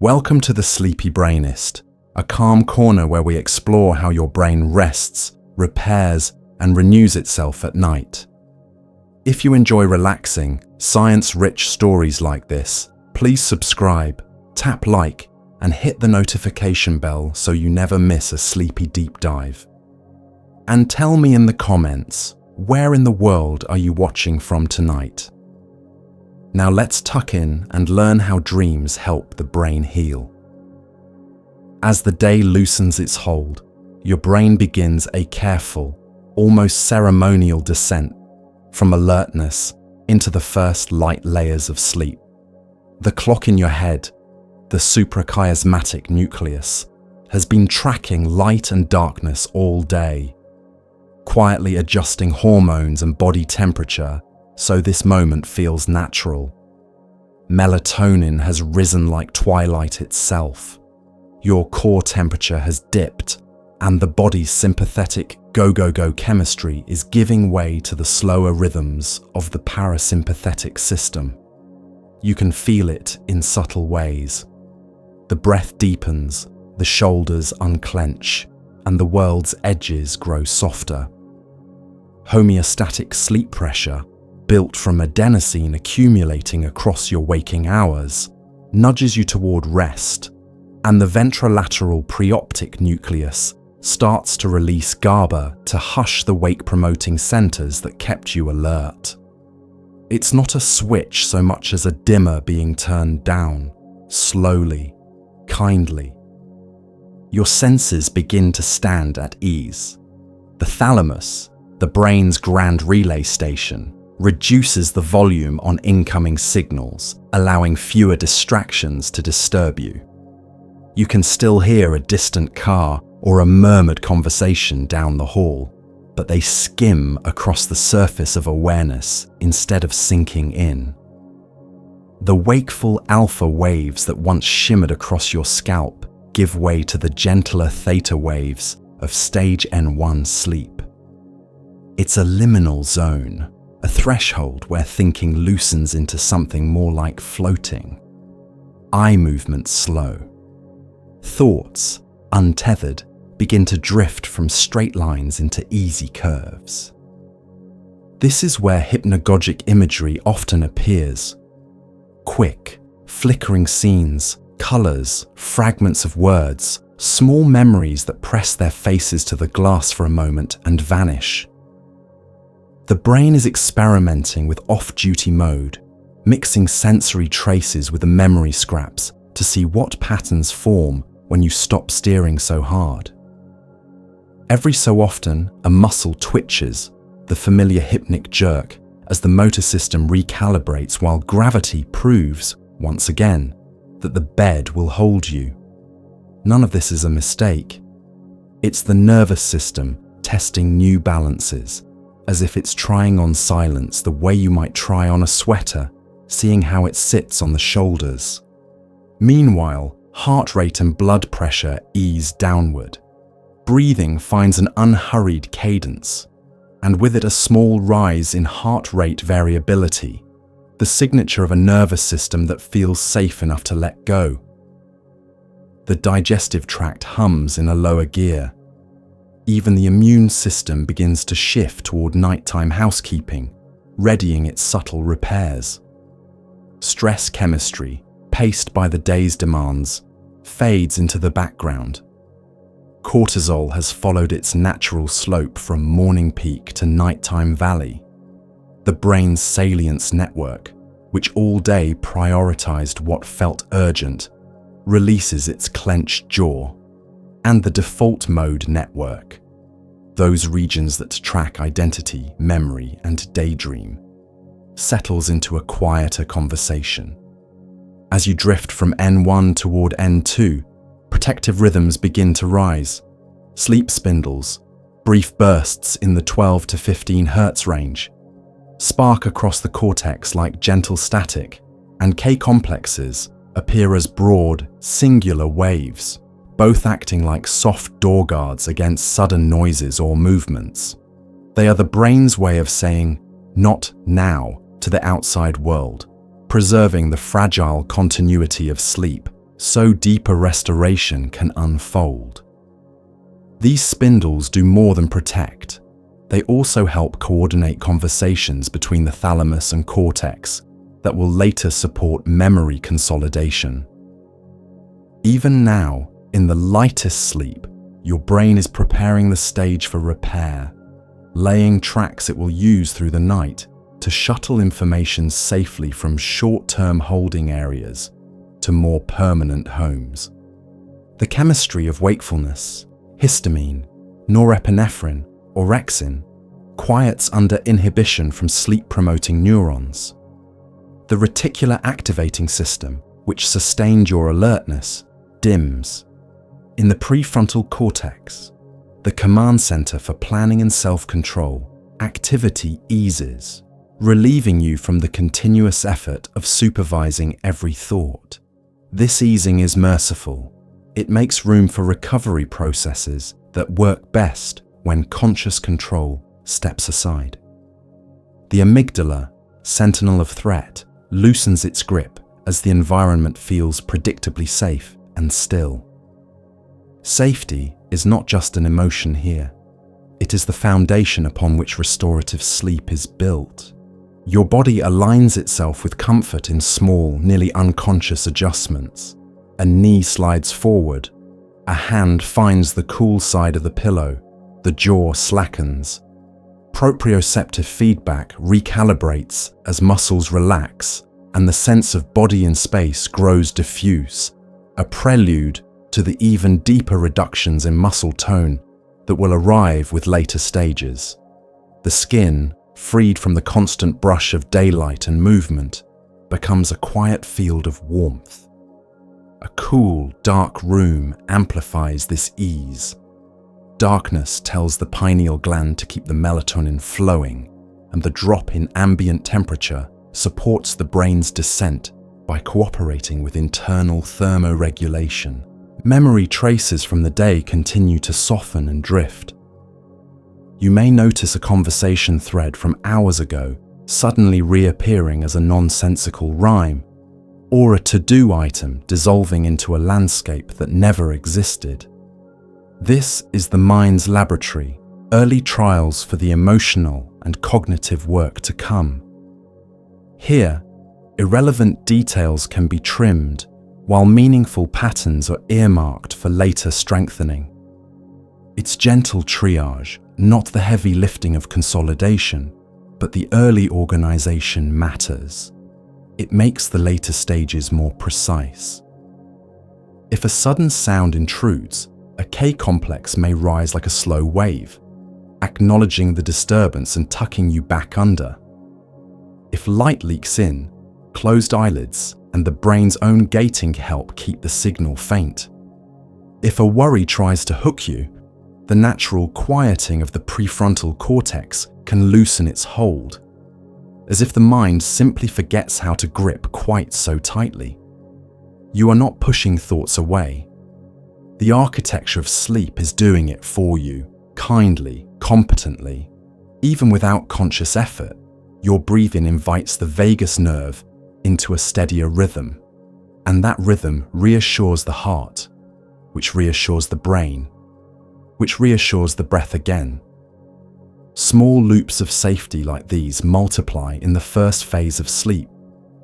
Welcome to the Sleepy Brainist, a calm corner where we explore how your brain rests, repairs, and renews itself at night. If you enjoy relaxing, science-rich stories like this, please subscribe, tap like, and hit the notification bell so you never miss a sleepy deep dive. And tell me in the comments, where in the world are you watching from tonight? Now let's tuck in and learn how dreams help the brain heal. As the day loosens its hold, your brain begins a careful, almost ceremonial descent from alertness into the first light layers of sleep. The clock in your head, the suprachiasmatic nucleus, has been tracking light and darkness all day, quietly adjusting hormones and body temperature so this moment feels natural. Melatonin has risen like twilight itself. Your core temperature has dipped, and the body's sympathetic go-go-go chemistry is giving way to the slower rhythms of the parasympathetic system. You can feel it in subtle ways. The breath deepens, the shoulders unclench, and the world's edges grow softer. Homeostatic sleep pressure, built from adenosine accumulating across your waking hours, nudges you toward rest, and the ventrolateral preoptic nucleus starts to release GABA to hush the wake-promoting centers that kept you alert. It's not a switch so much as a dimmer being turned down, slowly, kindly. Your senses begin to stand at ease. The thalamus, the brain's grand relay station, reduces the volume on incoming signals, allowing fewer distractions to disturb you. You can still hear a distant car or a murmured conversation down the hall, but they skim across the surface of awareness instead of sinking in. The wakeful alpha waves that once shimmered across your scalp give way to the gentler theta waves of stage N1 sleep. It's a liminal zone, a threshold where thinking loosens into something more like floating. Eye movements slow. Thoughts, untethered, begin to drift from straight lines into easy curves. This is where hypnagogic imagery often appears. Quick, flickering scenes, colors, fragments of words, small memories that press their faces to the glass for a moment and vanish. The brain is experimenting with off-duty mode, mixing sensory traces with the memory scraps to see what patterns form when you stop steering so hard. Every so often, a muscle twitches, the familiar hypnic jerk, as the motor system recalibrates while gravity proves, once again, that the bed will hold you. None of this is a mistake. It's the nervous system testing new balances, as if it's trying on silence the way you might try on a sweater, seeing how it sits on the shoulders. Meanwhile, heart rate and blood pressure ease downward. Breathing finds an unhurried cadence, and with it a small rise in heart rate variability, the signature of a nervous system that feels safe enough to let go. The digestive tract hums in a lower gear. Even the immune system begins to shift toward nighttime housekeeping, readying its subtle repairs. Stress chemistry, paced by the day's demands, fades into the background. Cortisol has followed its natural slope from morning peak to nighttime valley. The brain's salience network, which all day prioritized what felt urgent, releases its clenched jaw. And the default mode network, those regions that track identity, memory, and daydream, settles into a quieter conversation. As you drift from N1 toward N2, protective rhythms begin to rise. Sleep spindles, brief bursts in the 12 to 15 Hz range, spark across the cortex like gentle static, and K-complexes appear as broad, singular waves, both acting like soft door guards against sudden noises or movements. They are the brain's way of saying, "Not now," to the outside world, preserving the fragile continuity of sleep so deeper restoration can unfold. These spindles do more than protect. They also help coordinate conversations between the thalamus and cortex that will later support memory consolidation. Even now, in the lightest sleep, your brain is preparing the stage for repair, laying tracks it will use through the night to shuttle information safely from short-term holding areas to more permanent homes. The chemistry of wakefulness, histamine, norepinephrine, orexin, quiets under inhibition from sleep-promoting neurons. The reticular activating system, which sustained your alertness, dims. In the prefrontal cortex, the command center for planning and self-control, activity eases, relieving you from the continuous effort of supervising every thought. This easing is merciful. It makes room for recovery processes that work best when conscious control steps aside. The amygdala, sentinel of threat, loosens its grip as the environment feels predictably safe and still. Safety is not just an emotion here. It is the foundation upon which restorative sleep is built. Your body aligns itself with comfort in small, nearly unconscious adjustments. A knee slides forward, a hand finds the cool side of the pillow, the jaw slackens. Proprioceptive feedback recalibrates as muscles relax and the sense of body in space grows diffuse, a prelude to the even deeper reductions in muscle tone that will arrive with later stages. The skin, freed from the constant brush of daylight and movement, becomes a quiet field of warmth. A cool, dark room amplifies this ease. Darkness tells the pineal gland to keep the melatonin flowing, and the drop in ambient temperature supports the brain's descent by cooperating with internal thermoregulation. Memory traces from the day continue to soften and drift. You may notice a conversation thread from hours ago suddenly reappearing as a nonsensical rhyme, or a to-do item dissolving into a landscape that never existed. This is the mind's laboratory, early trials for the emotional and cognitive work to come. Here, irrelevant details can be trimmed, while meaningful patterns are earmarked for later strengthening. It's gentle triage, not the heavy lifting of consolidation, but the early organization matters. It makes the later stages more precise. If a sudden sound intrudes, a K-complex may rise like a slow wave, acknowledging the disturbance and tucking you back under. If light leaks in, closed eyelids and the brain's own gating help keep the signal faint. If a worry tries to hook you, the natural quieting of the prefrontal cortex can loosen its hold, as if the mind simply forgets how to grip quite so tightly. You are not pushing thoughts away. The architecture of sleep is doing it for you, kindly, competently. Even without conscious effort, your breathing invites the vagus nerve into a steadier rhythm, and that rhythm reassures the heart, which reassures the brain, which reassures the breath again. Small loops of safety like these multiply in the first phase of sleep,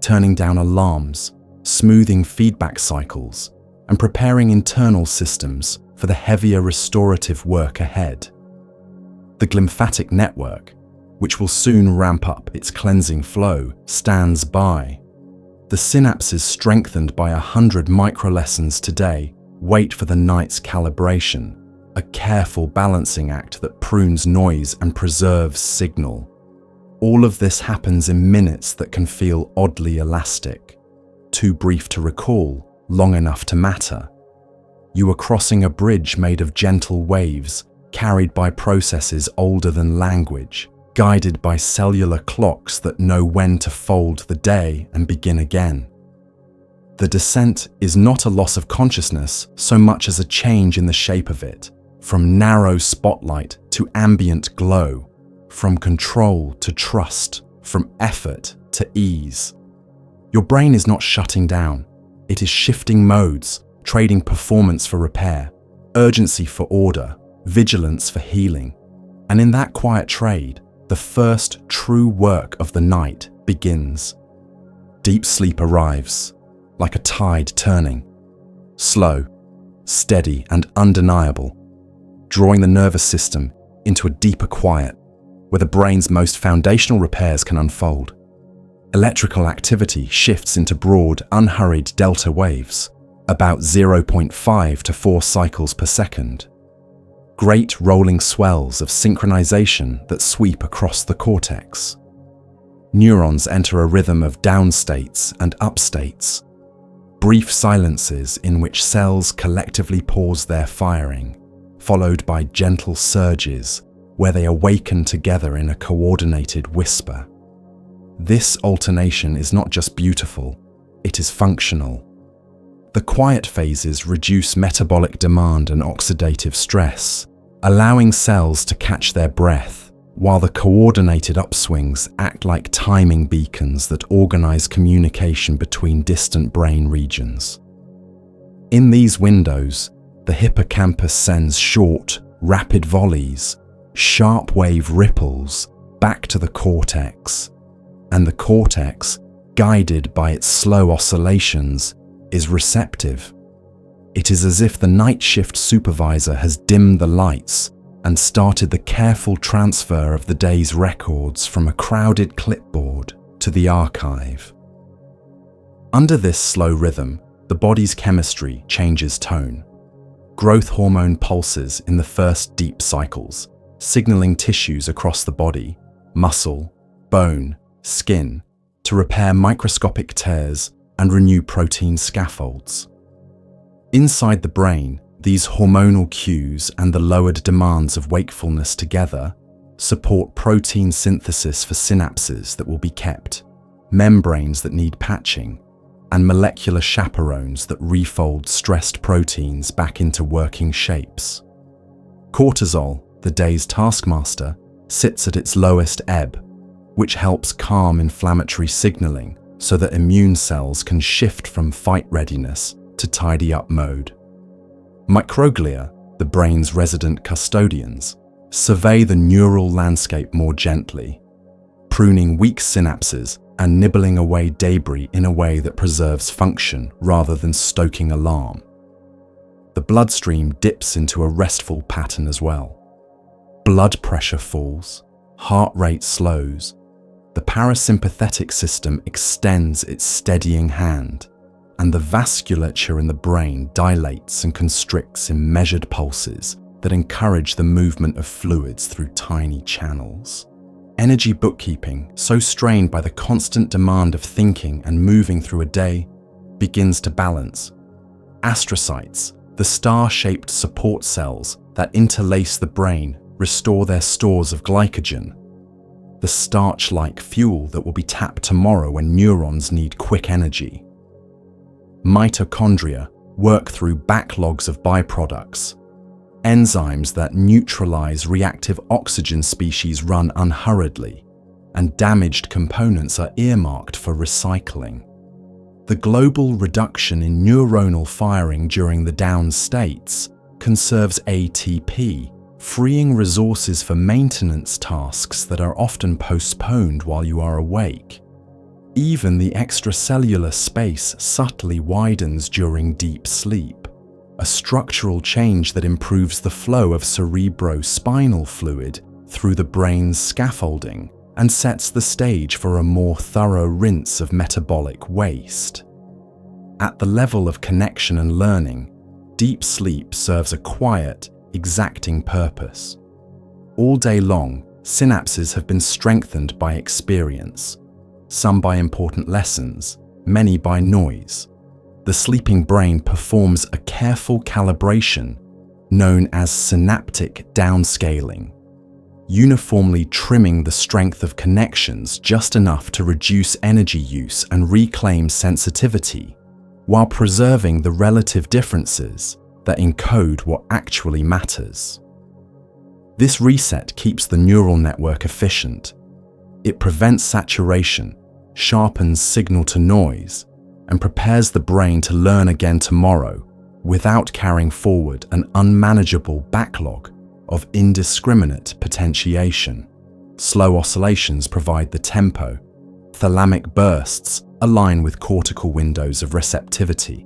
turning down alarms, smoothing feedback cycles, and preparing internal systems for the heavier restorative work ahead. The glymphatic network, which will soon ramp up its cleansing flow, stands by. The synapses strengthened by 100 microlessons today wait for the night's calibration, a careful balancing act that prunes noise and preserves signal. All of this happens in minutes that can feel oddly elastic, too brief to recall, long enough to matter. You are crossing a bridge made of gentle waves, carried by processes older than language, guided by cellular clocks that know when to fold the day and begin again. The descent is not a loss of consciousness so much as a change in the shape of it, from narrow spotlight to ambient glow, from control to trust, from effort to ease. Your brain is not shutting down, It is shifting modes, trading performance for repair, urgency for order, vigilance for healing. And in that quiet trade, the first true work of the night begins. Deep sleep arrives, like a tide turning, slow, steady, and undeniable, drawing the nervous system into a deeper quiet where the brain's most foundational repairs can unfold. Electrical activity shifts into broad, unhurried delta waves, about 0.5 to 4 cycles per second. Great rolling swells of synchronization that sweep across the cortex. Neurons enter a rhythm of down states and up states, brief silences in which cells collectively pause their firing, followed by gentle surges where they awaken together in a coordinated whisper. This alternation is not just beautiful, it is functional. The quiet phases reduce metabolic demand and oxidative stress, allowing cells to catch their breath, while the coordinated upswings act like timing beacons that organize communication between distant brain regions. In these windows, the hippocampus sends short, rapid volleys, sharp wave ripples back to the cortex, and the cortex, guided by its slow oscillations, is receptive. It is as if the night shift supervisor has dimmed the lights and started the careful transfer of the day's records from a crowded clipboard to the archive. Under this slow rhythm, the body's chemistry changes tone. Growth hormone pulses in the first deep cycles, signaling tissues across the body, muscle, bone, skin, to repair microscopic tears and renew protein scaffolds. Inside the brain, these hormonal cues and the lowered demands of wakefulness together support protein synthesis for synapses that will be kept, membranes that need patching, and molecular chaperones that refold stressed proteins back into working shapes. Cortisol, the day's taskmaster, sits at its lowest ebb, which helps calm inflammatory signaling so that immune cells can shift from fight readiness to tidy up mode. Microglia, the brain's resident custodians, survey the neural landscape more gently, pruning weak synapses and nibbling away debris in a way that preserves function rather than stoking alarm. The bloodstream dips into a restful pattern as well. Blood pressure falls, heart rate slows, the parasympathetic system extends its steadying hand, and the vasculature in the brain dilates and constricts in measured pulses that encourage the movement of fluids through tiny channels. Energy bookkeeping, so strained by the constant demand of thinking and moving through a day, begins to balance. Astrocytes, the star-shaped support cells that interlace the brain, restore their stores of glycogen, the starch-like fuel that will be tapped tomorrow when neurons need quick energy. Mitochondria work through backlogs of byproducts. Enzymes that neutralize reactive oxygen species run unhurriedly, and damaged components are earmarked for recycling. The global reduction in neuronal firing during the down states conserves ATP, freeing resources for maintenance tasks that are often postponed while you are awake. Even the extracellular space subtly widens during deep sleep, a structural change that improves the flow of cerebrospinal fluid through the brain's scaffolding and sets the stage for a more thorough rinse of metabolic waste. At the level of connection and learning, deep sleep serves a quiet, exacting purpose. All day long, synapses have been strengthened by experience, some by important lessons, many by noise. The sleeping brain performs a careful calibration known as synaptic downscaling, uniformly trimming the strength of connections just enough to reduce energy use and reclaim sensitivity, while preserving the relative differences that encode what actually matters. This reset keeps the neural network efficient. It prevents saturation, sharpens signal to noise, and prepares the brain to learn again tomorrow without carrying forward an unmanageable backlog of indiscriminate potentiation. Slow oscillations provide the tempo. Thalamic bursts align with cortical windows of receptivity,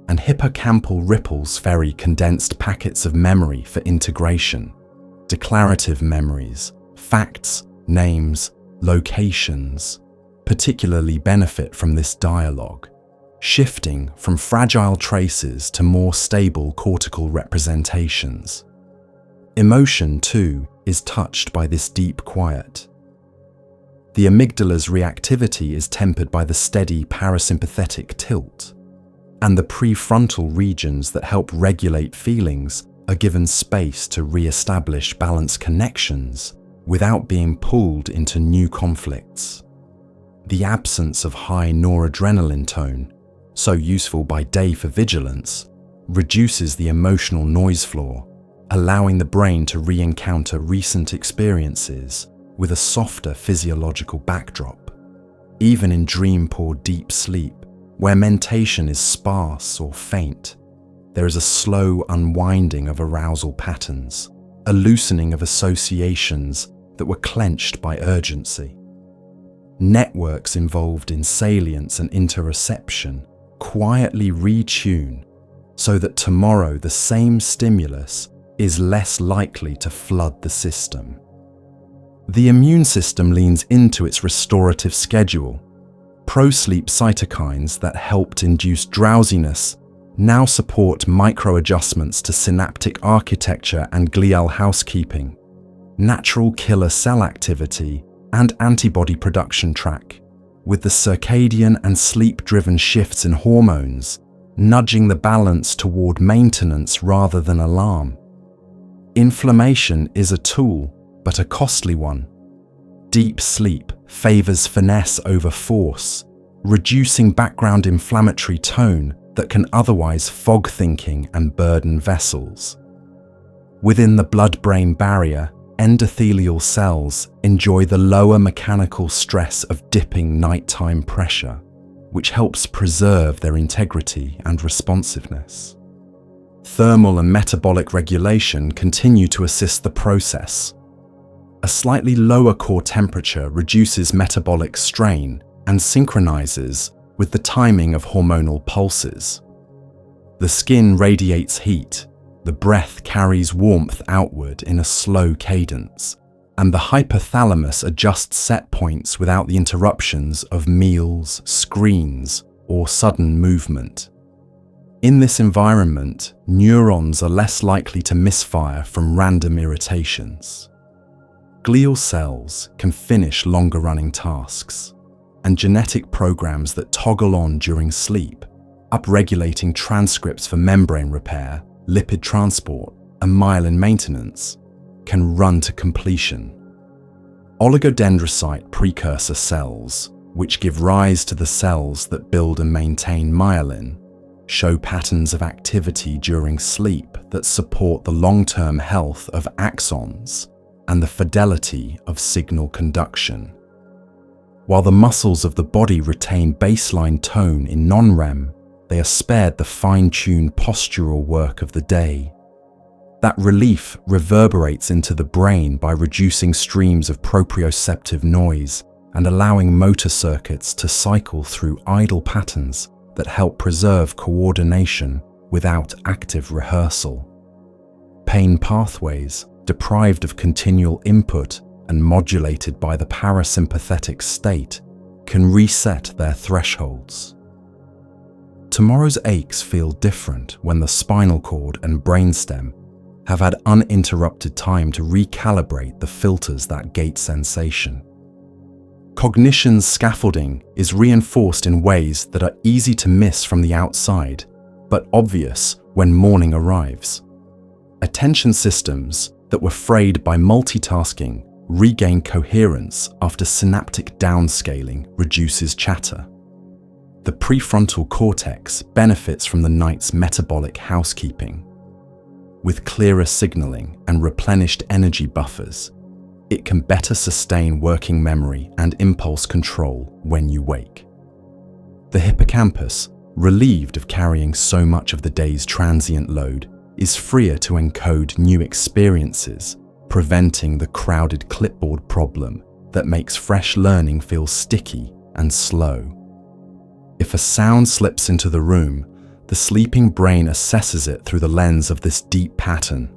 and hippocampal ripples ferry condensed packets of memory for integration. Declarative memories, facts, names, locations, particularly benefit from this dialogue, shifting from fragile traces to more stable cortical representations. Emotion, too, is touched by this deep quiet. The amygdala's reactivity is tempered by the steady parasympathetic tilt, and the prefrontal regions that help regulate feelings are given space to re-establish balanced connections without being pulled into new conflicts. The absence of high noradrenaline tone, so useful by day for vigilance, reduces the emotional noise floor, allowing the brain to re-encounter recent experiences with a softer physiological backdrop. Even in dream-poor deep sleep, where mentation is sparse or faint, there is a slow unwinding of arousal patterns, a loosening of associations that were clenched by urgency. Networks involved in salience and interoception quietly retune so that tomorrow the same stimulus is less likely to flood the system. The immune system leans into its restorative schedule. Pro-sleep cytokines that helped induce drowsiness now support micro-adjustments to synaptic architecture and glial housekeeping. Natural killer cell activity and antibody production track, with the circadian and sleep-driven shifts in hormones nudging the balance toward maintenance rather than alarm. Inflammation is a tool, but a costly one. Deep sleep favors finesse over force, reducing background inflammatory tone that can otherwise fog thinking and burden vessels. Within the blood-brain barrier, endothelial cells enjoy the lower mechanical stress of dipping nighttime pressure, which helps preserve their integrity and responsiveness. Thermal and metabolic regulation continue to assist the process. A slightly lower core temperature reduces metabolic strain and synchronizes with the timing of hormonal pulses. The skin radiates heat, the breath carries warmth outward in a slow cadence, and the hypothalamus adjusts set points without the interruptions of meals, screens, or sudden movement. In this environment, neurons are less likely to misfire from random irritations. Glial cells can finish longer-running tasks, and genetic programs that toggle on during sleep, upregulating transcripts for membrane repair, lipid transport, and myelin maintenance, can run to completion. Oligodendrocyte precursor cells, which give rise to the cells that build and maintain myelin, show patterns of activity during sleep that support the long-term health of axons and the fidelity of signal conduction. While the muscles of the body retain baseline tone in non-REM, they are spared the fine-tuned postural work of the day. That relief reverberates into the brain by reducing streams of proprioceptive noise and allowing motor circuits to cycle through idle patterns that help preserve coordination without active rehearsal. Pain pathways, deprived of continual input and modulated by the parasympathetic state, can reset their thresholds. Tomorrow's aches feel different when the spinal cord and brainstem have had uninterrupted time to recalibrate the filters that gate sensation. Cognition's scaffolding is reinforced in ways that are easy to miss from the outside, but obvious when morning arrives. Attention systems that were frayed by multitasking regain coherence after synaptic downscaling reduces chatter. The prefrontal cortex benefits from the night's metabolic housekeeping. With clearer signaling and replenished energy buffers, it can better sustain working memory and impulse control when you wake. The hippocampus, relieved of carrying so much of the day's transient load, is freer to encode new experiences, preventing the crowded clipboard problem that makes fresh learning feel sticky and slow. If a sound slips into the room, the sleeping brain assesses it through the lens of this deep pattern.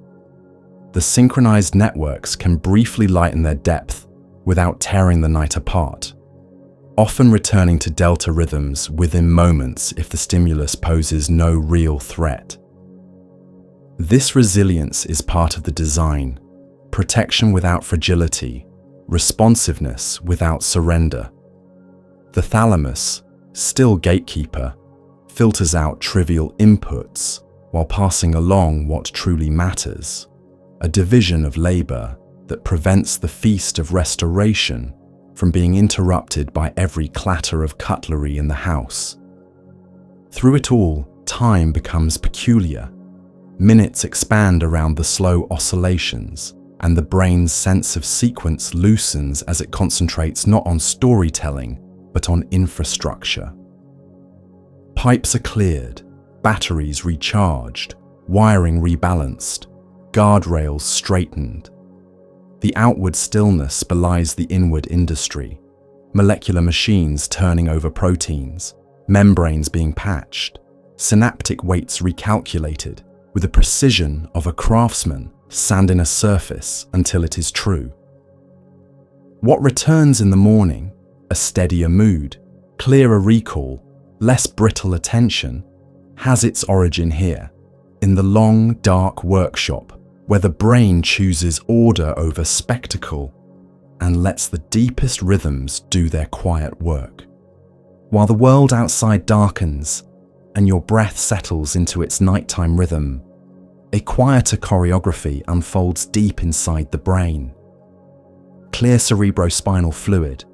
The synchronized networks can briefly lighten their depth without tearing the night apart, often returning to delta rhythms within moments if the stimulus poses no real threat. This resilience is part of the design: protection without fragility, responsiveness without surrender. The thalamus, still gatekeeper, filters out trivial inputs while passing along what truly matters, a division of labor that prevents the feast of restoration from being interrupted by every clatter of cutlery in the house. Through it all, time becomes peculiar. Minutes expand around the slow oscillations, and the brain's sense of sequence loosens as it concentrates not on storytelling, but on infrastructure. Pipes are cleared, batteries recharged, wiring rebalanced, guardrails straightened. The outward stillness belies the inward industry: molecular machines turning over proteins, membranes being patched, synaptic weights recalculated, with the precision of a craftsman sanding a surface until it is true. What returns in the morning, a steadier mood, clearer recall, less brittle attention, has its origin here, in the long, dark workshop where the brain chooses order over spectacle and lets the deepest rhythms do their quiet work. While the world outside darkens and your breath settles into its nighttime rhythm, a quieter choreography unfolds deep inside the brain. Clear cerebrospinal fluid,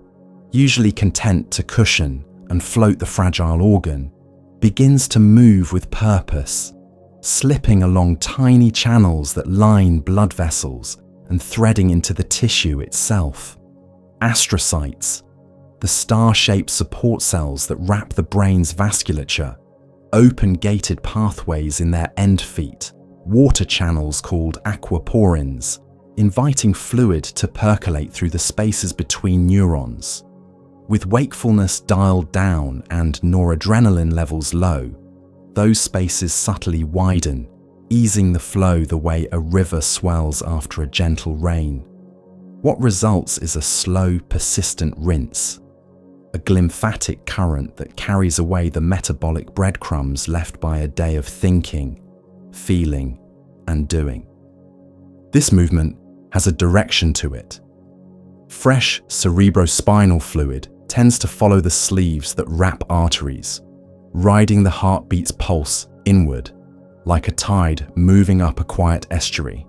usually content to cushion and float the fragile organ, begins to move with purpose, slipping along tiny channels that line blood vessels and threading into the tissue itself. Astrocytes, the star-shaped support cells that wrap the brain's vasculature, open gated pathways in their end feet, water channels called aquaporins, inviting fluid to percolate through the spaces between neurons. With wakefulness dialed down and noradrenaline levels low, those spaces subtly widen, easing the flow the way a river swells after a gentle rain. What results is a slow, persistent rinse, a glymphatic current that carries away the metabolic breadcrumbs left by a day of thinking, feeling, and doing. This movement has a direction to it. Fresh cerebrospinal fluid tends to follow the sleeves that wrap arteries, riding the heartbeat's pulse inward, like a tide moving up a quiet estuary.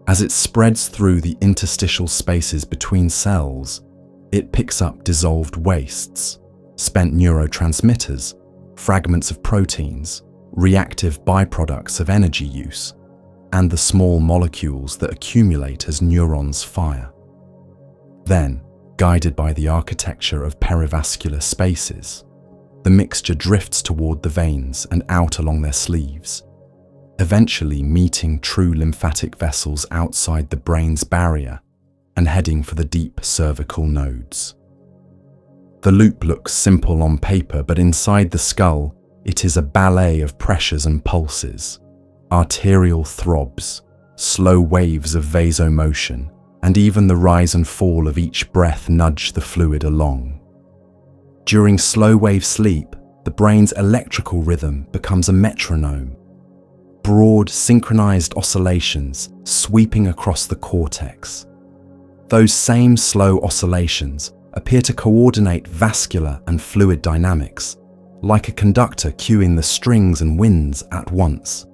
As it spreads through the interstitial spaces between cells, it picks up dissolved wastes, spent neurotransmitters, fragments of proteins, reactive byproducts of energy use, and the small molecules that accumulate as neurons fire. Then, guided by the architecture of perivascular spaces, the mixture drifts toward the veins and out along their sleeves, eventually meeting true lymphatic vessels outside the brain's barrier and heading for the deep cervical nodes. The loop looks simple on paper, but inside the skull, it is a ballet of pressures and pulses, arterial throbs, slow waves of vasomotion, and even the rise and fall of each breath nudge the fluid along. During slow-wave sleep, the brain's electrical rhythm becomes a metronome, broad, synchronized oscillations sweeping across the cortex. Those same slow oscillations appear to coordinate vascular and fluid dynamics, like a conductor cueing the strings and winds at once.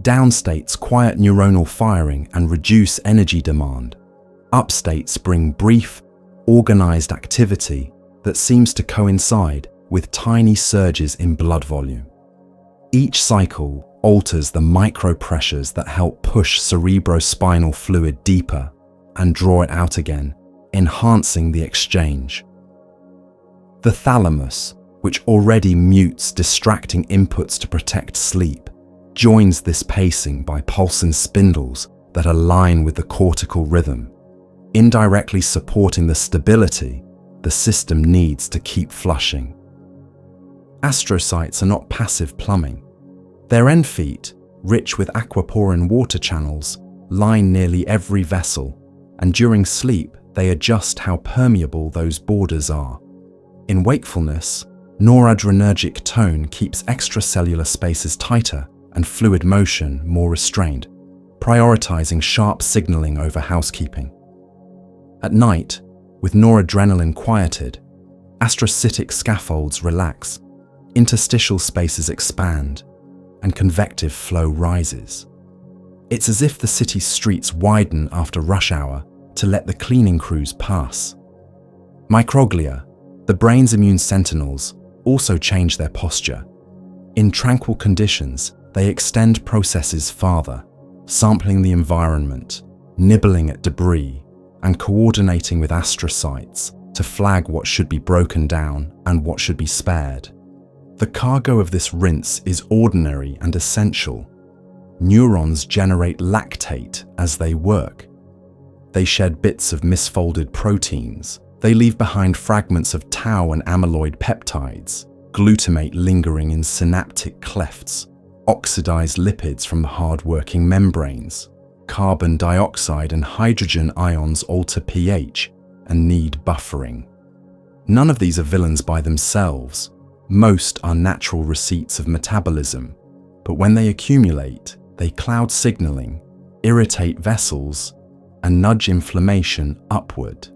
Downstates quiet neuronal firing and reduce energy demand. Upstates bring brief, organized activity that seems to coincide with tiny surges in blood volume. Each cycle alters the micro-pressures that help push cerebrospinal fluid deeper and draw it out again, enhancing the exchange. The thalamus, which already mutes distracting inputs to protect sleep, joins this pacing by pulsing spindles that align with the cortical rhythm, indirectly supporting the stability the system needs to keep flushing. Astrocytes are not passive plumbing. Their end feet, rich with aquaporin water channels, line nearly every vessel, and during sleep they adjust how permeable those borders are. In wakefulness, noradrenergic tone keeps extracellular spaces tighter and fluid motion more restrained, prioritizing sharp signaling over housekeeping. At night, with noradrenaline quieted, astrocytic scaffolds relax, interstitial spaces expand, and convective flow rises. It's as if the city's streets widen after rush hour to let the cleaning crews pass. Microglia, the brain's immune sentinels, also change their posture. In tranquil conditions, they extend processes farther, sampling the environment, nibbling at debris, and coordinating with astrocytes to flag what should be broken down and what should be spared. The cargo of this rinse is ordinary and essential. Neurons generate lactate as they work. They shed bits of misfolded proteins. They leave behind fragments of tau and amyloid peptides, glutamate lingering in synaptic clefts, oxidized lipids from the hard-working membranes. Carbon dioxide and hydrogen ions alter pH and need buffering. None of these are villains by themselves. Most are natural receipts of metabolism, but when they accumulate, they cloud signaling, irritate vessels, and nudge inflammation upward.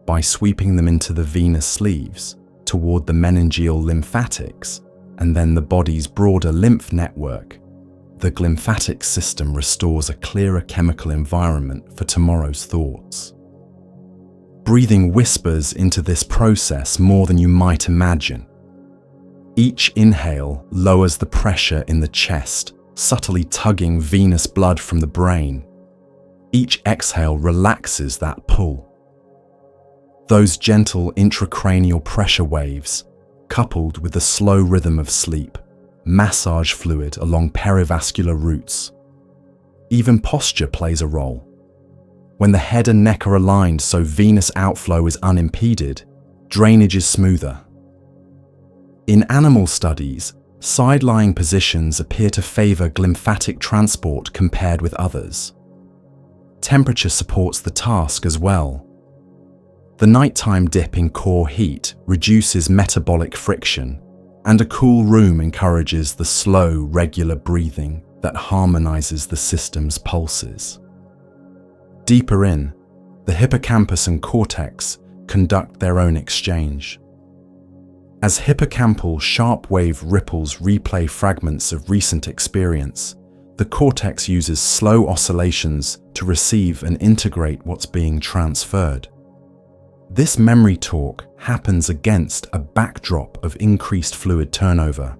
By sweeping them into the venous sleeves, toward the meningeal lymphatics, and then the body's broader lymph network, the glymphatic system restores a clearer chemical environment for tomorrow's thoughts. Breathing whispers into this process more than you might imagine. Each inhale lowers the pressure in the chest, subtly tugging venous blood from the brain. Each exhale relaxes that pull. Those gentle intracranial pressure waves, coupled with the slow rhythm of sleep, massage fluid along perivascular roots. Even posture plays a role. When the head and neck are aligned so venous outflow is unimpeded, drainage is smoother. In animal studies, side-lying positions appear to favor glymphatic transport compared with others. Temperature supports the task as well. The nighttime dip in core heat reduces metabolic friction, and a cool room encourages the slow, regular breathing that harmonizes the system's pulses. Deeper in, the hippocampus and cortex conduct their own exchange. As hippocampal sharp-wave ripples replay fragments of recent experience, the cortex uses slow oscillations to receive and integrate what's being transferred. This memory talk happens against a backdrop of increased fluid turnover,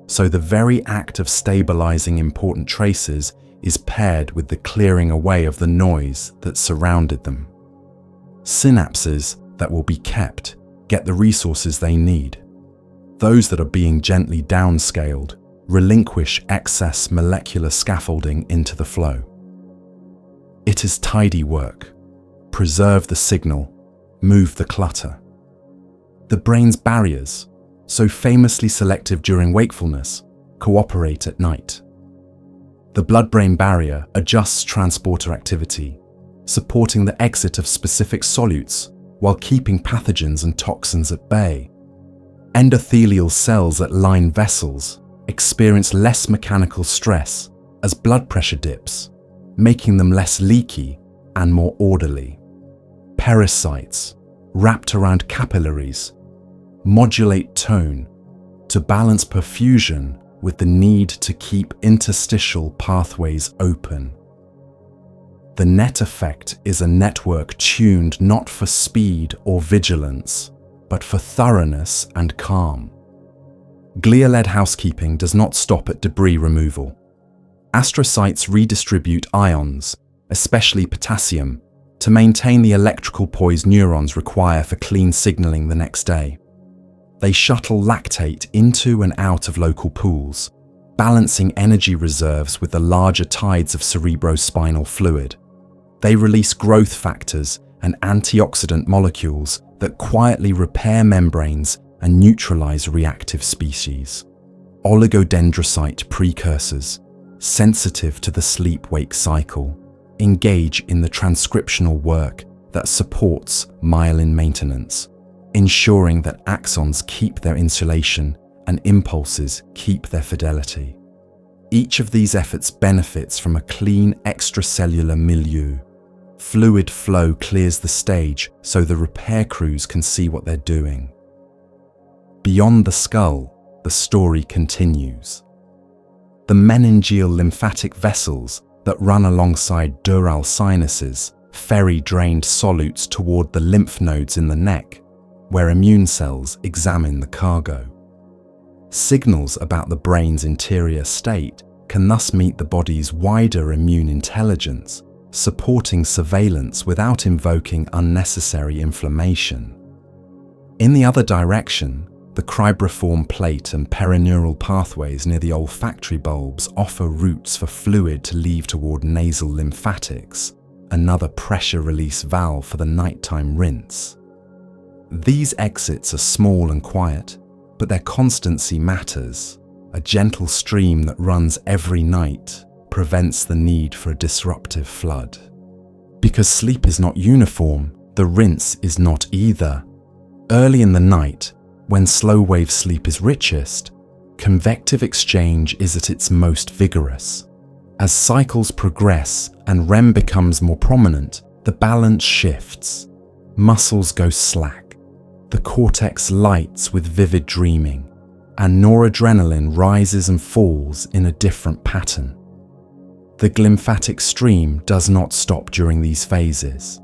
so the very act of stabilizing important traces is paired with the clearing away of the noise that surrounded them. Synapses that will be kept get the resources they need. Those that are being gently downscaled relinquish excess molecular scaffolding into the flow. It is tidy work. Preserve the signal, move the clutter. The brain's barriers, so famously selective during wakefulness, cooperate at night. The blood-brain barrier adjusts transporter activity, supporting the exit of specific solutes while keeping pathogens and toxins at bay. Endothelial cells that line vessels experience less mechanical stress as blood pressure dips, making them less leaky and more orderly. Pericytes, wrapped around capillaries, modulate tone to balance perfusion with the need to keep interstitial pathways open. The net effect is a network tuned not for speed or vigilance, but for thoroughness and calm. Glia-led housekeeping does not stop at debris removal. Astrocytes redistribute ions, especially potassium, to maintain the electrical poise neurons require for clean signaling the next day. They shuttle lactate into and out of local pools, balancing energy reserves with the larger tides of cerebrospinal fluid. They release growth factors and antioxidant molecules that quietly repair membranes and neutralize reactive species. Oligodendrocyte precursors, sensitive to the sleep-wake cycle, engage in the transcriptional work that supports myelin maintenance, ensuring that axons keep their insulation and impulses keep their fidelity. Each of these efforts benefits from a clean extracellular milieu. Fluid flow clears the stage so the repair crews can see what they're doing. Beyond the skull, the story continues. The meningeal lymphatic vessels that run alongside dural sinuses ferry drained solutes toward the lymph nodes in the neck, where immune cells examine the cargo. Signals about the brain's interior state can thus meet the body's wider immune intelligence, supporting surveillance without invoking unnecessary inflammation. In the other direction, the cribriform plate and perineural pathways near the olfactory bulbs offer routes for fluid to leave toward nasal lymphatics, another pressure release valve for the nighttime rinse. These exits are small and quiet, but their constancy matters. A gentle stream that runs every night prevents the need for a disruptive flood. Because sleep is not uniform, the rinse is not either. Early in the night, when slow-wave sleep is richest, convective exchange is at its most vigorous. As cycles progress and REM becomes more prominent, the balance shifts. Muscles go slack, the cortex lights with vivid dreaming, and noradrenaline rises and falls in a different pattern. The glymphatic stream does not stop during these phases,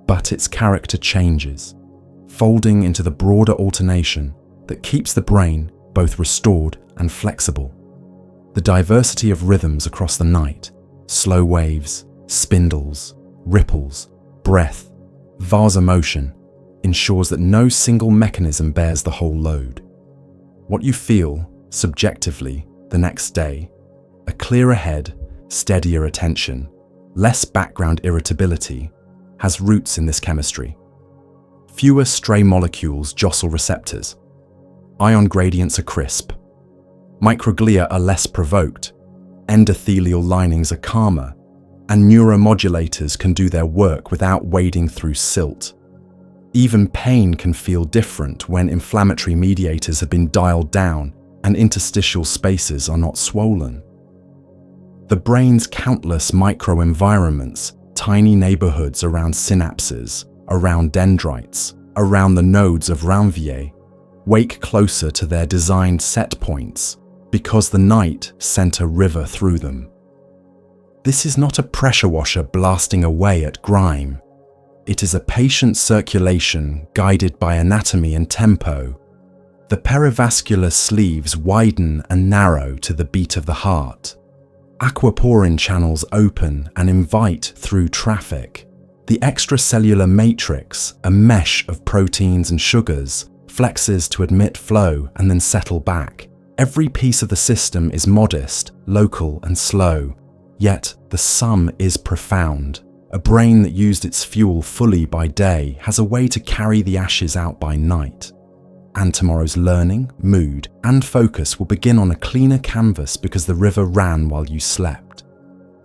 but its character changes, folding into the broader alternation that keeps the brain both restored and flexible. The diversity of rhythms across the night, slow waves, spindles, ripples, breath, vasomotion, ensures that no single mechanism bears the whole load. What you feel, subjectively, the next day, a clearer head, steadier attention, less background irritability, has roots in this chemistry. Fewer stray molecules jostle receptors. Ion gradients are crisp. Microglia are less provoked. Endothelial linings are calmer. And neuromodulators can do their work without wading through silt. Even pain can feel different when inflammatory mediators have been dialed down and interstitial spaces are not swollen. The brain's countless microenvironments, tiny neighborhoods around synapses, around dendrites, around the nodes of Ranvier, wake closer to their designed set points because the night sent a river through them. This is not a pressure washer blasting away at grime. It is a patient circulation guided by anatomy and tempo. The perivascular sleeves widen and narrow to the beat of the heart. Aquaporin channels open and invite through traffic. The extracellular matrix, a mesh of proteins and sugars, flexes to admit flow and then settle back. Every piece of the system is modest, local and slow, yet the sum is profound. A brain that used its fuel fully by day has a way to carry the ashes out by night. And tomorrow's learning, mood, and focus will begin on a cleaner canvas because the river ran while you slept.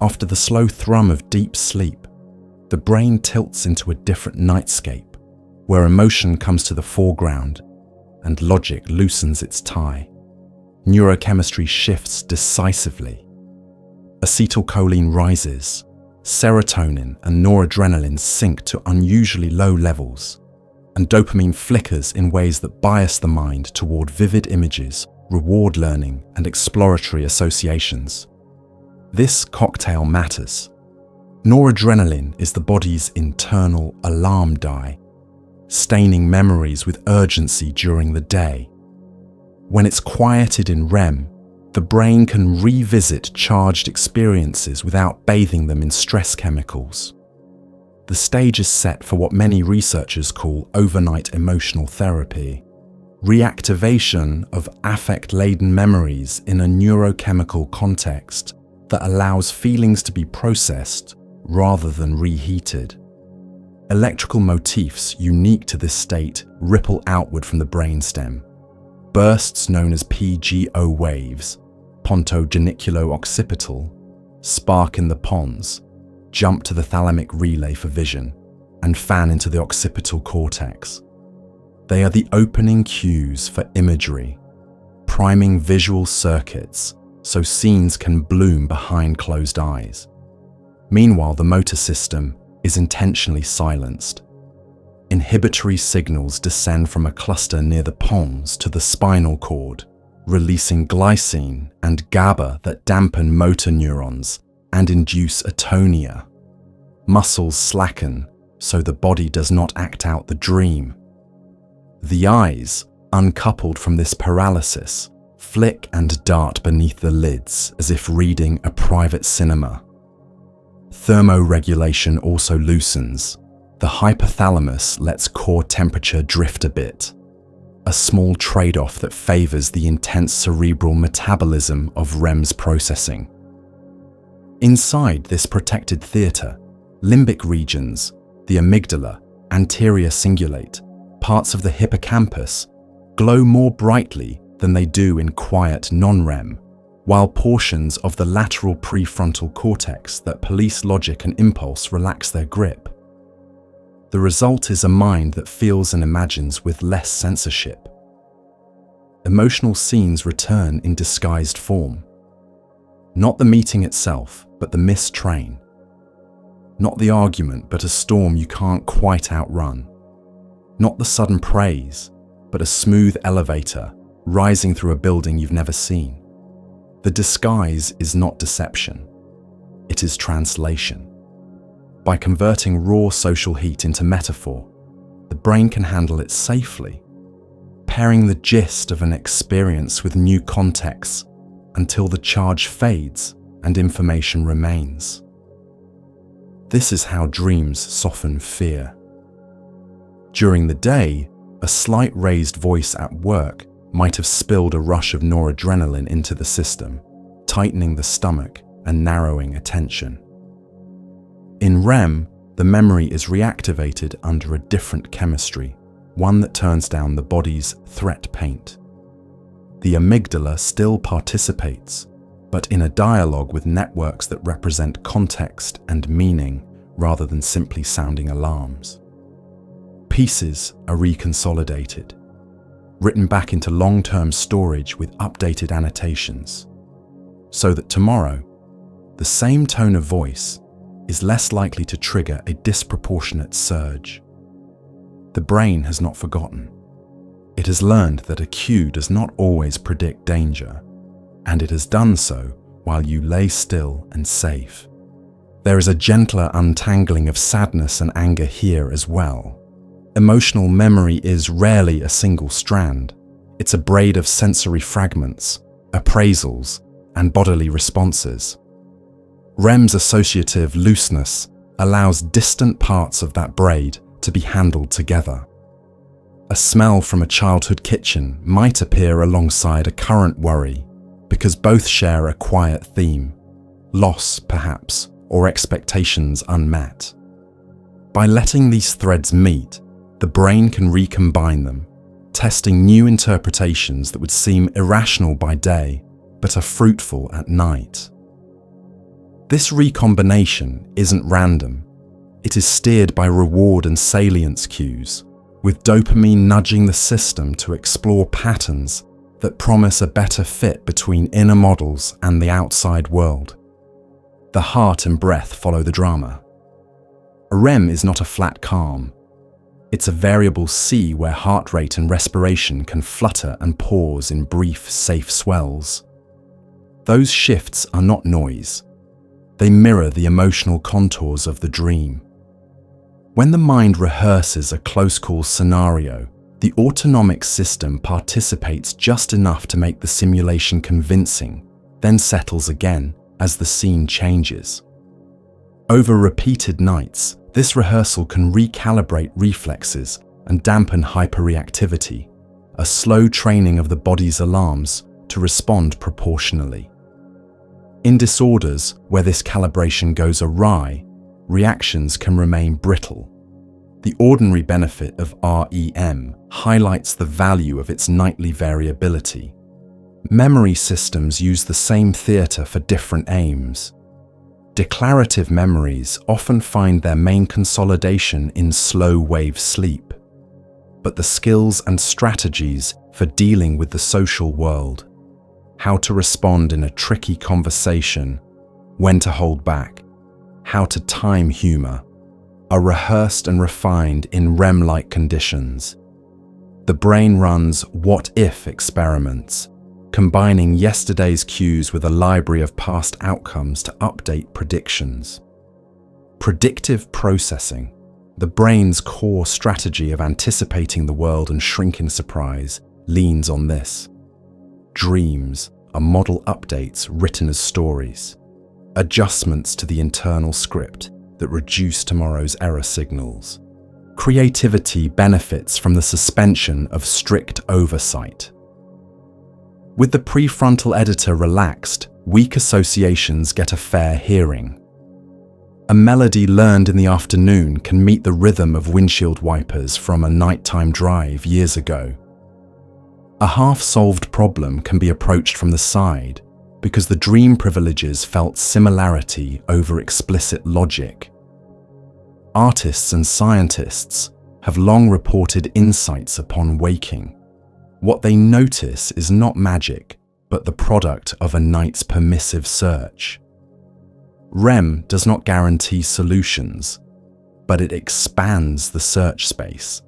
After the slow thrum of deep sleep, the brain tilts into a different nightscape, where emotion comes to the foreground and logic loosens its tie. Neurochemistry shifts decisively. Acetylcholine rises, serotonin and noradrenaline sink to unusually low levels, and dopamine flickers in ways that bias the mind toward vivid images, reward learning, and exploratory associations. This cocktail matters. Noradrenaline is the body's internal alarm die, staining memories with urgency during the day. When it's quieted in REM, the brain can revisit charged experiences without bathing them in stress chemicals. The stage is set for what many researchers call overnight emotional therapy. reactivation of affect-laden memories in a neurochemical context that allows feelings to be processed rather than reheated. Electrical motifs unique to this state ripple outward from the brainstem. Bursts known as PGO waves, pontogeniculo-occipital, spark in the pons, jump to the thalamic relay for vision, and fan into the occipital cortex. They are the opening cues for imagery, priming visual circuits so scenes can bloom behind closed eyes. Meanwhile, the motor system is intentionally silenced. Inhibitory signals descend from a cluster near the pons to the spinal cord, releasing glycine and GABA that dampen motor neurons and induce atonia. Muscles slacken so the body does not act out the dream. The eyes, uncoupled from this paralysis, flick and dart beneath the lids as if reading a private cinema. Thermoregulation also loosens. The hypothalamus lets core temperature drift a bit, a small trade-off that favors the intense cerebral metabolism of REM's processing. Inside this protected theater, limbic regions, the amygdala, anterior cingulate, parts of the hippocampus, glow more brightly than they do in quiet non-REM, while portions of the lateral prefrontal cortex that police logic and impulse relax their grip. The result is a mind that feels and imagines with less censorship. Emotional scenes return in disguised form. Not the meeting itself, but the missed train. Not the argument, but a storm you can't quite outrun. Not the sudden praise, but a smooth elevator rising through a building you've never seen. The disguise is not deception. It is translation. By converting raw social heat into metaphor, the brain can handle it safely, pairing the gist of an experience with new contexts until the charge fades and information remains. This is how dreams soften fear. During the day, a slight raised voice at work might have spilled a rush of noradrenaline into the system, tightening the stomach and narrowing attention. In REM, the memory is reactivated under a different chemistry, one that turns down the body's threat paint. The amygdala still participates, but in a dialogue with networks that represent context and meaning rather than simply sounding alarms. Pieces are reconsolidated, written back into long-term storage with updated annotations, so that tomorrow, the same tone of voice is less likely to trigger a disproportionate surge. The brain has not forgotten. It has learned that a cue does not always predict danger, and it has done so while you lay still and safe. There is a gentler untangling of sadness and anger here as well. Emotional memory is rarely a single strand. It's a braid of sensory fragments, appraisals, and bodily responses. REM's associative looseness allows distant parts of that braid to be handled together. A smell from a childhood kitchen might appear alongside a current worry because both share a quiet theme, loss perhaps, or expectations unmet. By letting these threads meet, the brain can recombine them, testing new interpretations that would seem irrational by day, but are fruitful at night. This recombination isn't random. It is steered by reward and salience cues, with dopamine nudging the system to explore patterns that promise a better fit between inner models and the outside world. The heart and breath follow the drama. A REM is not a flat calm. It's a variable sea where heart rate and respiration can flutter and pause in brief, safe swells. Those shifts are not noise. They mirror the emotional contours of the dream. When the mind rehearses a close-call scenario, the autonomic system participates just enough to make the simulation convincing, then settles again as the scene changes. Over repeated nights, this rehearsal can recalibrate reflexes and dampen hyperreactivity, a slow training of the body's alarms to respond proportionally. In disorders where this calibration goes awry, reactions can remain brittle. The ordinary benefit of REM highlights the value of its nightly variability. Memory systems use the same theatre for different aims. Declarative memories often find their main consolidation in slow-wave sleep, but the skills and strategies for dealing with the social world, how to respond in a tricky conversation, when to hold back, how to time humour, are rehearsed and refined in REM-like conditions. The brain runs what-if experiments, combining yesterday's cues with a library of past outcomes to update predictions. Predictive processing, the brain's core strategy of anticipating the world and shrinking surprise, leans on this. Dreams are model updates written as stories, adjustments to the internal script that reduce tomorrow's error signals. Creativity benefits from the suspension of strict oversight. With the prefrontal editor relaxed, weak associations get a fair hearing. A melody learned in the afternoon can meet the rhythm of windshield wipers from a nighttime drive years ago. A half-solved problem can be approached from the side because the dream privileges felt similarity over explicit logic. Artists and scientists have long reported insights upon waking. What they notice is not magic, but the product of a night's permissive search. REM does not guarantee solutions, but it expands the search space,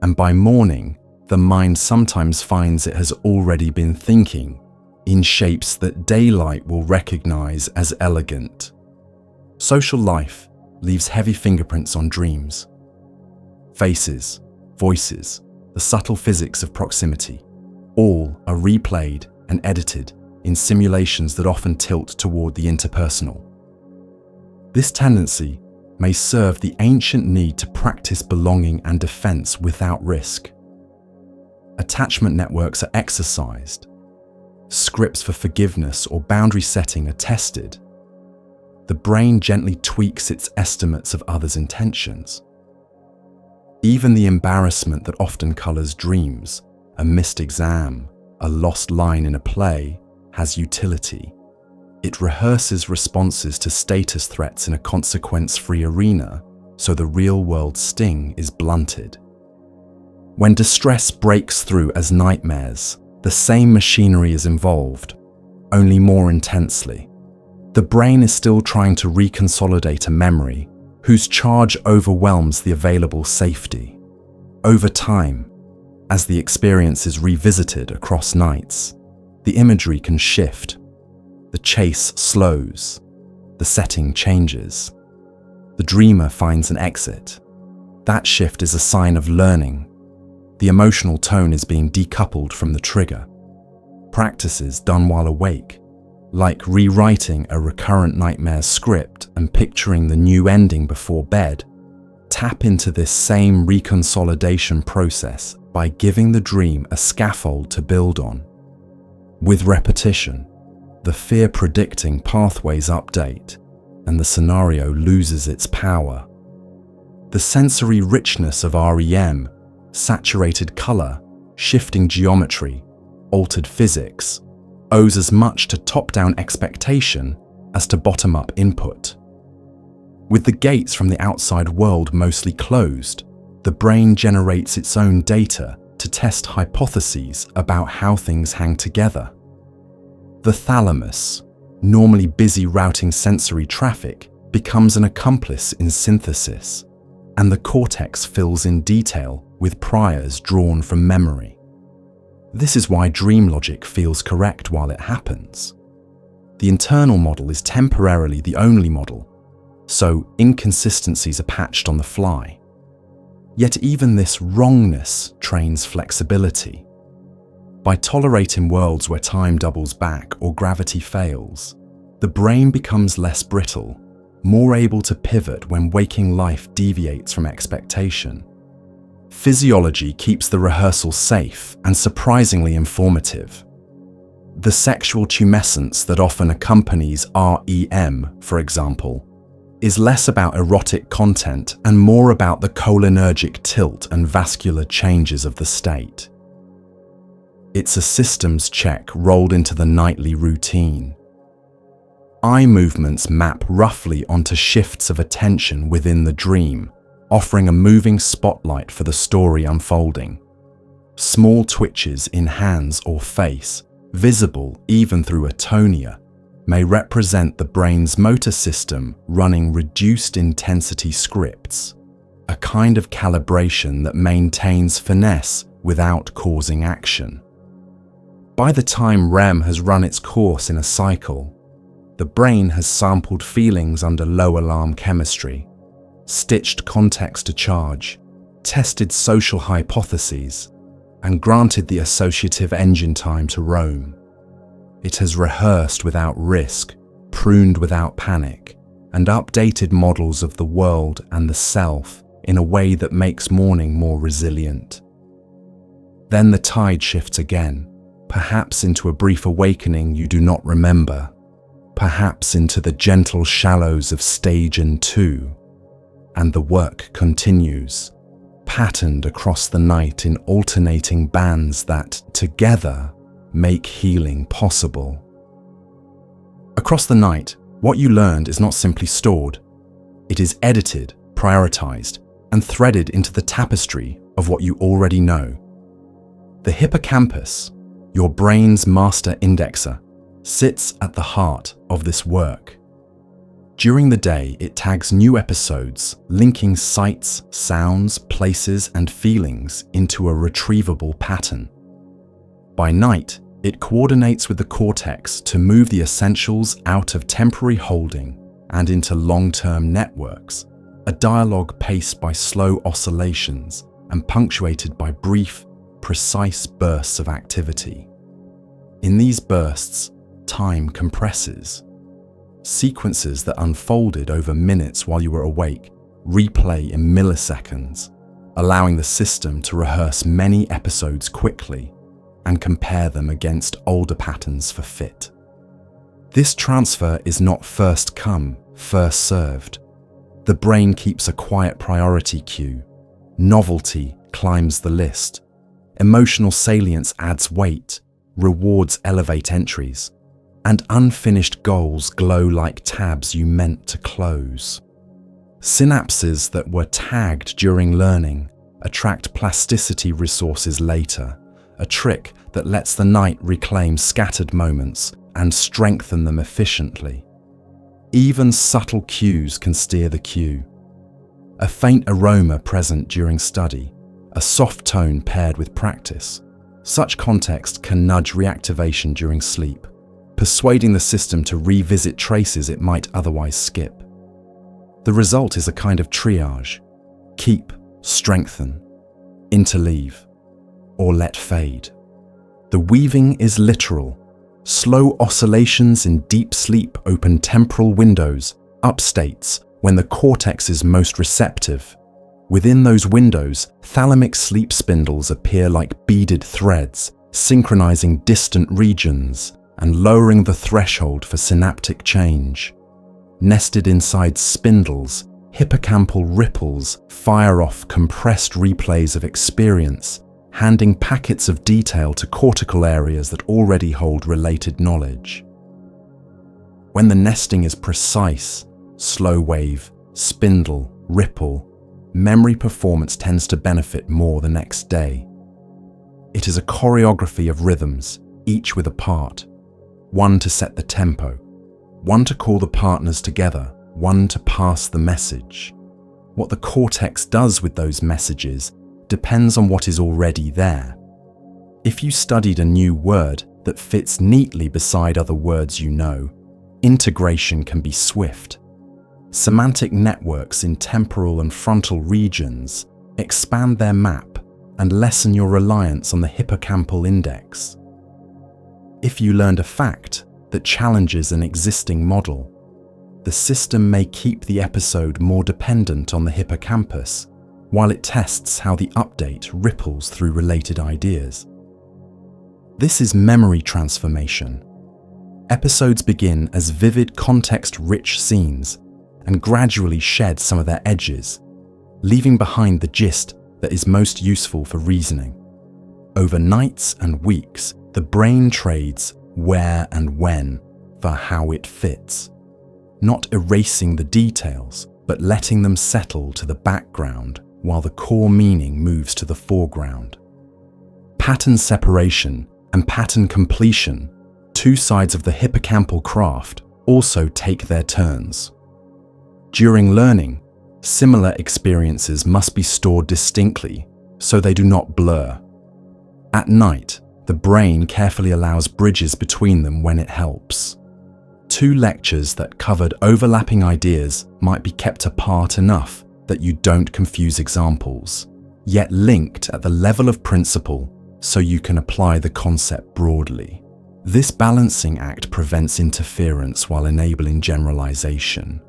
and by morning, the mind sometimes finds it has already been thinking in shapes that daylight will recognize as elegant. Social life leaves heavy fingerprints on dreams. Faces, voices, the subtle physics of proximity, all are replayed and edited in simulations that often tilt toward the interpersonal. This tendency may serve the ancient need to practice belonging and defense without risk. Attachment networks are exercised. Scripts for forgiveness or boundary setting are tested. The brain gently tweaks its estimates of others' intentions. Even the embarrassment that often colors dreams, a missed exam, a lost line in a play, has utility. It rehearses responses to status threats in a consequence-free arena, so the real-world sting is blunted. When distress breaks through as nightmares, the same machinery is involved, only more intensely. The brain is still trying to reconsolidate a memory whose charge overwhelms the available safety. Over time, as the experience is revisited across nights, the imagery can shift. The chase slows. The setting changes. The dreamer finds an exit. That shift is a sign of learning. The emotional tone is being decoupled from the trigger. Practices done while awake, like rewriting a recurrent nightmare script and picturing the new ending before bed, tap into this same reconsolidation process by giving the dream a scaffold to build on. With repetition, the fear-predicting pathways update, and the scenario loses its power. The sensory richness of REM, saturated color, shifting geometry, altered physics, owes as much to top-down expectation as to bottom-up input. With the gates from the outside world mostly closed, the brain generates its own data to test hypotheses about how things hang together. The thalamus, normally busy routing sensory traffic, becomes an accomplice in synthesis, and the cortex fills in detail with priors drawn from memory. This is why dream logic feels correct while it happens. The internal model is temporarily the only model, so inconsistencies are patched on the fly. Yet even this wrongness trains flexibility. By tolerating worlds where time doubles back or gravity fails, the brain becomes less brittle, more able to pivot when waking life deviates from expectation. Physiology keeps the rehearsal safe and surprisingly informative. The sexual tumescence that often accompanies REM, for example, is less about erotic content and more about the cholinergic tilt and vascular changes of the state. It's a systems check rolled into the nightly routine. Eye movements map roughly onto shifts of attention within the dream, offering a moving spotlight for the story unfolding. Small twitches in hands or face, visible even through atonia, may represent the brain's motor system running reduced intensity scripts, a kind of calibration that maintains finesse without causing action. By the time REM has run its course in a cycle, the brain has sampled feelings under low alarm chemistry, stitched context to charge, tested social hypotheses, and granted the associative engine time to roam. It has rehearsed without risk, pruned without panic, and updated models of the world and the self in a way that makes morning more resilient. Then the tide shifts again, perhaps into a brief awakening you do not remember, perhaps into the gentle shallows of stage 2, and the work continues, patterned across the night in alternating bands that, together, make healing possible. Across the night, what you learned is not simply stored. It is edited, prioritized, and threaded into the tapestry of what you already know. The hippocampus, your brain's master indexer, sits at the heart of this work. During the day, it tags new episodes, linking sights, sounds, places, and feelings into a retrievable pattern. By night, it coordinates with the cortex to move the essentials out of temporary holding and into long-term networks, a dialogue paced by slow oscillations and punctuated by brief, precise bursts of activity. In these bursts, time compresses. Sequences that unfolded over minutes while you were awake replay in milliseconds, allowing the system to rehearse many episodes quickly and compare them against older patterns for fit. This transfer is not first come, first served. The brain keeps a quiet priority queue. Novelty climbs the list. Emotional salience adds weight. Rewards elevate entries. And unfinished goals glow like tabs you meant to close. Synapses that were tagged during learning attract plasticity resources later, a trick that lets the night reclaim scattered moments and strengthen them efficiently. Even subtle cues can steer the cue. A faint aroma present during study, a soft tone paired with practice. Such context can nudge reactivation during sleep, persuading the system to revisit traces it might otherwise skip. The result is a kind of triage: keep, strengthen, interleave, or let fade. The weaving is literal. Slow oscillations in deep sleep open temporal windows, upstates, when the cortex is most receptive. Within those windows, thalamic sleep spindles appear like beaded threads, synchronizing distant regions and lowering the threshold for synaptic change. Nested inside spindles, hippocampal ripples fire off compressed replays of experience, handing packets of detail to cortical areas that already hold related knowledge. When the nesting is precise, slow wave, spindle, ripple, memory performance tends to benefit more the next day. It is a choreography of rhythms, each with a part. One to set the tempo, one to call the partners together, one to pass the message. What the cortex does with those messages depends on what is already there. If you studied a new word that fits neatly beside other words you know, integration can be swift. Semantic networks in temporal and frontal regions expand their map and lessen your reliance on the hippocampal index. If you learned a fact that challenges an existing model, the system may keep the episode more dependent on the hippocampus, while it tests how the update ripples through related ideas. This is memory transformation. Episodes begin as vivid, context-rich scenes and gradually shed some of their edges, leaving behind the gist that is most useful for reasoning. Over nights and weeks, the brain trades where and when for how it fits, not erasing the details, but letting them settle to the background while the core meaning moves to the foreground. Pattern separation and pattern completion, two sides of the hippocampal craft, also take their turns. During learning, similar experiences must be stored distinctly so they do not blur. At night, the brain carefully allows bridges between them when it helps. Two lectures that covered overlapping ideas might be kept apart enough that you don't confuse examples, yet linked at the level of principle so you can apply the concept broadly. This balancing act prevents interference while enabling generalization.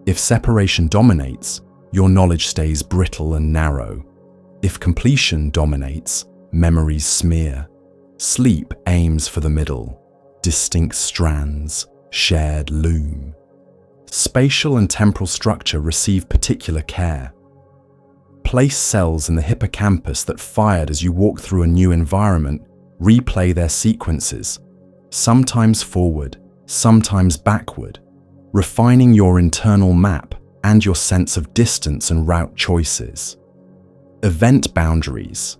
If separation dominates, your knowledge stays brittle and narrow. If completion dominates, memories smear. Sleep aims for the middle, distinct strands, shared loom. Spatial and temporal structure receive particular care. Place cells in the hippocampus that fired as you walk through a new environment replay their sequences, sometimes forward, sometimes backward, refining your internal map and your sense of distance and route choices. Event boundaries,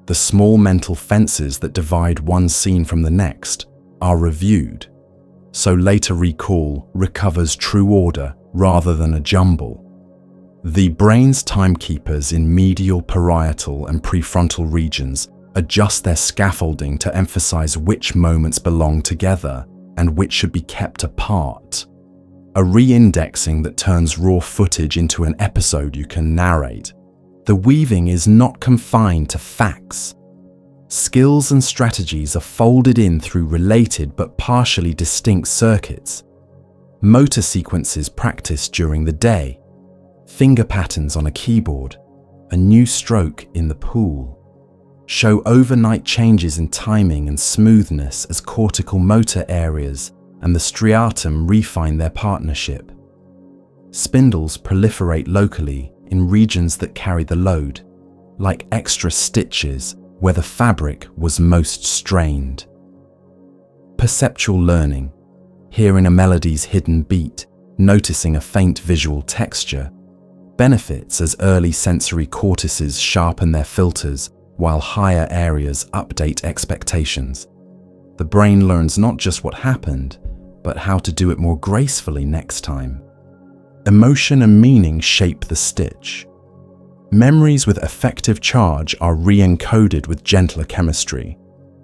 the small mental fences that divide one scene from the next, are reviewed, so later recall recovers true order rather than a jumble. The brain's timekeepers in medial, parietal, and prefrontal regions adjust their scaffolding to emphasize which moments belong together and which should be kept apart. A re-indexing that turns raw footage into an episode you can narrate. The weaving is not confined to facts. Skills and strategies are folded in through related but partially distinct circuits. Motor sequences practiced during the day. Finger patterns on a keyboard. A new stroke in the pool. Show overnight changes in timing and smoothness as cortical motor areas and the striatum refine their partnership. Spindles proliferate locally in regions that carry the load, like extra stitches where the fabric was most strained. Perceptual learning, hearing a melody's hidden beat, noticing a faint visual texture, benefits as early sensory cortices sharpen their filters while higher areas update expectations. The brain learns not just what happened, but how to do it more gracefully next time. Emotion and meaning shape the stitch. Memories with effective charge are re-encoded with gentler chemistry,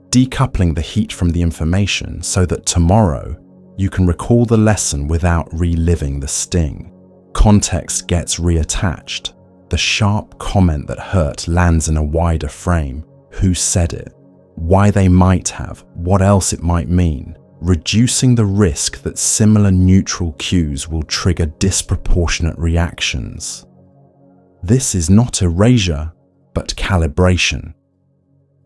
decoupling the heat from the information so that tomorrow you can recall the lesson without reliving the sting. Context gets reattached. The sharp comment that hurt lands in a wider frame. Who said it? Why they might have? What else it might mean? Reducing the risk that similar neutral cues will trigger disproportionate reactions. This is not erasure, but calibration.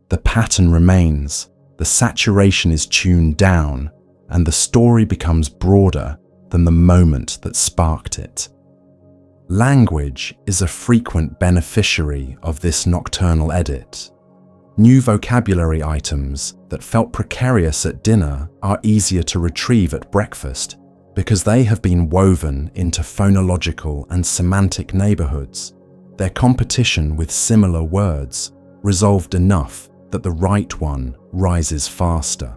The pattern remains, the saturation is tuned down, and the story becomes broader than the moment that sparked it. Language is a frequent beneficiary of this nocturnal edit. New vocabulary items that felt precarious at dinner are easier to retrieve at breakfast because they have been woven into phonological and semantic neighborhoods. Their competition with similar words resolved enough that the right one rises faster.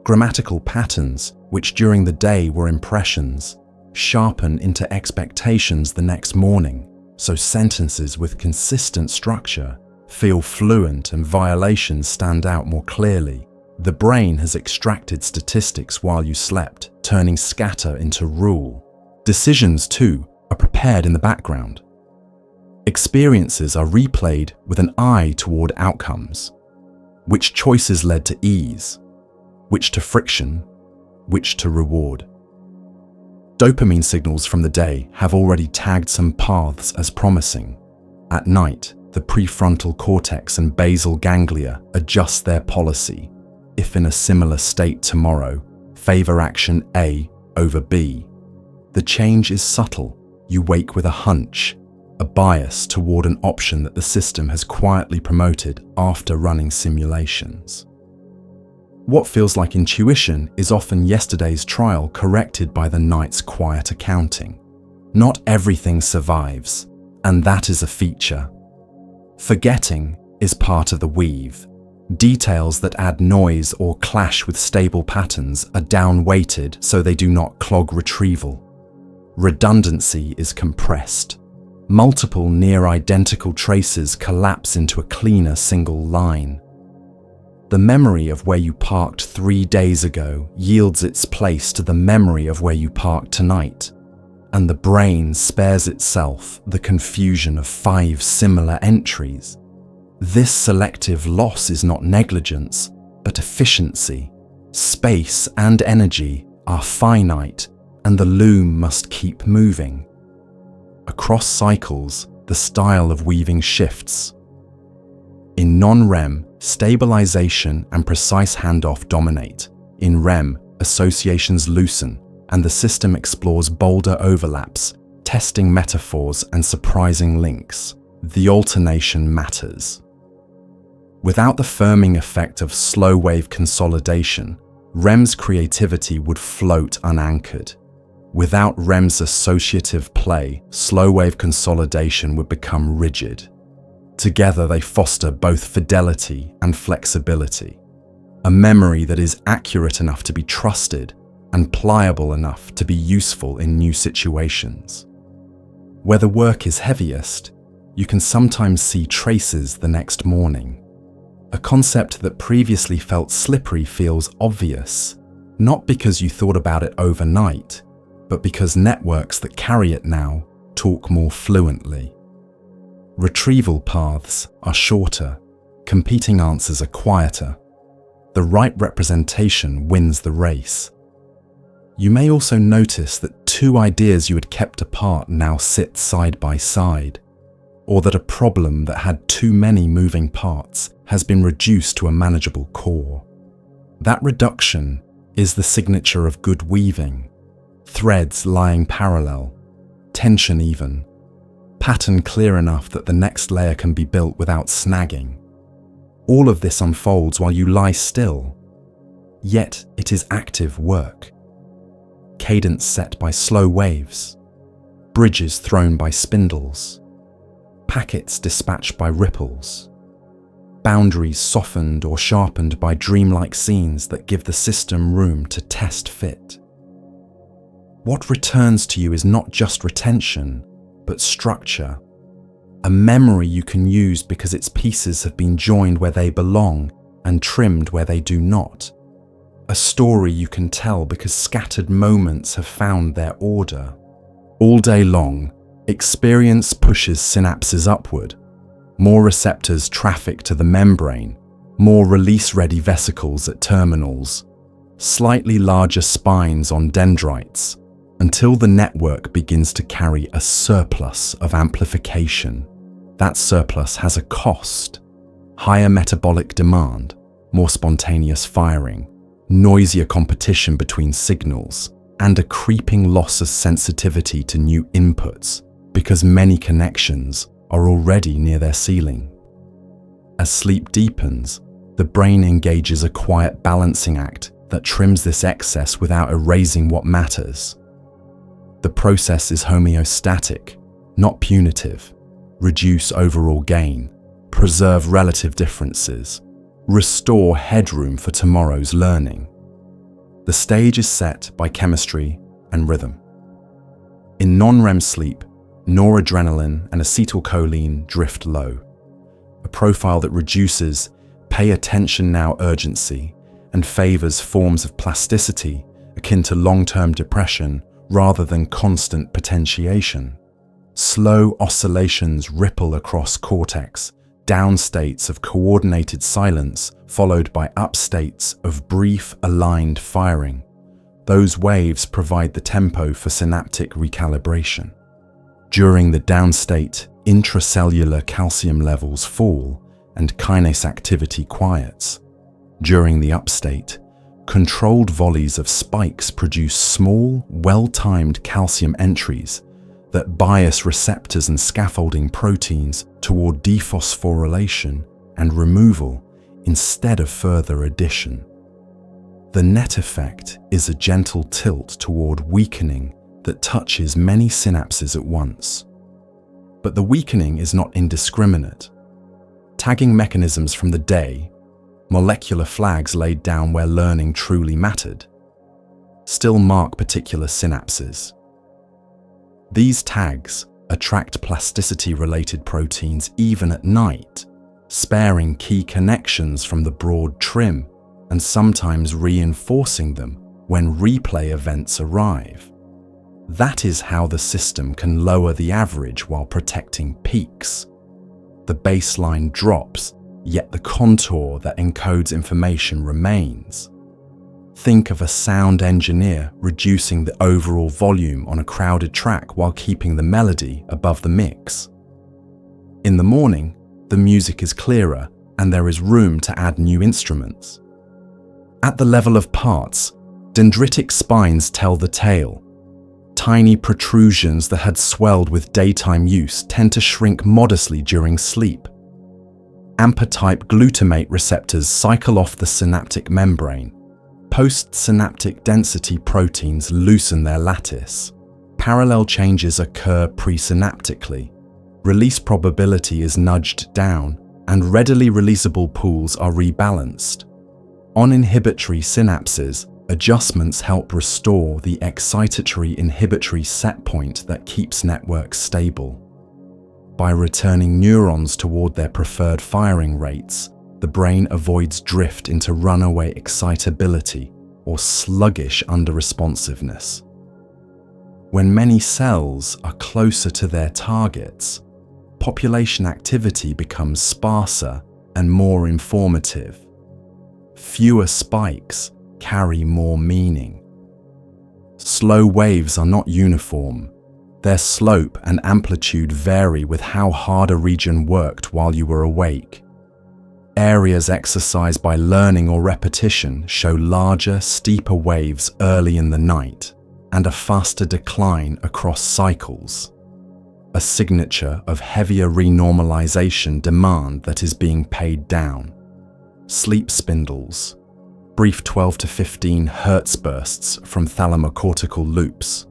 Grammatical patterns, which during the day were impressions, sharpen into expectations the next morning, so sentences with consistent structure feel fluent and violations stand out more clearly. The brain has extracted statistics while you slept, turning scatter into rule. Decisions, too, are prepared in the background. Experiences are replayed with an eye toward outcomes. Which choices led to ease? Which to friction? Which to reward? Dopamine signals from the day have already tagged some paths as promising. At night, the prefrontal cortex and basal ganglia adjust their policy. If in a similar state tomorrow, favor action A over B. The change is subtle. You wake with a hunch, a bias toward an option that the system has quietly promoted after running simulations. What feels like intuition is often yesterday's trial corrected by the night's quiet accounting. Not everything survives, and that is a feature. Forgetting is part of the weave. Details that add noise or clash with stable patterns are down-weighted so they do not clog retrieval. Redundancy is compressed. Multiple near-identical traces collapse into a cleaner single line. The memory of where you parked 3 days ago yields its place to the memory of where you parked tonight, and the brain spares itself the confusion of 5 similar entries. This selective loss is not negligence, but efficiency. Space and energy are finite, and the loom must keep moving. Across cycles, the style of weaving shifts. In non-REM, stabilization and precise handoff dominate. In REM, associations loosen, and the system explores bolder overlaps, testing metaphors and surprising links. The alternation matters. Without the firming effect of slow-wave consolidation, REM's creativity would float unanchored. Without REM's associative play, slow-wave consolidation would become rigid. Together they foster both fidelity and flexibility, a memory that is accurate enough to be trusted and pliable enough to be useful in new situations. Where the work is heaviest, you can sometimes see traces the next morning. A concept that previously felt slippery feels obvious, not because you thought about it overnight, but because networks that carry it now talk more fluently. Retrieval paths are shorter, competing answers are quieter. The right representation wins the race. You may also notice that 2 ideas you had kept apart now sit side by side, or that a problem that had too many moving parts has been reduced to a manageable core. That reduction is the signature of good weaving. Threads lying parallel, tension even, pattern clear enough that the next layer can be built without snagging. All of this unfolds while you lie still, yet it is active work. Cadence set by slow waves, bridges thrown by spindles, packets dispatched by ripples, boundaries softened or sharpened by dreamlike scenes that give the system room to test fit. What returns to you is not just retention, but structure. A memory you can use because its pieces have been joined where they belong and trimmed where they do not. A story you can tell because scattered moments have found their order. All day long, experience pushes synapses upward. More receptors traffic to the membrane, more release-ready vesicles at terminals, slightly larger spines on dendrites, until the network begins to carry a surplus of amplification. That surplus has a cost: higher metabolic demand, more spontaneous firing, noisier competition between signals, and a creeping loss of sensitivity to new inputs because many connections are already near their ceiling. As sleep deepens, the brain engages a quiet balancing act that trims this excess without erasing what matters. The process is homeostatic, not punitive. Reduce overall gain, preserve relative differences, restore headroom for tomorrow's learning. The stage is set by chemistry and rhythm. In non-REM sleep, noradrenaline and acetylcholine drift low, a profile that reduces pay attention now urgency and favors forms of plasticity akin to long-term depression rather than constant potentiation. Slow oscillations ripple across cortex, down states of coordinated silence followed by up states of brief, aligned firing. Those waves provide the tempo for synaptic recalibration. During the downstate, intracellular calcium levels fall and kinase activity quiets. During the upstate, controlled volleys of spikes produce small, well-timed calcium entries that bias receptors and scaffolding proteins toward dephosphorylation and removal instead of further addition. The net effect is a gentle tilt toward weakening that touches many synapses at once. But the weakening is not indiscriminate. Tagging mechanisms from the day, molecular flags laid down where learning truly mattered, still mark particular synapses. These tags attract plasticity-related proteins even at night, sparing key connections from the broad trim and sometimes reinforcing them when replay events arrive. That is how the system can lower the average while protecting peaks. The baseline drops, yet the contour that encodes information remains. Think of a sound engineer reducing the overall volume on a crowded track while keeping the melody above the mix. In the morning, the music is clearer and there is room to add new instruments. At the level of parts, dendritic spines tell the tale. Tiny protrusions that had swelled with daytime use tend to shrink modestly during sleep. AMPA-type glutamate receptors cycle off the synaptic membrane. Postsynaptic density proteins loosen their lattice. Parallel changes occur presynaptically. Release probability is nudged down, and readily releasable pools are rebalanced. On inhibitory synapses, adjustments help restore the excitatory-inhibitory set point that keeps networks stable. By returning neurons toward their preferred firing rates, the brain avoids drift into runaway excitability or sluggish underresponsiveness. When many cells are closer to their targets, population activity becomes sparser and more informative. Fewer spikes carry more meaning. Slow waves are not uniform. Their slope and amplitude vary with how hard a region worked while you were awake. Areas exercised by learning or repetition show larger, steeper waves early in the night and a faster decline across cycles, a signature of heavier renormalization demand that is being paid down. Sleep spindles, brief 12 to 15 Hz bursts from thalamocortical loops,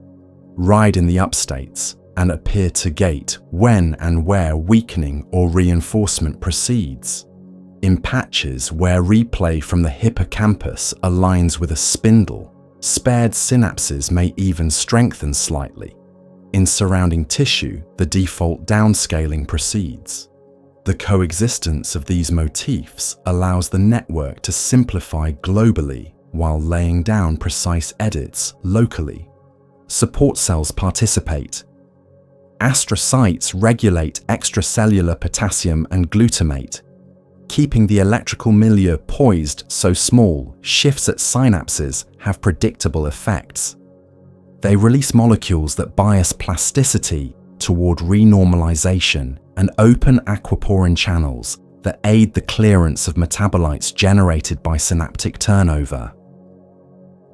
ride in the upstates and appear to gate when and where weakening or reinforcement proceeds. In patches where replay from the hippocampus aligns with a spindle, spared synapses may even strengthen slightly. In surrounding tissue, the default downscaling proceeds. The coexistence of these motifs allows the network to simplify globally while laying down precise edits locally. Support cells participate. Astrocytes regulate extracellular potassium and glutamate, keeping the electrical milieu poised so small shifts at synapses have predictable effects. They release molecules that bias plasticity toward renormalization and open aquaporin channels that aid the clearance of metabolites generated by synaptic turnover.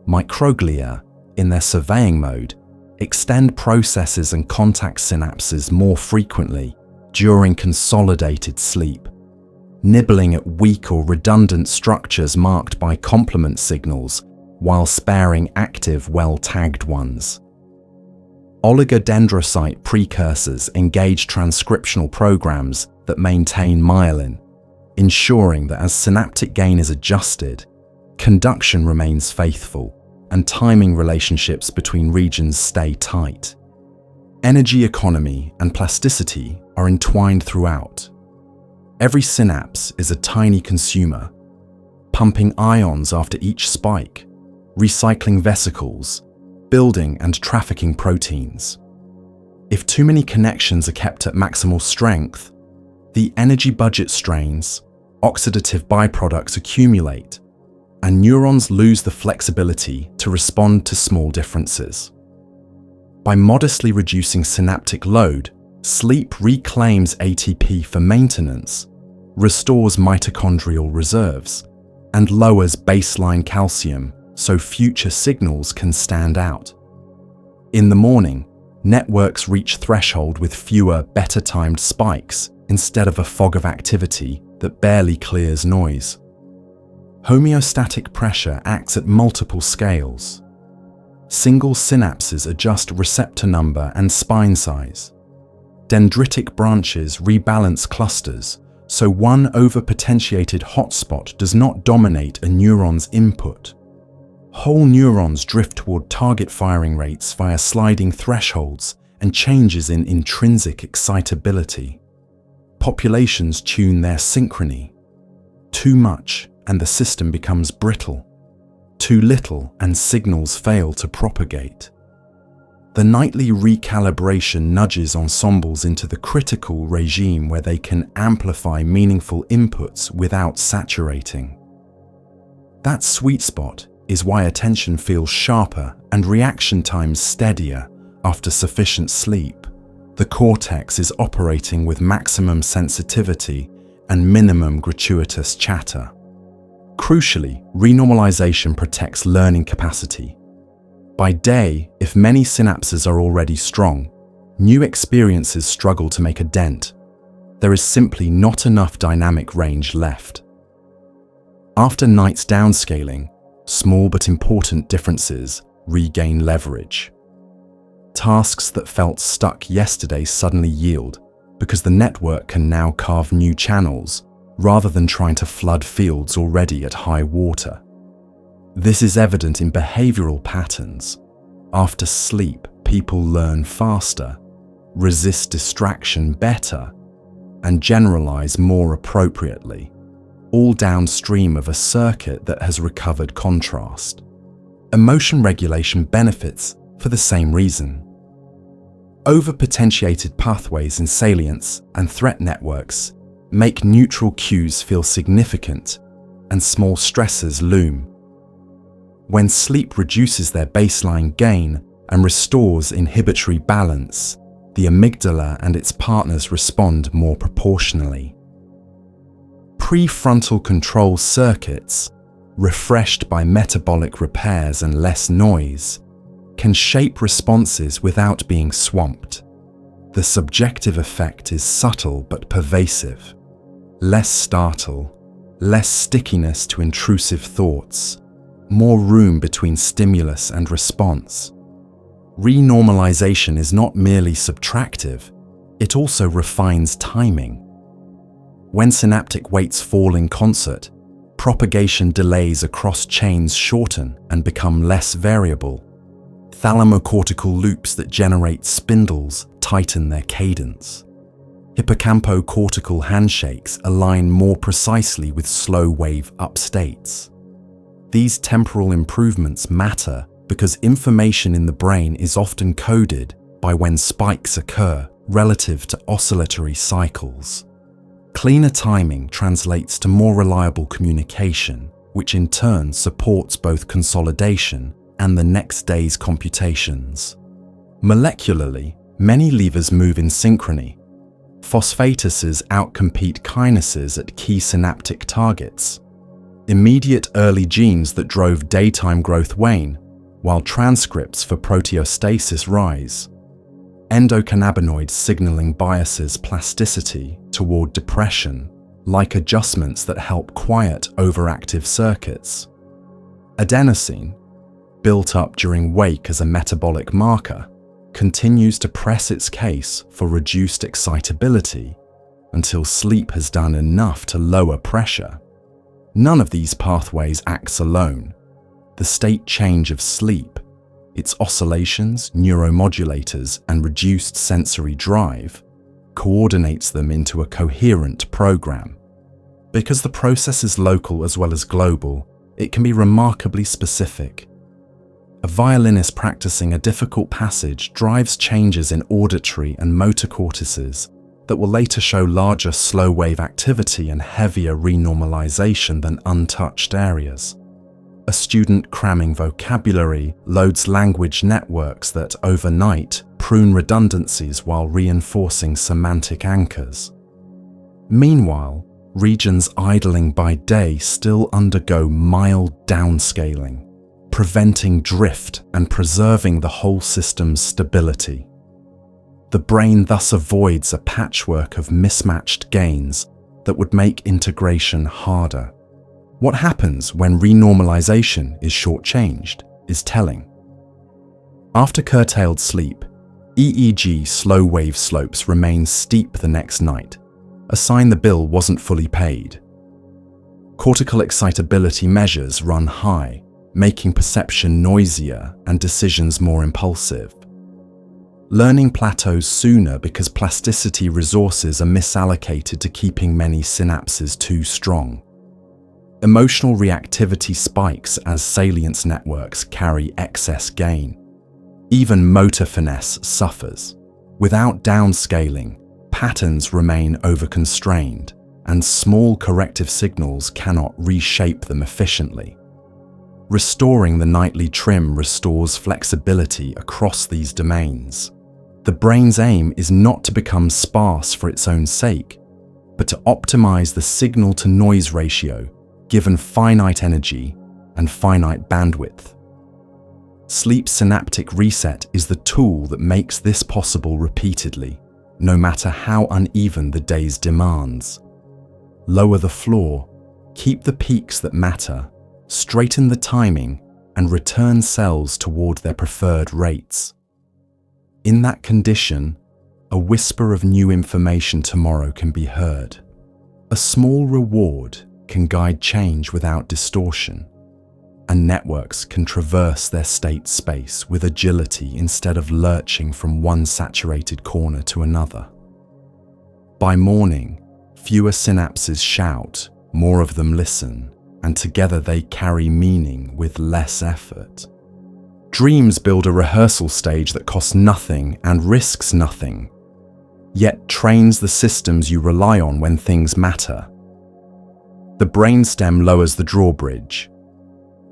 Microglia, in their surveying mode, extend processes and contact synapses more frequently during consolidated sleep, nibbling at weak or redundant structures marked by complement signals while sparing active, well-tagged ones. Oligodendrocyte precursors engage transcriptional programs that maintain myelin, ensuring that as synaptic gain is adjusted, conduction remains faithful and timing relationships between regions stay tight. Energy economy and plasticity are entwined throughout. Every synapse is a tiny consumer, pumping ions after each spike, recycling vesicles, building and trafficking proteins. If too many connections are kept at maximal strength, the energy budget strains, oxidative byproducts accumulate, and neurons lose the flexibility to respond to small differences. By modestly reducing synaptic load, sleep reclaims ATP for maintenance, restores mitochondrial reserves, and lowers baseline calcium so future signals can stand out. In the morning, networks reach threshold with fewer, better-timed spikes instead of a fog of activity that barely clears noise. Homeostatic pressure acts at multiple scales. Single synapses adjust receptor number and spine size. Dendritic branches rebalance clusters, so one overpotentiated hotspot does not dominate a neuron's input. Whole neurons drift toward target firing rates via sliding thresholds and changes in intrinsic excitability. Populations tune their synchrony. Too much, and the system becomes brittle. Too little, and signals fail to propagate. The nightly recalibration nudges ensembles into the critical regime where they can amplify meaningful inputs without saturating. That sweet spot is why attention feels sharper and reaction times steadier after sufficient sleep. The cortex is operating with maximum sensitivity and minimum gratuitous chatter. Crucially, renormalization protects learning capacity. By day, if many synapses are already strong, new experiences struggle to make a dent. There is simply not enough dynamic range left. After night's downscaling, small but important differences regain leverage. Tasks that felt stuck yesterday suddenly yield because the network can now carve new channels rather than trying to flood fields already at high water. This is evident in behavioral patterns. After sleep, people learn faster, resist distraction better, and generalize more appropriately, all downstream of a circuit that has recovered contrast. Emotion regulation benefits for the same reason. Overpotentiated pathways in salience and threat networks make neutral cues feel significant and small stressors loom. When sleep reduces their baseline gain and restores inhibitory balance, the amygdala and its partners respond more proportionally. Prefrontal control circuits, refreshed by metabolic repairs and less noise, can shape responses without being swamped. The subjective effect is subtle but pervasive. Less startle, less stickiness to intrusive thoughts, more room between stimulus and response. Renormalization is not merely subtractive, it also refines timing. When synaptic weights fall in concert, propagation delays across chains shorten and become less variable. Thalamocortical loops that generate spindles tighten their cadence. Hippocampocortical handshakes align more precisely with slow-wave upstates. These temporal improvements matter because information in the brain is often coded by when spikes occur relative to oscillatory cycles. Cleaner timing translates to more reliable communication, which in turn supports both consolidation and the next day's computations. Molecularly, many levers move in synchrony. Phosphatases outcompete kinases at key synaptic targets. Immediate early genes that drove daytime growth wane, while transcripts for proteostasis rise. Endocannabinoid signaling biases plasticity toward depression, like adjustments that help quiet overactive circuits. Adenosine, built up during wake as a metabolic marker, continues to press its case for reduced excitability until sleep has done enough to lower pressure. None of these pathways acts alone. The state change of sleep, its oscillations, neuromodulators, and reduced sensory drive, coordinates them into a coherent program. Because the process is local as well as global, it can be remarkably specific. A violinist practicing a difficult passage drives changes in auditory and motor cortices that will later show larger slow-wave activity and heavier renormalization than untouched areas. A student cramming vocabulary loads language networks that overnight prune redundancies while reinforcing semantic anchors. Meanwhile, regions idling by day still undergo mild downscaling, preventing drift and preserving the whole system's stability. The brain thus avoids a patchwork of mismatched gains that would make integration harder. What happens when renormalization is shortchanged is telling. After curtailed sleep, EEG slow wave slopes remain steep the next night, a sign the bill wasn't fully paid. Cortical excitability measures run high, making perception noisier and decisions more impulsive. Learning plateaus sooner because plasticity resources are misallocated to keeping many synapses too strong. Emotional reactivity spikes as salience networks carry excess gain. Even motor finesse suffers. Without downscaling, patterns remain overconstrained, and small corrective signals cannot reshape them efficiently. Restoring the nightly trim restores flexibility across these domains. The brain's aim is not to become sparse for its own sake, but to optimize the signal-to-noise ratio given finite energy and finite bandwidth. Sleep synaptic reset is the tool that makes this possible repeatedly, no matter how uneven the day's demands. Lower the floor, keep the peaks that matter, straighten the timing, and return cells toward their preferred rates. In that condition, a whisper of new information tomorrow can be heard. A small reward can guide change without distortion, and networks can traverse their state space with agility instead of lurching from one saturated corner to another. By morning, fewer synapses shout, more of them listen, and together they carry meaning with less effort. Dreams build a rehearsal stage that costs nothing and risks nothing, yet trains the systems you rely on when things matter. The brainstem lowers the drawbridge.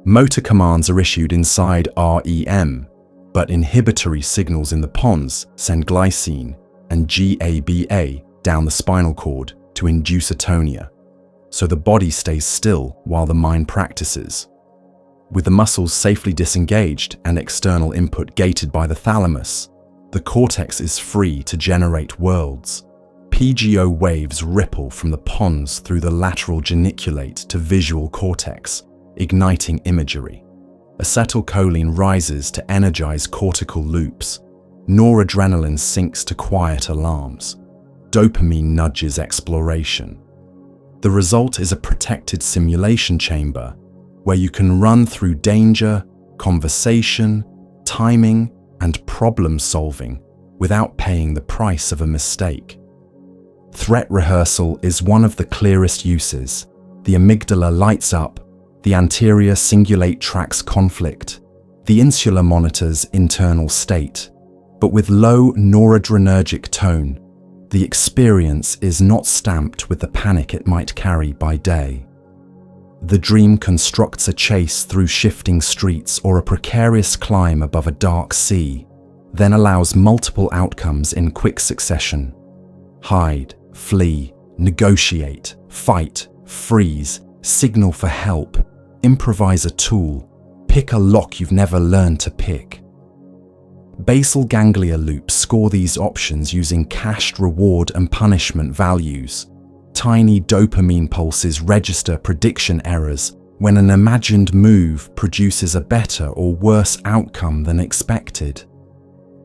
Motor commands are issued inside REM, but inhibitory signals in the pons send glycine and GABA down the spinal cord to induce atonia, so the body stays still while the mind practices. With the muscles safely disengaged and external input gated by the thalamus, the cortex is free to generate worlds. PGO waves ripple from the pons through the lateral geniculate to visual cortex, igniting imagery. Acetylcholine rises to energize cortical loops. Noradrenaline sinks to quiet alarms. Dopamine nudges exploration. The result is a protected simulation chamber where you can run through danger, conversation, timing, and problem solving without paying the price of a mistake. Threat rehearsal is one of the clearest uses. The amygdala lights up, the anterior cingulate tracks conflict, the insula monitors internal state, but with low noradrenergic tone, the experience is not stamped with the panic it might carry by day. The dream constructs a chase through shifting streets or a precarious climb above a dark sea, then allows multiple outcomes in quick succession. Hide, flee, negotiate, fight, freeze, signal for help, improvise a tool, pick a lock you've never learned to pick. Basal ganglia loops score these options using cached reward and punishment values. Tiny dopamine pulses register prediction errors when an imagined move produces a better or worse outcome than expected.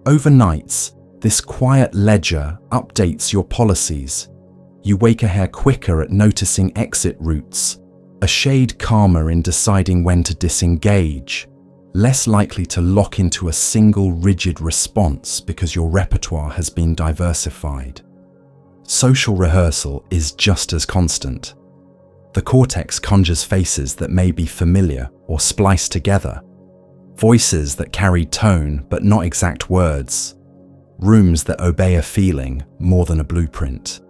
Overnights, this quiet ledger updates your policies. You wake a hair quicker at noticing exit routes, a shade calmer in deciding when to disengage, less likely to lock into a single rigid response because your repertoire has been diversified. Social rehearsal is just as constant. The cortex conjures faces that may be familiar or spliced together, voices that carry tone but not exact words, rooms that obey a feeling more than a blueprint.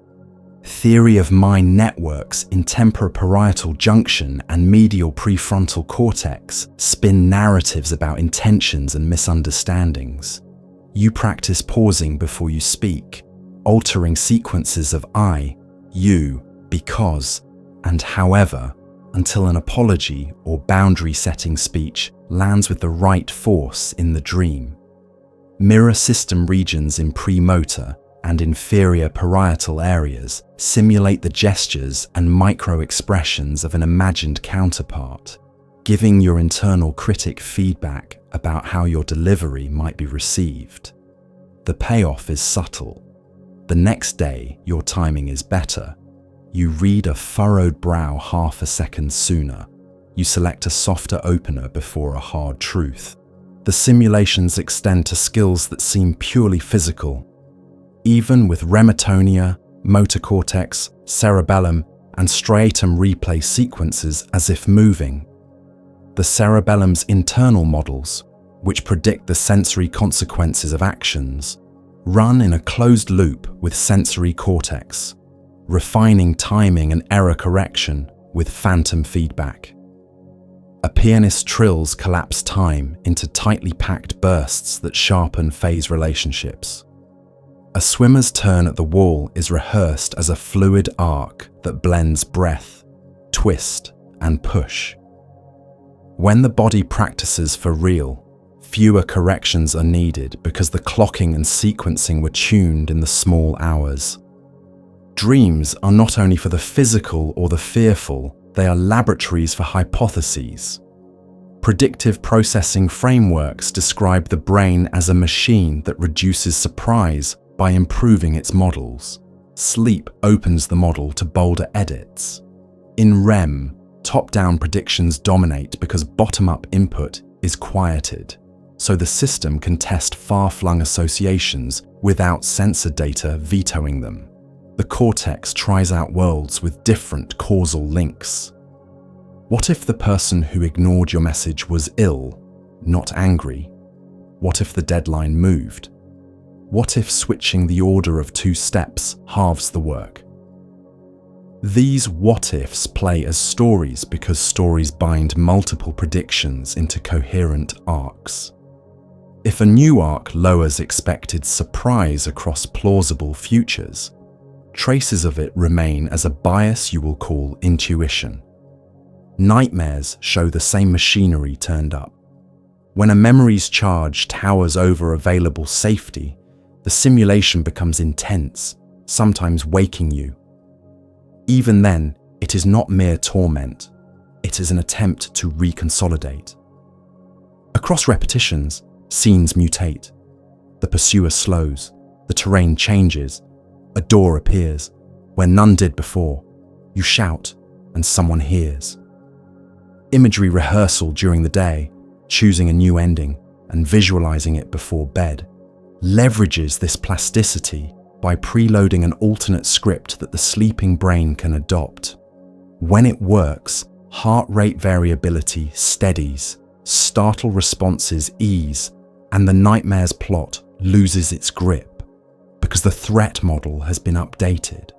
Theory of mind networks in temporoparietal junction and medial prefrontal cortex spin narratives about intentions and misunderstandings. You practice pausing before you speak, altering sequences of I, you, because, and however, until an apology or boundary-setting speech lands with the right force in the dream. Mirror system regions in premotor and inferior parietal areas simulate the gestures and micro-expressions of an imagined counterpart, giving your internal critic feedback about how your delivery might be received. The payoff is subtle. The next day, your timing is better. You read a furrowed brow half a second sooner. You select a softer opener before a hard truth. The simulations extend to skills that seem purely physical. Even with remitonia, motor cortex, cerebellum, and striatum replay sequences as if moving. The cerebellum's internal models, which predict the sensory consequences of actions, run in a closed loop with sensory cortex, refining timing and error correction with phantom feedback. A pianist trills collapse time into tightly packed bursts that sharpen phase relationships. A swimmer's turn at the wall is rehearsed as a fluid arc that blends breath, twist, and push. When the body practices for real, fewer corrections are needed because the clocking and sequencing were tuned in the small hours. Dreams are not only for the physical or the fearful, they are laboratories for hypotheses. Predictive processing frameworks describe the brain as a machine that reduces surprise by improving its models. Sleep opens the model to bolder edits. In REM, top-down predictions dominate because bottom-up input is quieted, so the system can test far-flung associations without sensor data vetoing them. The cortex tries out worlds with different causal links. What if the person who ignored your message was ill, not angry? What if the deadline moved? What if switching the order of 2 steps halves the work? These what-ifs play as stories because stories bind multiple predictions into coherent arcs. If a new arc lowers expected surprise across plausible futures, traces of it remain as a bias you will call intuition. Nightmares show the same machinery turned up. When a memory's charge towers over available safety, the simulation becomes intense, sometimes waking you. Even then, it is not mere torment. It is an attempt to reconsolidate. Across repetitions, scenes mutate. The pursuer slows, the terrain changes, a door appears where none did before. You shout, and someone hears. Imagery rehearsal during the day, choosing a new ending and visualizing it before bed, leverages this plasticity by preloading an alternate script that the sleeping brain can adopt. When it works, heart rate variability steadies, startle responses ease, and the nightmare's plot loses its grip because the threat model has been updated.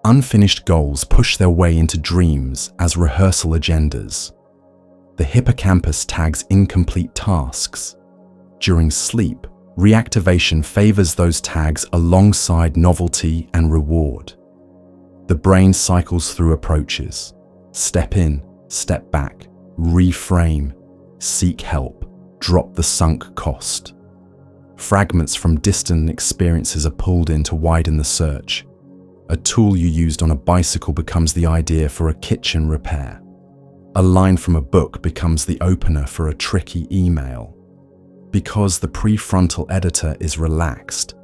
Unfinished goals push their way into dreams as rehearsal agendas. The hippocampus tags incomplete tasks. During sleep, reactivation favors those tags alongside novelty and reward. The brain cycles through approaches. Step in, step back, reframe, seek help, drop the sunk cost. Fragments from distant experiences are pulled in to widen the search. A tool you used on a bicycle becomes the idea for a kitchen repair. A line from a book becomes the opener for a tricky email. Because the prefrontal editor is relaxed,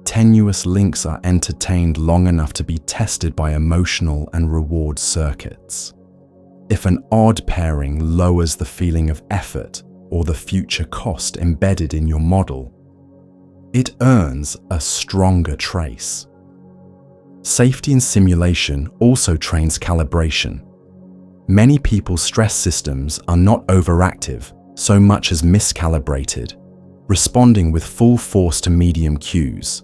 tenuous links are entertained long enough to be tested by emotional and reward circuits. If an odd pairing lowers the feeling of effort or the future cost embedded in your model, it earns a stronger trace. Safety in simulation also trains calibration. Many people's stress systems are not overactive so much as miscalibrated, responding with full force to medium cues.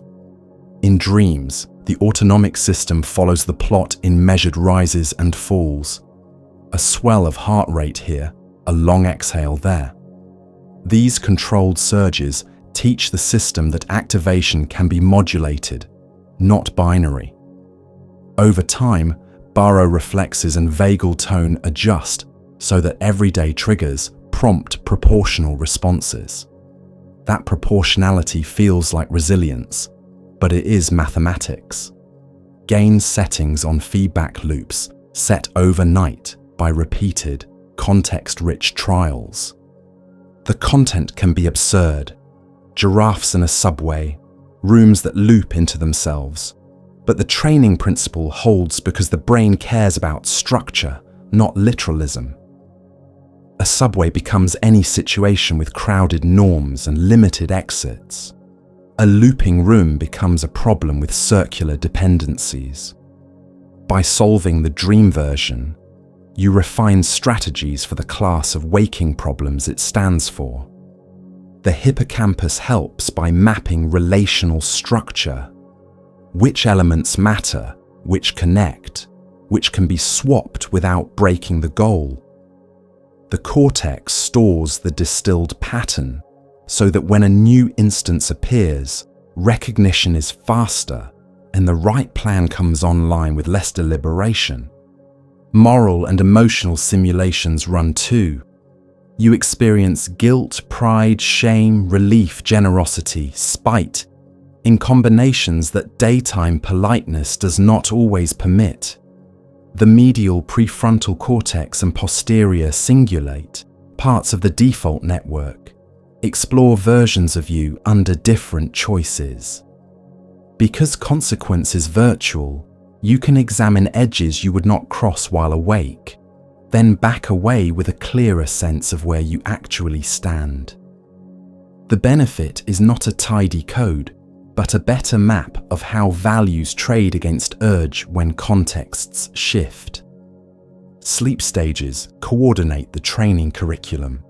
In dreams, The autonomic system follows the plot in measured rises and falls. A swell of heart rate here, a long exhale there. These controlled surges teach the system that activation can be modulated, not binary. Over time, baroreflexes and vagal tone adjust so that everyday triggers prompt proportional responses. That proportionality feels like resilience, but it is mathematics. Gain settings on feedback loops set overnight by repeated, context-rich trials. The content can be absurd. Giraffes in a subway, rooms that loop into themselves. But the training principle holds because the brain cares about structure, not literalism. A subway becomes any situation with crowded norms and limited exits. A looping room becomes a problem with circular dependencies. By solving the dream version, you refine strategies for the class of waking problems it stands for. The hippocampus helps by mapping relational structure. Which elements matter, which connect, which can be swapped without breaking the goal. The cortex stores the distilled pattern so that when a new instance appears, recognition is faster and the right plan comes online with less deliberation. Moral and emotional simulations run too. You experience guilt, pride, shame, relief, generosity, spite, in combinations that daytime politeness does not always permit. The medial prefrontal cortex and posterior cingulate, parts of the default network, explore versions of you under different choices. Because consequence is virtual, you can examine edges you would not cross while awake, then back away with a clearer sense of where you actually stand. The benefit is not a tidy code, but a better map of how values trade against urge when contexts shift. Sleep stages coordinate the training curriculum.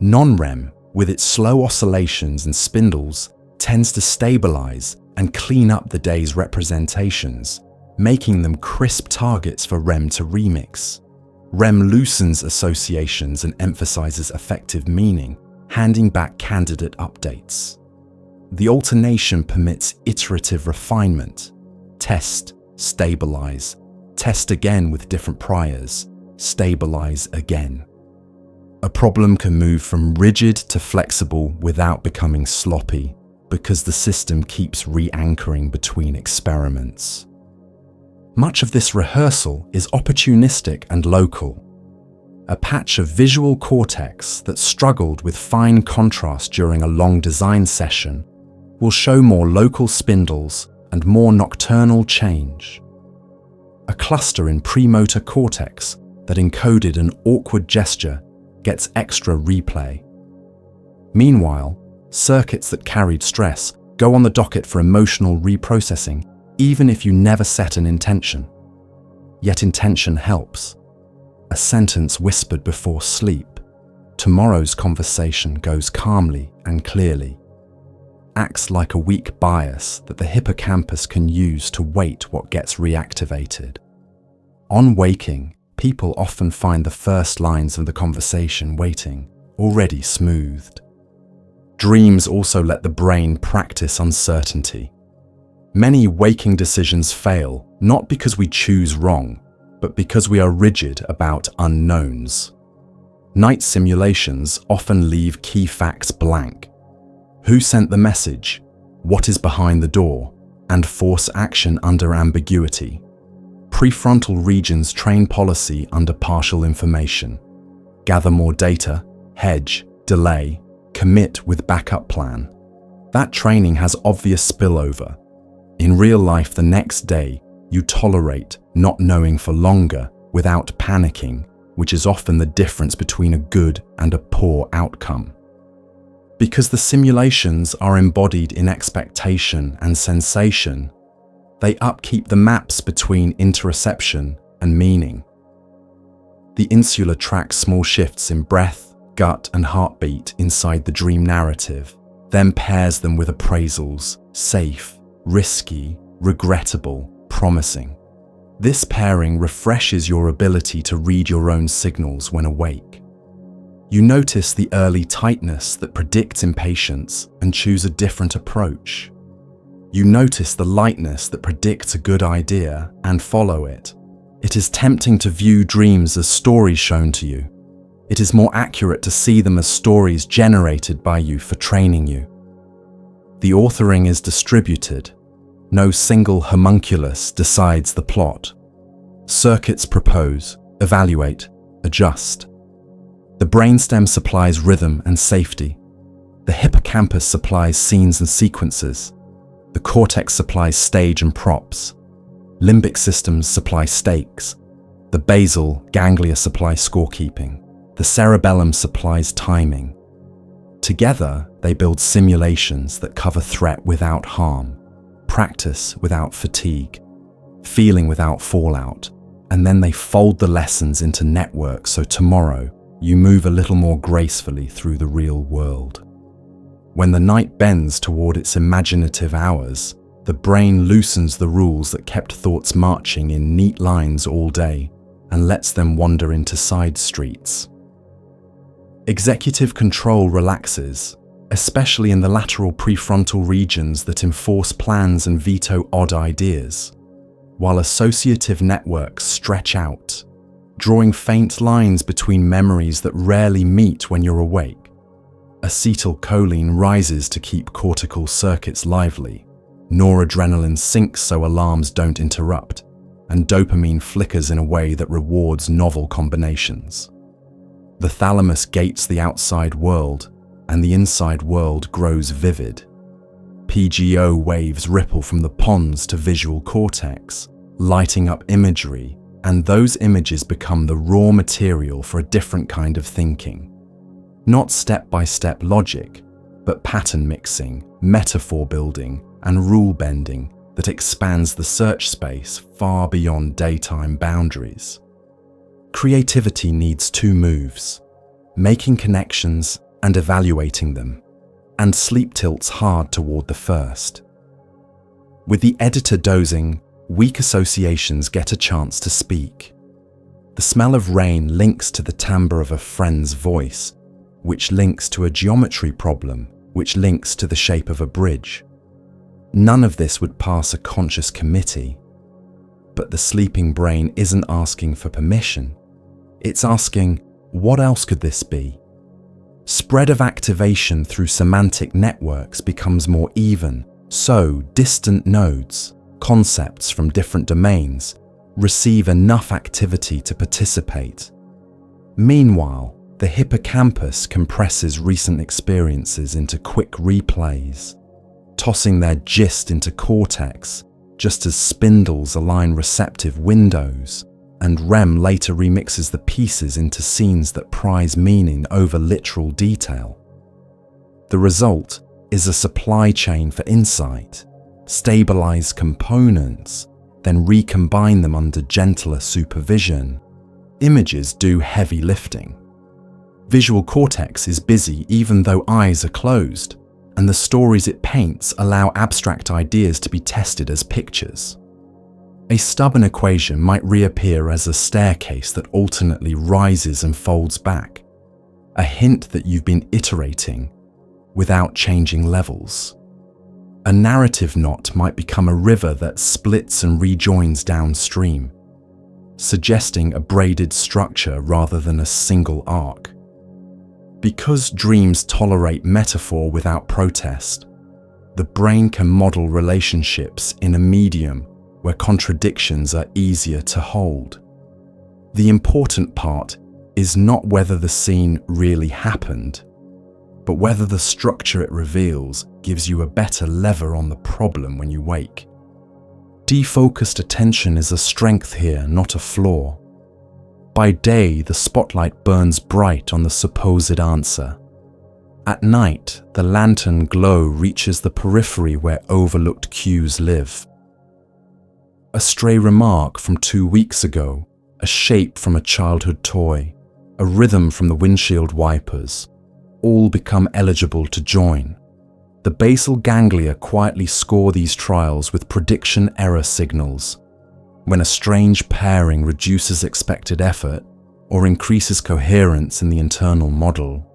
Non-REM, with its slow oscillations and spindles, tends to stabilize and clean up the day's representations, making them crisp targets for REM to remix. REM loosens associations and emphasizes effective meaning, handing back candidate updates. The alternation permits iterative refinement. Test, stabilize, test again with different priors, stabilize again. A problem can move from rigid to flexible without becoming sloppy, because the system keeps re-anchoring between experiments. Much of this rehearsal is opportunistic and local. A patch of visual cortex that struggled with fine contrast during a long design session will show more local spindles and more nocturnal change. A cluster in premotor cortex that encoded an awkward gesture gets extra replay. Meanwhile, circuits that carried stress go on the docket for emotional reprocessing, even if you never set an intention. Yet intention helps. A sentence whispered before sleep. Tomorrow's conversation goes calmly and clearly. Acts like a weak bias that the hippocampus can use to weight what gets reactivated. On waking, people often find the first lines of the conversation waiting, already smoothed. Dreams also let the brain practice uncertainty. Many waking decisions fail, not because we choose wrong, but because we are rigid about unknowns. Night simulations often leave key facts blank. Who sent the message? What is behind the door? And force action under ambiguity. Prefrontal regions train policy under partial information. Gather more data, hedge, delay, commit with backup plan. That training has obvious spillover. In real life the next day, you tolerate not knowing for longer without panicking, which is often the difference between a good and a poor outcome. Because the simulations are embodied in expectation and sensation, they upkeep the maps between interoception and meaning. The insula tracks small shifts in breath, gut, and heartbeat inside the dream narrative, then pairs them with appraisals, safe, risky, regrettable, promising. This pairing refreshes your ability to read your own signals when awake. You notice the early tightness that predicts impatience and choose a different approach. You notice the lightness that predicts a good idea and follow it. It is tempting to view dreams as stories shown to you. It is more accurate to see them as stories generated by you for training you. The authoring is distributed. No single homunculus decides the plot. Circuits propose, evaluate, adjust. The brainstem supplies rhythm and safety. The hippocampus supplies scenes and sequences. The cortex supplies stage and props. Limbic systems supply stakes. The basal ganglia supply scorekeeping. The cerebellum supplies timing. Together, they build simulations that cover threat without harm, practice without fatigue, feeling without fallout, and then they fold the lessons into networks so tomorrow you move a little more gracefully through the real world. When the night bends toward its imaginative hours, the brain loosens the rules that kept thoughts marching in neat lines all day and lets them wander into side streets. Executive control relaxes, especially in the lateral prefrontal regions that enforce plans and veto odd ideas, while associative networks stretch out, drawing faint lines between memories that rarely meet when you're awake. Acetylcholine rises to keep cortical circuits lively, noradrenaline sinks so alarms don't interrupt, and dopamine flickers in a way that rewards novel combinations. The thalamus gates the outside world, and the inside world grows vivid. PGO waves ripple from the pons to visual cortex, lighting up imagery, and those images become the raw material for a different kind of thinking. Not step-by-step logic, but pattern mixing, metaphor building, and rule bending that expands the search space far beyond daytime boundaries. Creativity needs two moves: making connections and evaluating them, and sleep tilts hard toward the first. With the editor dozing, weak associations get a chance to speak. The smell of rain links to the timbre of a friend's voice, which links to a geometry problem, which links to the shape of a bridge. None of this would pass a conscious committee. But the sleeping brain isn't asking for permission. It's asking, what else could this be? Spread of activation through semantic networks becomes more even, so distant nodes, concepts from different domains, receive enough activity to participate. Meanwhile, the hippocampus compresses recent experiences into quick replays, tossing their gist into cortex, just as spindles align receptive windows, and REM later remixes the pieces into scenes that prize meaning over literal detail. The result is a supply chain for insight. Stabilize components, then recombine them under gentler supervision. Images do heavy lifting. Visual cortex is busy even though eyes are closed, and the stories it paints allow abstract ideas to be tested as pictures. A stubborn equation might reappear as a staircase that alternately rises and folds back, a hint that you've been iterating without changing levels. A narrative knot might become a river that splits and rejoins downstream, suggesting a braided structure rather than a single arc. Because dreams tolerate metaphor without protest, the brain can model relationships in a medium where contradictions are easier to hold. The important part is not whether the scene really happened, but whether the structure it reveals gives you a better lever on the problem when you wake. Defocused attention is a strength here, not a flaw. By day, the spotlight burns bright on the supposed answer. At night, the lantern glow reaches the periphery where overlooked cues live. A stray remark from 2 weeks ago, a shape from a childhood toy, a rhythm from the windshield wipers, all become eligible to join. The basal ganglia quietly score these trials with prediction error signals. When a strange pairing reduces expected effort or increases coherence in the internal model,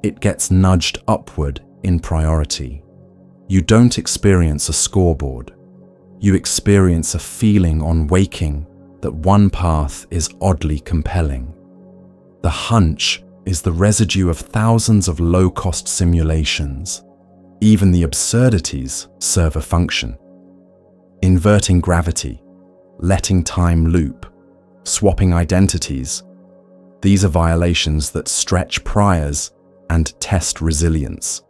it gets nudged upward in priority. You don't experience a scoreboard. You experience a feeling on waking that one path is oddly compelling. The hunch is the residue of thousands of low-cost simulations. Even the absurdities serve a function. Inverting gravity, letting time loop, swapping identities. These are violations that stretch priors and test resilience.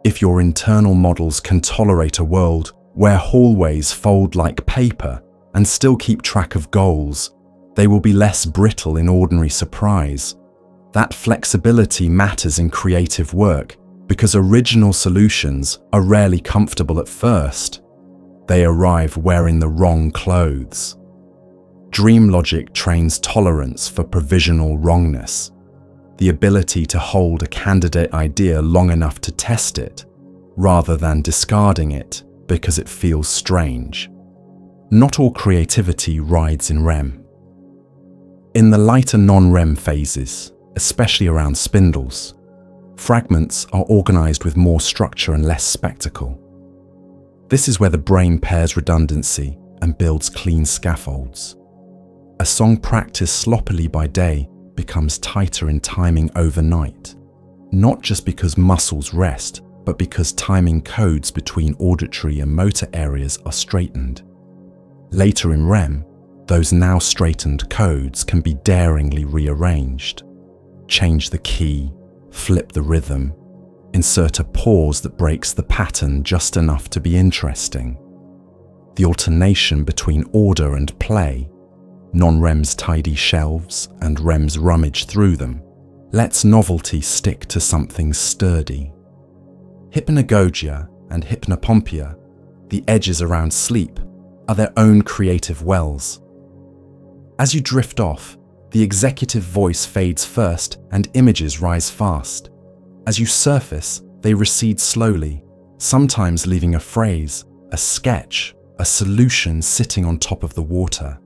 If your internal models can tolerate a world where hallways fold like paper and still keep track of goals, they will be less brittle in ordinary surprise. That flexibility matters in creative work because original solutions are rarely comfortable at first. They arrive wearing the wrong clothes. Dream logic trains tolerance for provisional wrongness, the ability to hold a candidate idea long enough to test it, rather than discarding it because it feels strange. Not all creativity rides in REM. In the lighter non-REM phases, especially around spindles, fragments are organized with more structure and less spectacle. This is where the brain pairs redundancy and builds clean scaffolds. A song practiced sloppily by day becomes tighter in timing overnight, not just because muscles rest, but because timing codes between auditory and motor areas are straightened. Later in REM, those now straightened codes can be daringly rearranged. Change the key, flip the rhythm, insert a pause that breaks the pattern just enough to be interesting. The alternation between order and play, non-REM's tidy shelves and REM's rummage through them, lets novelty stick to something sturdy. Hypnagogia and hypnopompia, the edges around sleep, are their own creative wells. As you drift off, the executive voice fades first and images rise fast. As you surface, they recede slowly, sometimes leaving a phrase, a sketch, a solution sitting on top of the water.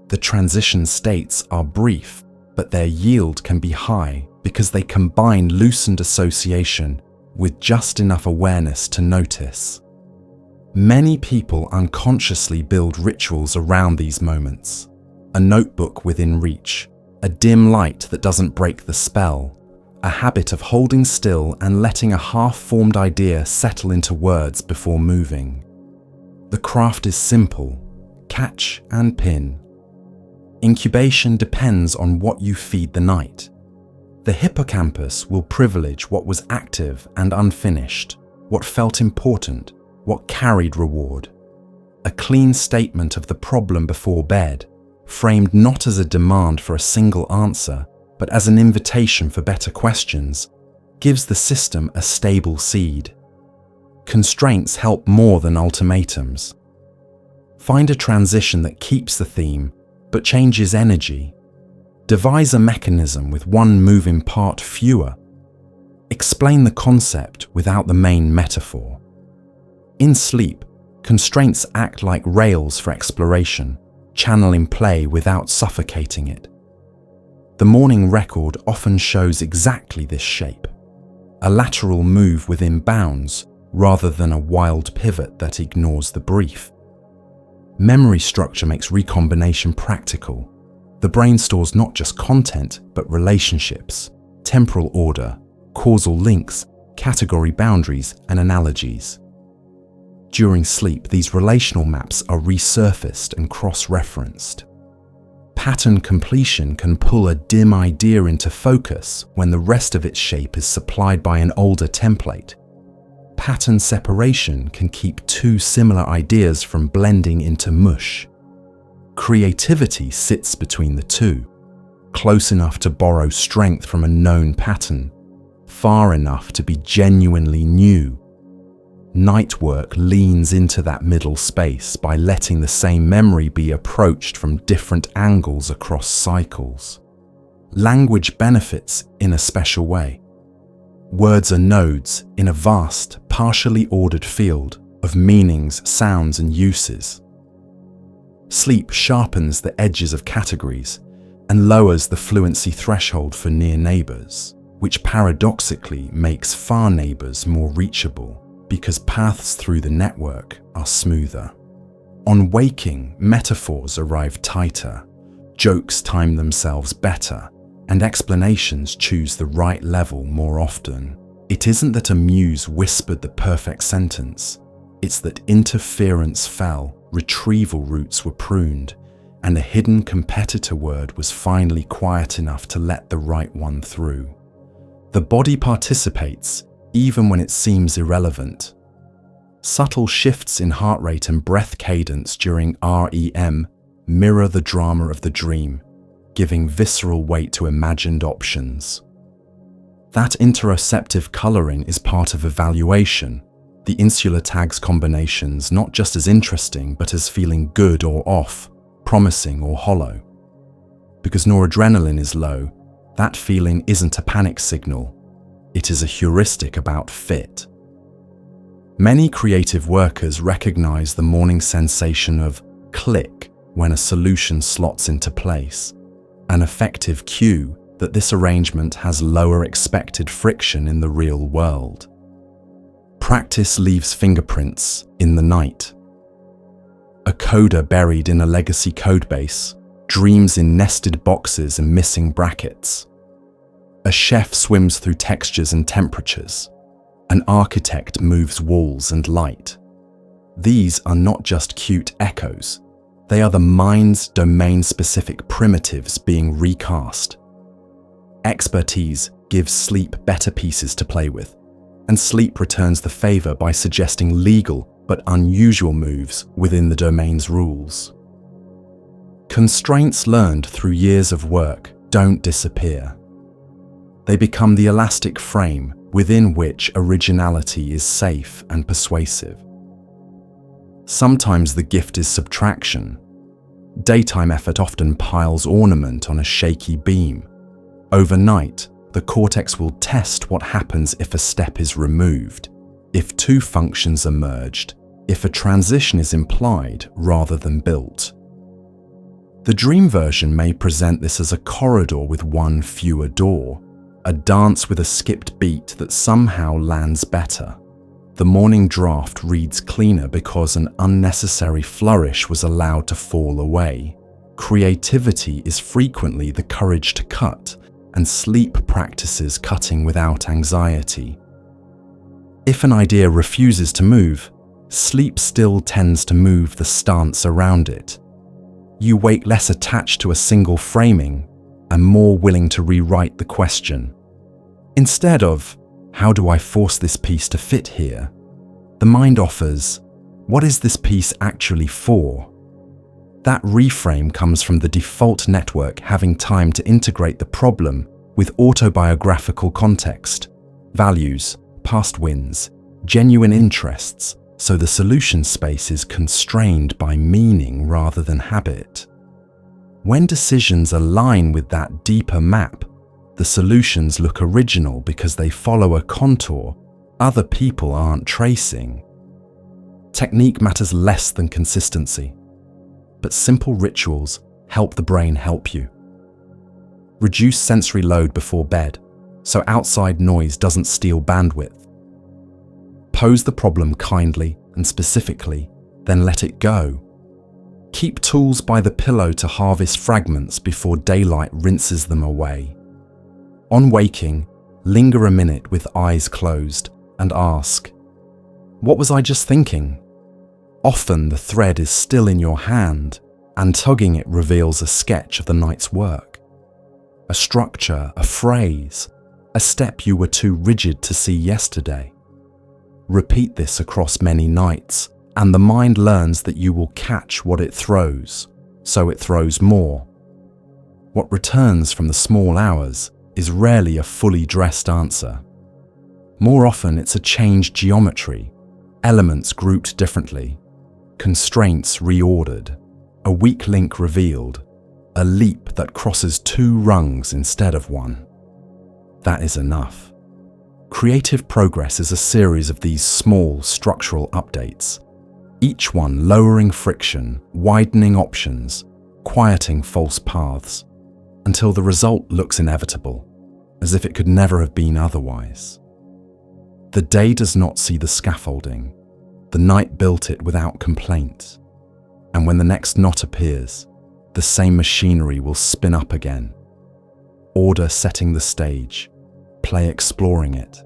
The transition states are brief, but their yield can be high because they combine loosened association with just enough awareness to notice. Many people unconsciously build rituals around these moments. A notebook within reach, a dim light that doesn't break the spell, a habit of holding still and letting a half-formed idea settle into words before moving. The craft is simple, catch and pin. Incubation depends on what you feed the night. The hippocampus will privilege what was active and unfinished, what felt important, what carried reward. A clean statement of the problem before bed, framed not as a demand for a single answer, but as an invitation for better questions, gives the system a stable seed. Constraints help more than ultimatums. Find a transition that keeps the theme, but changes energy. Devise a mechanism with one moving part fewer. Explain the concept without the main metaphor. In sleep, constraints act like rails for exploration, channeling play without suffocating it. The morning record often shows exactly this shape. A lateral move within bounds rather than a wild pivot that ignores the brief. Memory structure makes recombination practical. The brain stores not just content, but relationships, temporal order, causal links, category boundaries, and analogies. During sleep, these relational maps are resurfaced and cross-referenced. Pattern completion can pull a dim idea into focus when the rest of its shape is supplied by an older template. Pattern separation can keep two similar ideas from blending into mush. Creativity sits between the two, close enough to borrow strength from a known pattern, far enough to be genuinely new. Night work leans into that middle space by letting the same memory be approached from different angles across cycles. Language benefits in a special way. Words are nodes in a vast, partially ordered field of meanings, sounds, and uses. Sleep sharpens the edges of categories and lowers the fluency threshold for near neighbors, which paradoxically makes far neighbors more reachable because paths through the network are smoother. On waking, metaphors arrive tighter, jokes time themselves better, and explanations choose the right level more often. It isn't that a muse whispered the perfect sentence, it's that interference fell, retrieval routes were pruned, and a hidden competitor word was finally quiet enough to let the right one through. The body participates, even when it seems irrelevant. Subtle shifts in heart rate and breath cadence during REM mirror the drama of the dream, giving visceral weight to imagined options. That interoceptive coloring is part of evaluation. The insula tags combinations not just as interesting, but as feeling good or off, promising or hollow. Because noradrenaline is low, that feeling isn't a panic signal. It is a heuristic about fit. Many creative workers recognize the morning sensation of click when a solution slots into place, an effective cue that this arrangement has lower expected friction in the real world. Practice leaves fingerprints in the night. A coder buried in a legacy codebase dreams in nested boxes and missing brackets. A chef swims through textures and temperatures. An architect moves walls and light. These are not just cute echoes. They are the mind's domain-specific primitives being recast. Expertise gives sleep better pieces to play with, and sleep returns the favor by suggesting legal but unusual moves within the domain's rules. Constraints learned through years of work don't disappear. They become the elastic frame within which originality is safe and persuasive. Sometimes the gift is subtraction. Daytime effort often piles ornament on a shaky beam. Overnight, the cortex will test what happens if a step is removed, if two functions are merged, if a transition is implied rather than built. The dream version may present this as a corridor with one fewer door, a dance with a skipped beat that somehow lands better. The morning draft reads cleaner because an unnecessary flourish was allowed to fall away. Creativity is frequently the courage to cut, and sleep practices cutting without anxiety. If an idea refuses to move, sleep still tends to move the stance around it. You wake less attached to a single framing and more willing to rewrite the question. Instead of, how do I force this piece to fit here? The mind offers, what is this piece actually for? That reframe comes from the default network having time to integrate the problem with autobiographical context, values, past wins, genuine interests, so the solution space is constrained by meaning rather than habit. When decisions align with that deeper map, the solutions look original because they follow a contour other people aren't tracing. Technique matters less than consistency, but simple rituals help the brain help you. Reduce sensory load before bed, so outside noise doesn't steal bandwidth. Pose the problem kindly and specifically, then let it go. Keep tools by the pillow to harvest fragments before daylight rinses them away. On waking, linger a minute with eyes closed and ask, what was I just thinking? Often the thread is still in your hand, and tugging it reveals a sketch of the night's work. A structure, a phrase, a step you were too rigid to see yesterday. Repeat this across many nights, and the mind learns that you will catch what it throws, so it throws more. What returns from the small hours is rarely a fully dressed answer. More often it's a changed geometry, elements grouped differently, constraints reordered, a weak link revealed, a leap that crosses two rungs instead of one. That is enough. Creative progress is a series of these small structural updates, each one lowering friction, widening options, quieting false paths, until the result looks inevitable, as if it could never have been otherwise. The day does not see the scaffolding. The night built it without complaint. And when the next knot appears, the same machinery will spin up again. Order setting the stage, play exploring it,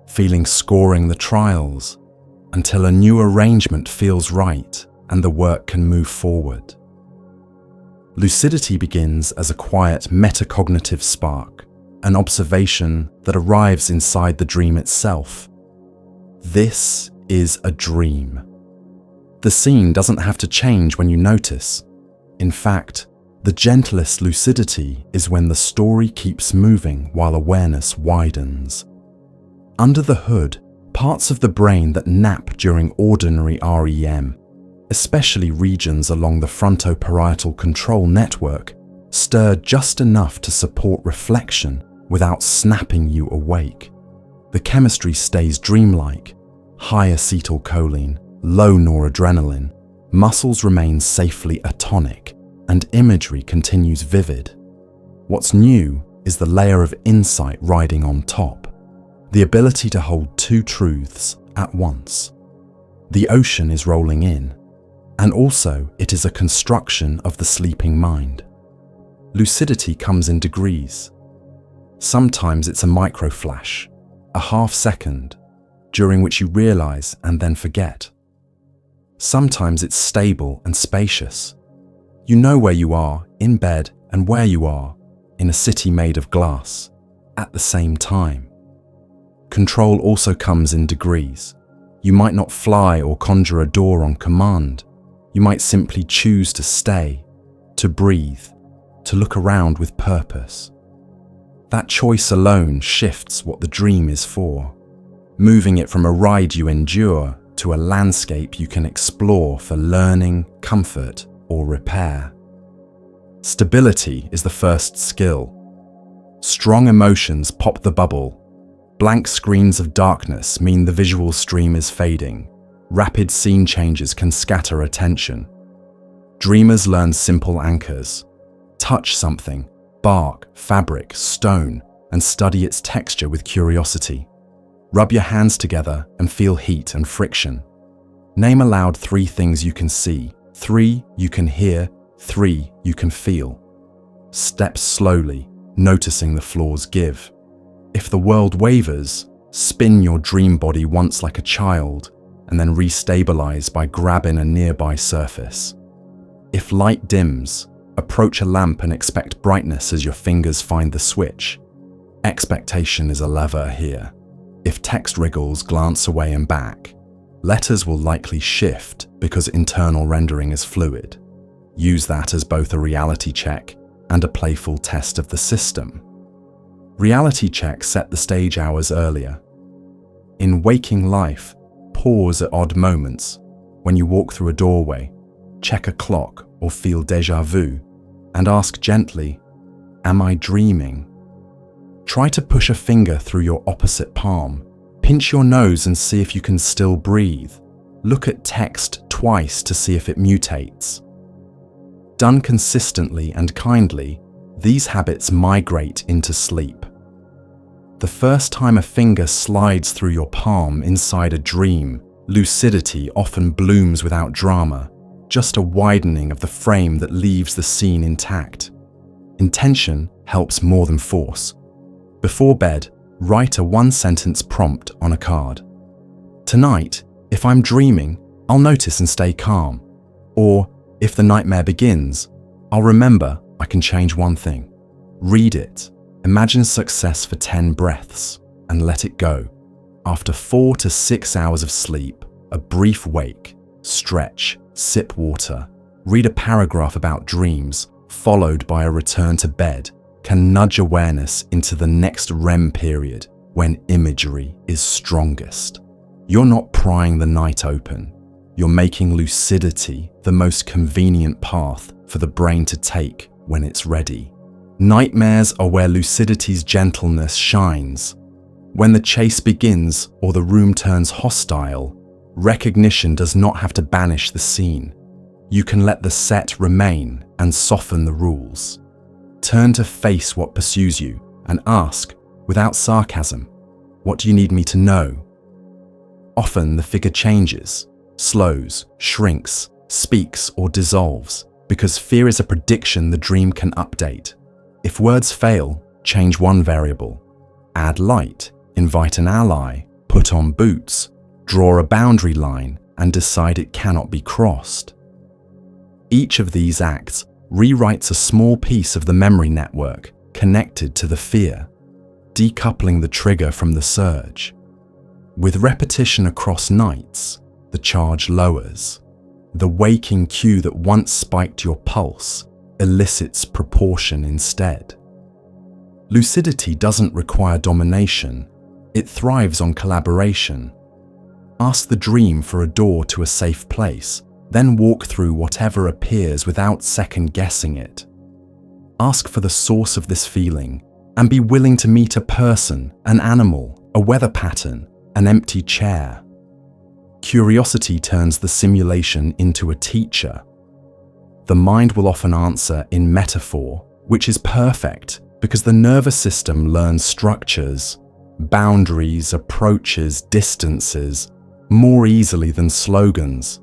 feeling scoring the trials, until a new arrangement feels right and the work can move forward. Lucidity begins as a quiet metacognitive spark, an observation that arrives inside the dream itself. This is a dream. The scene doesn't have to change when you notice. In fact, the gentlest lucidity is when the story keeps moving while awareness widens. Under the hood, parts of the brain that nap during ordinary REM, especially regions along the frontoparietal control network, stir just enough to support reflection without snapping you awake. The chemistry stays dreamlike, high acetylcholine, low noradrenaline, muscles remain safely atonic, and imagery continues vivid. What's new is the layer of insight riding on top, the ability to hold two truths at once. The ocean is rolling in, and also it is a construction of the sleeping mind. Lucidity comes in degrees. Sometimes it's a microflash, a half second, during which you realize and then forget. Sometimes it's stable and spacious. You know where you are in bed and where you are in a city made of glass at the same time. Control also comes in degrees. You might not fly or conjure a door on command. You might simply choose to stay, to breathe, to look around with purpose. That choice alone shifts what the dream is for, moving it from a ride you endure to a landscape you can explore for learning, comfort, or repair. Stability is the first skill. Strong emotions pop the bubble. Blank screens of darkness mean the visual stream is fading. Rapid scene changes can scatter attention. Dreamers learn simple anchors. Touch something, bark, fabric, stone, and study its texture with curiosity. Rub your hands together and feel heat and friction. Name aloud 3 things you can see, 3 you can hear, 3 you can feel. Step slowly, noticing the floors give. If the world wavers, spin your dream body once like a child, and then restabilize by grabbing a nearby surface. If light dims, approach a lamp and expect brightness as your fingers find the switch. Expectation is a lever here. If text wriggles, glance away and back. Letters will likely shift because internal rendering is fluid. Use that as both a reality check and a playful test of the system. Reality checks set the stage hours earlier. In waking life, pause at odd moments. When you walk through a doorway, check a clock or feel déjà vu, and ask gently, "Am I dreaming?" Try to push a finger through your opposite palm. Pinch your nose and see if you can still breathe. Look at text twice to see if it mutates. Done consistently and kindly, these habits migrate into sleep. The first time a finger slides through your palm inside a dream, lucidity often blooms without drama, just a widening of the frame that leaves the scene intact. Intention helps more than force. Before bed, write a 1-sentence prompt on a card. Tonight, if I'm dreaming, I'll notice and stay calm. Or, if the nightmare begins, I'll remember I can change one thing. Read it. Imagine success for 10 breaths and let it go. After 4 to 6 hours of sleep, a brief wake, stretch, sip water, read a paragraph about dreams, followed by a return to bed, can nudge awareness into the next REM period when imagery is strongest. You're not prying the night open. You're making lucidity the most convenient path for the brain to take when it's ready. Nightmares are where lucidity's gentleness shines. When the chase begins or the room turns hostile, recognition does not have to banish the scene. You can let the set remain and soften the rules. Turn to face what pursues you and ask, without sarcasm, "What do you need me to know?" Often the figure changes, slows, shrinks, speaks, or dissolves, because fear is a prediction the dream can update. If words fail, change one variable. Add light, invite an ally, put on boots, draw a boundary line, and decide it cannot be crossed. Each of these acts rewrites a small piece of the memory network connected to the fear, decoupling the trigger from the surge. With repetition across nights, the charge lowers. The waking cue that once spiked your pulse elicits proportion instead. Lucidity doesn't require domination, it thrives on collaboration. Ask the dream for a door to a safe place, then walk through whatever appears without second-guessing it. Ask for the source of this feeling, and be willing to meet a person, an animal, a weather pattern, an empty chair. Curiosity turns the simulation into a teacher. The mind will often answer in metaphor, which is perfect because the nervous system learns structures, boundaries, approaches, distances more easily than slogans.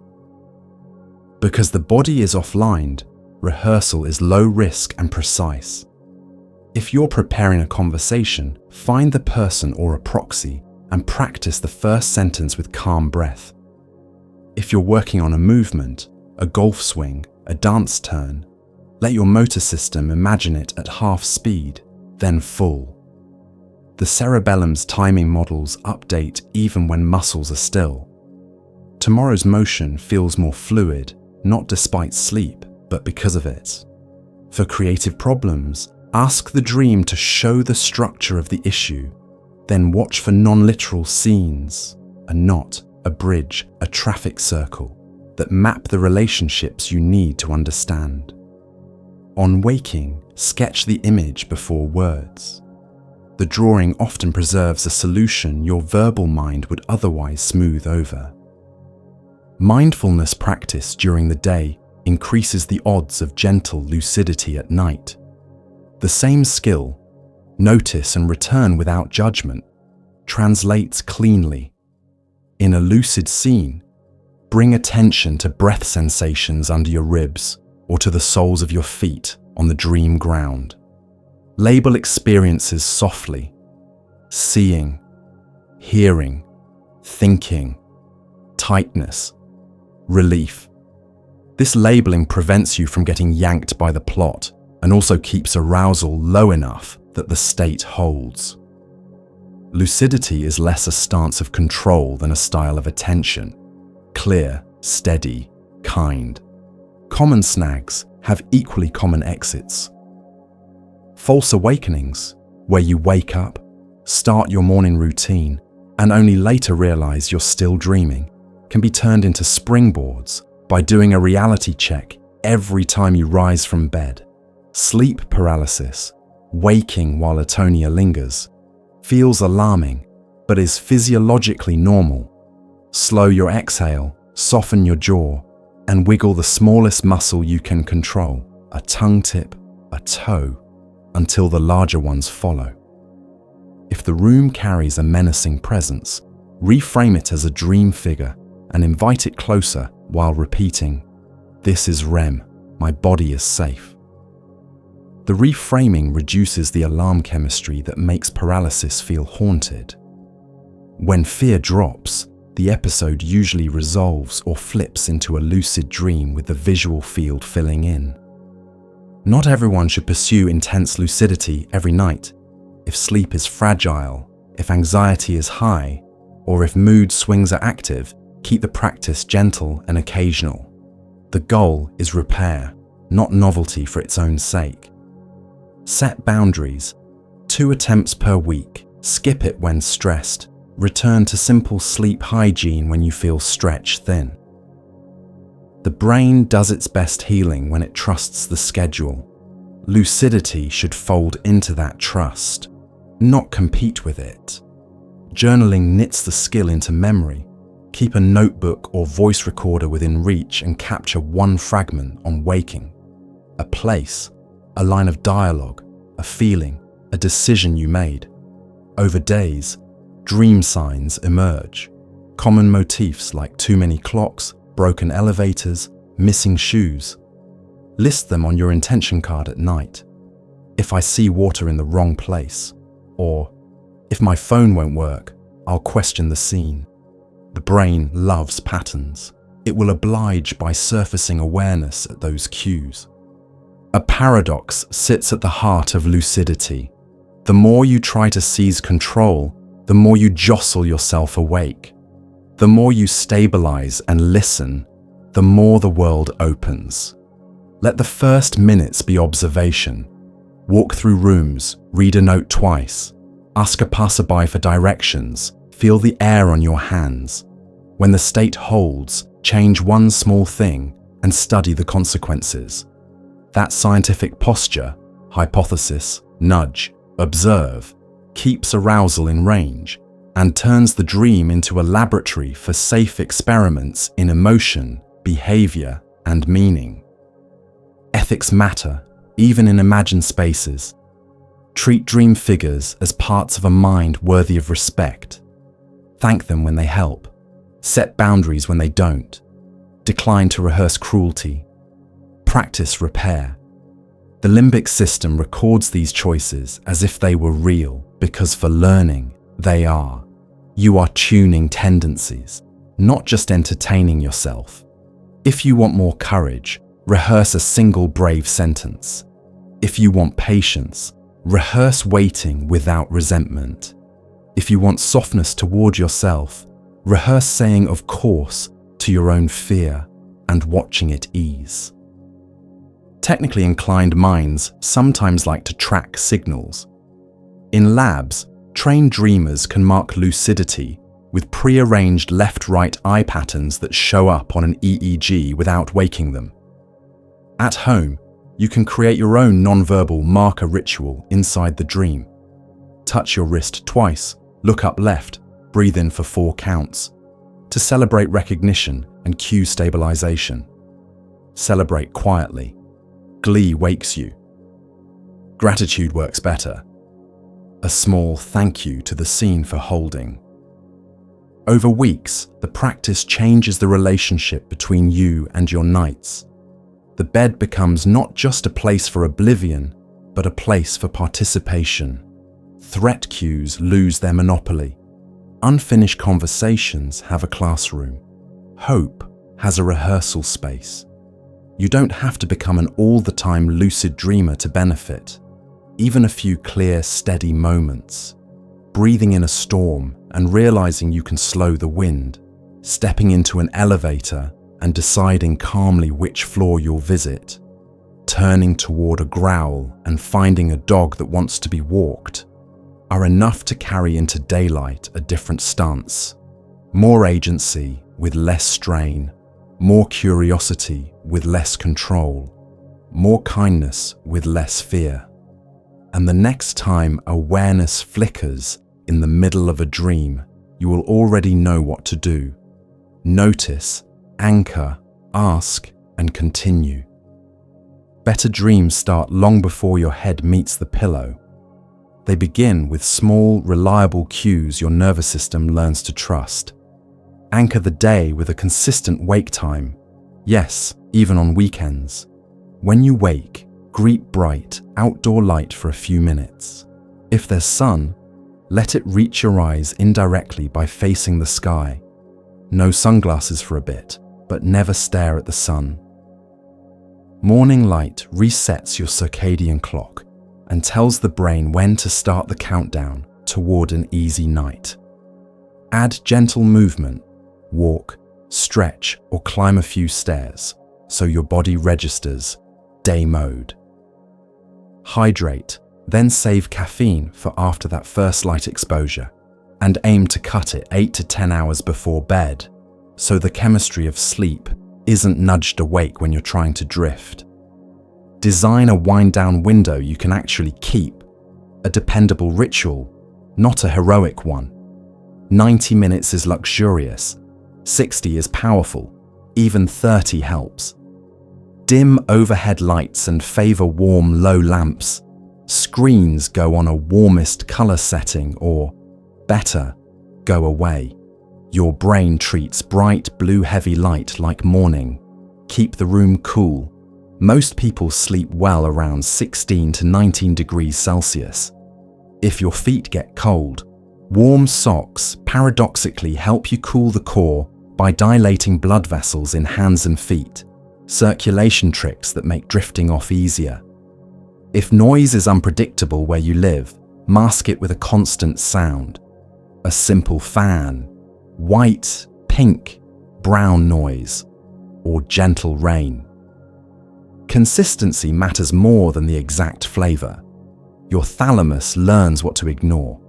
Because the body is offline, rehearsal is low risk and precise. If you're preparing a conversation, find the person or a proxy and practice the first sentence with calm breath. If you're working on a movement, a golf swing, a dance turn, let your motor system imagine it at half speed, then full. The cerebellum's timing models update even when muscles are still. Tomorrow's motion feels more fluid, not despite sleep, but because of it. For creative problems, ask the dream to show the structure of the issue, then watch for non-literal scenes, a knot, a bridge, a traffic circle, that map the relationships you need to understand. On waking, sketch the image before words. The drawing often preserves a solution your verbal mind would otherwise smooth over. Mindfulness practice during the day increases the odds of gentle lucidity at night. The same skill, notice and return without judgment, translates cleanly. In a lucid scene, bring attention to breath sensations under your ribs or to the soles of your feet on the dream ground. Label experiences softly: seeing, hearing, thinking, tightness, relief. This labeling prevents you from getting yanked by the plot and also keeps arousal low enough that the state holds. Lucidity is less a stance of control than a style of attention. Clear, steady, kind. Common snags have equally common exits. False awakenings, where you wake up, start your morning routine, and only later realize you're still dreaming, can be turned into springboards by doing a reality check every time you rise from bed. Sleep paralysis, waking while atonia lingers, feels alarming, but is physiologically normal. Slow your exhale, soften your jaw, and wiggle the smallest muscle you can control, a tongue tip, a toe, until the larger ones follow. If the room carries a menacing presence, reframe it as a dream figure and invite it closer while repeating, "This is REM, my body is safe." The reframing reduces the alarm chemistry that makes paralysis feel haunted. When fear drops, the episode usually resolves or flips into a lucid dream with the visual field filling in. Not everyone should pursue intense lucidity every night. If sleep is fragile, if anxiety is high, or if mood swings are active, keep the practice gentle and occasional. The goal is repair, not novelty for its own sake. Set boundaries. 2 attempts per week. Skip it when stressed. Return to simple sleep hygiene when you feel stretched thin. The brain does its best healing when it trusts the schedule. Lucidity should fold into that trust, not compete with it. Journaling knits the skill into memory. Keep a notebook or voice recorder within reach and capture one fragment on waking. A place, a line of dialogue, a feeling, a decision you made. Over days, dream signs emerge. Common motifs like too many clocks, broken elevators, missing shoes. List them on your intention card at night. If I see water in the wrong place, or if my phone won't work, I'll question the scene. The brain loves patterns. It will oblige by surfacing awareness at those cues. A paradox sits at the heart of lucidity. The more you try to seize control, the more you jostle yourself awake. The more you stabilize and listen, the more the world opens. Let the first minutes be observation. Walk through rooms, read a note twice, ask a passerby for directions, feel the air on your hands. When the state holds, change one small thing and study the consequences. That scientific posture, hypothesis, nudge, observe, keeps arousal in range and turns the dream into a laboratory for safe experiments in emotion, behavior, and meaning. Ethics matter, even in imagined spaces. Treat dream figures as parts of a mind worthy of respect. Thank them when they help. Set boundaries when they don't. Decline to rehearse cruelty. Practice repair. The limbic system records these choices as if they were real, because for learning, they are. You are tuning tendencies, not just entertaining yourself. If you want more courage, rehearse a single brave sentence. If you want patience, rehearse waiting without resentment. If you want softness toward yourself, rehearse saying of course to your own fear and watching it ease. Technically inclined minds sometimes like to track signals. In labs, trained dreamers can mark lucidity with pre-arranged left-right eye patterns that show up on an EEG without waking them. At home, you can create your own non-verbal marker ritual inside the dream. Touch your wrist twice, look up left, breathe in for 4 counts, to celebrate recognition and cue stabilization. Celebrate quietly. Glee wakes you. Gratitude works better. A small thank you to the scene for holding. Over weeks, the practice changes the relationship between you and your nights. The bed becomes not just a place for oblivion, but a place for participation. Threat cues lose their monopoly. Unfinished conversations have a classroom. Hope has a rehearsal space. You don't have to become an all-the-time lucid dreamer to benefit. Even a few clear, steady moments. Breathing in a storm and realizing you can slow the wind. Stepping into an elevator and deciding calmly which floor you'll visit. Turning toward a growl and finding a dog that wants to be walked are enough to carry into daylight a different stance. More agency with less strain. More curiosity with less control, more kindness with less fear. And the next time awareness flickers in the middle of a dream, you will already know what to do. Notice, anchor, ask, and continue. Better dreams start long before your head meets the pillow. They begin with small, reliable cues your nervous system learns to trust. Anchor the day with a consistent wake time. Yes, even on weekends. When you wake, greet bright, outdoor light for a few minutes. If there's sun, let it reach your eyes indirectly by facing the sky. No sunglasses for a bit, but never stare at the sun. Morning light resets your circadian clock and tells the brain when to start the countdown toward an easy night. Add gentle movement. Walk, stretch, or climb a few stairs so your body registers day mode. Hydrate, then save caffeine for after that first light exposure and aim to cut it 8 to 10 hours before bed so the chemistry of sleep isn't nudged awake when you're trying to drift. Design a wind-down window you can actually keep, a dependable ritual, not a heroic one. 90 minutes is luxurious, 60 is powerful, even 30 helps. Dim overhead lights and favor warm low lamps. Screens go on a warmest color setting or, better, go away. Your brain treats bright blue heavy light like morning. Keep the room cool. Most people sleep well around 16 to 19 degrees Celsius. If your feet get cold, warm socks paradoxically help you cool the core by dilating blood vessels in hands and feet, circulation tricks that make drifting off easier. If noise is unpredictable where you live, mask it with a constant sound. A simple fan, white, pink, brown noise, or gentle rain. Consistency matters more than the exact flavor. Your thalamus learns what to ignore.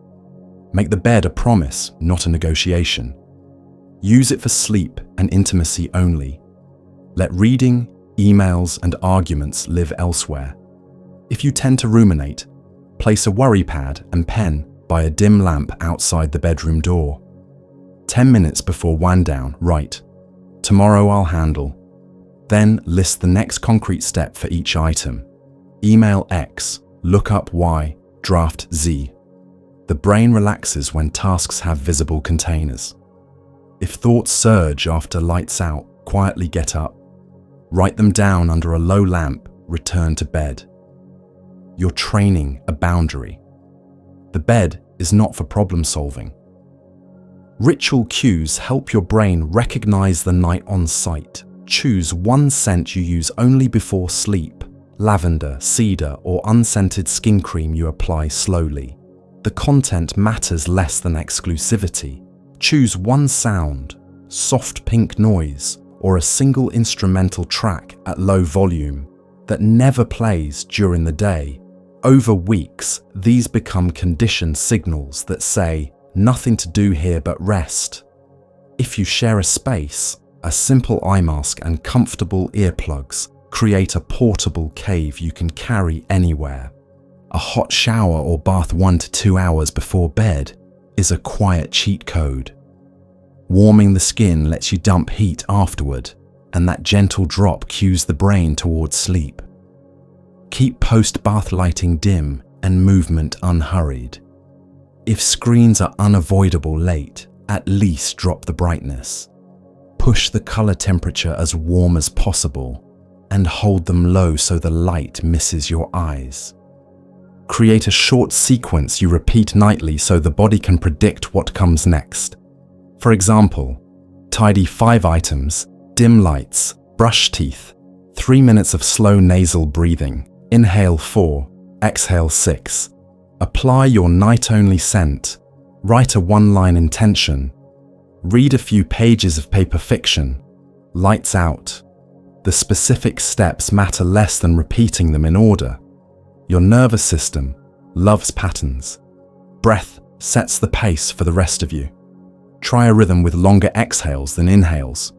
Make the bed a promise, not a negotiation. Use it for sleep and intimacy only. Let reading, emails, and arguments live elsewhere. If you tend to ruminate, place a worry pad and pen by a dim lamp outside the bedroom door. 10 minutes before wind down, write, "Tomorrow I'll handle." Then list the next concrete step for each item. Email X, look up Y, draft Z. The brain relaxes when tasks have visible containers. If thoughts surge after lights out, quietly get up. Write them down under a low lamp, return to bed. You're training a boundary. The bed is not for problem solving. Ritual cues help your brain recognize the night on sight. Choose one scent you use only before sleep, lavender, cedar, or unscented skin cream you apply slowly. The content matters less than exclusivity. Choose one sound, soft pink noise, or a single instrumental track at low volume that never plays during the day. Over weeks, these become conditioned signals that say, nothing to do here but rest. If you share a space, a simple eye mask and comfortable earplugs create a portable cave you can carry anywhere. A hot shower or bath 1 to 2 hours before bed is a quiet cheat code. Warming the skin lets you dump heat afterward, and that gentle drop cues the brain towards sleep. Keep post-bath lighting dim and movement unhurried. If screens are unavoidable late, at least drop the brightness. Push the color temperature as warm as possible and hold them low so the light misses your eyes. Create a short sequence you repeat nightly so the body can predict what comes next. For example, tidy 5 items, dim lights, brush teeth, 3 minutes of slow nasal breathing, inhale 4, exhale 6. Apply your night-only scent, write a one-line intention, read a few pages of paper fiction, lights out. The specific steps matter less than repeating them in order. Your nervous system loves patterns. Breath sets the pace for the rest of you. Try a rhythm with longer exhales than inhales.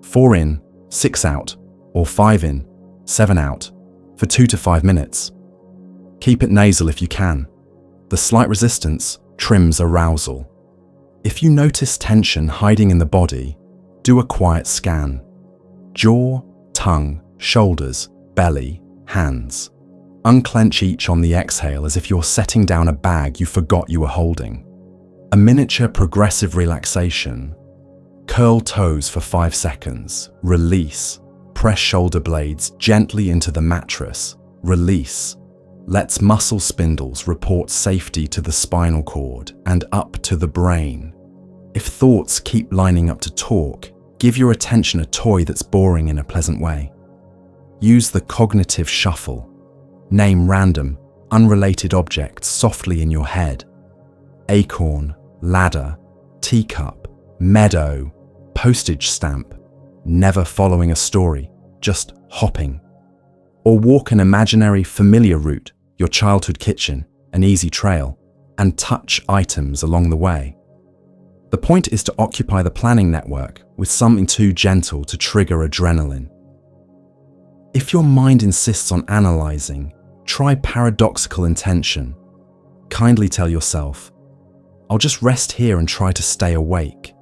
4 in, 6 out, or 5 in, 7 out, for 2 to 5 minutes. Keep it nasal if you can. The slight resistance trims arousal. If you notice tension hiding in the body, do a quiet scan. Jaw, tongue, shoulders, belly, hands. Unclench each on the exhale as if you're setting down a bag you forgot you were holding. A miniature progressive relaxation. Curl toes for 5 seconds. Release. Press shoulder blades gently into the mattress. Release. Lets muscle spindles report safety to the spinal cord and up to the brain. If thoughts keep lining up to talk, give your attention a toy that's boring in a pleasant way. Use the cognitive shuffle. Name random, unrelated objects softly in your head. Acorn, ladder, teacup, meadow, postage stamp. Never following a story, just hopping. Or walk an imaginary familiar route, your childhood kitchen, an easy trail, and touch items along the way. The point is to occupy the planning network with something too gentle to trigger adrenaline. If your mind insists on analyzing, try paradoxical intention. Kindly tell yourself, I'll just rest here and try to stay awake.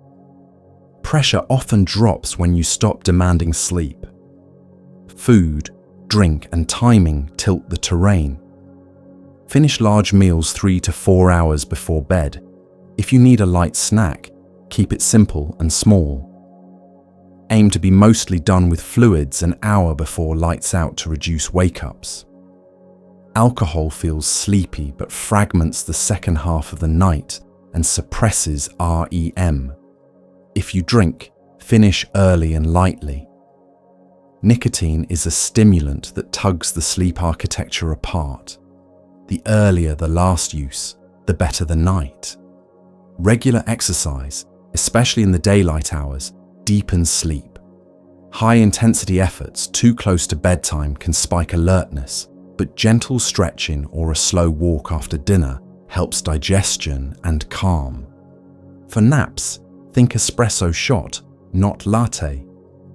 Pressure often drops when you stop demanding sleep. Food, drink, and timing tilt the terrain. Finish large meals 3 to 4 hours before bed. If you need a light snack, keep it simple and small. Aim to be mostly done with fluids an hour before lights out to reduce wake-ups. Alcohol feels sleepy but fragments the second half of the night and suppresses REM. If you drink, finish early and lightly. Nicotine is a stimulant that tugs the sleep architecture apart. The earlier the last use, the better the night. Regular exercise, especially in the daylight hours, deepens sleep. High-intensity efforts too close to bedtime can spike alertness, but gentle stretching or a slow walk after dinner helps digestion and calm. For naps, think espresso shot, not latte,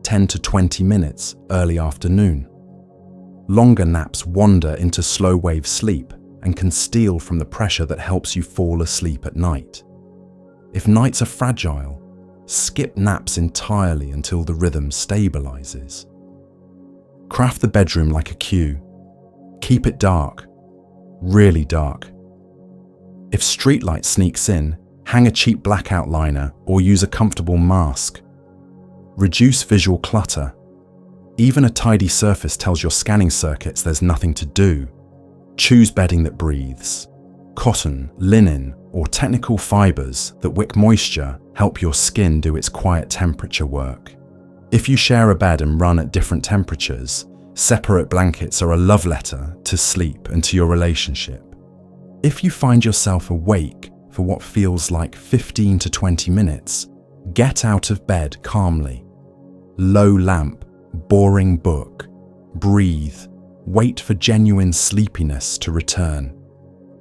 10 to 20 minutes early afternoon. Longer naps wander into slow-wave sleep and can steal from the pressure that helps you fall asleep at night. If nights are fragile, skip naps entirely until the rhythm stabilizes. Craft the bedroom like a queue. Keep it dark, really dark. If streetlight sneaks in, hang a cheap blackout liner or use a comfortable mask. Reduce visual clutter. Even a tidy surface tells your scanning circuits there's nothing to do. Choose bedding that breathes. Cotton, linen, or technical fibers that wick moisture help your skin do its quiet temperature work. If you share a bed and run at different temperatures, separate blankets are a love letter to sleep and to your relationship. If you find yourself awake for what feels like 15 to 20 minutes, get out of bed calmly. Low lamp, boring book, breathe, wait for genuine sleepiness to return.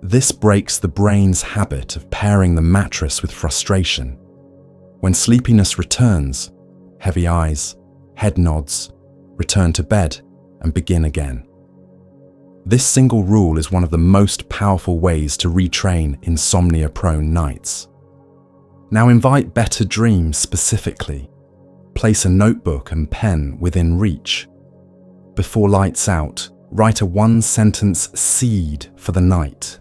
This breaks the brain's habit of pairing the mattress with frustration. When sleepiness returns, heavy eyes, head nods, return to bed and begin again. This single rule is one of the most powerful ways to retrain insomnia-prone nights. Now invite better dreams specifically. Place a notebook and pen within reach. Before lights out, write a one-sentence seed for the night.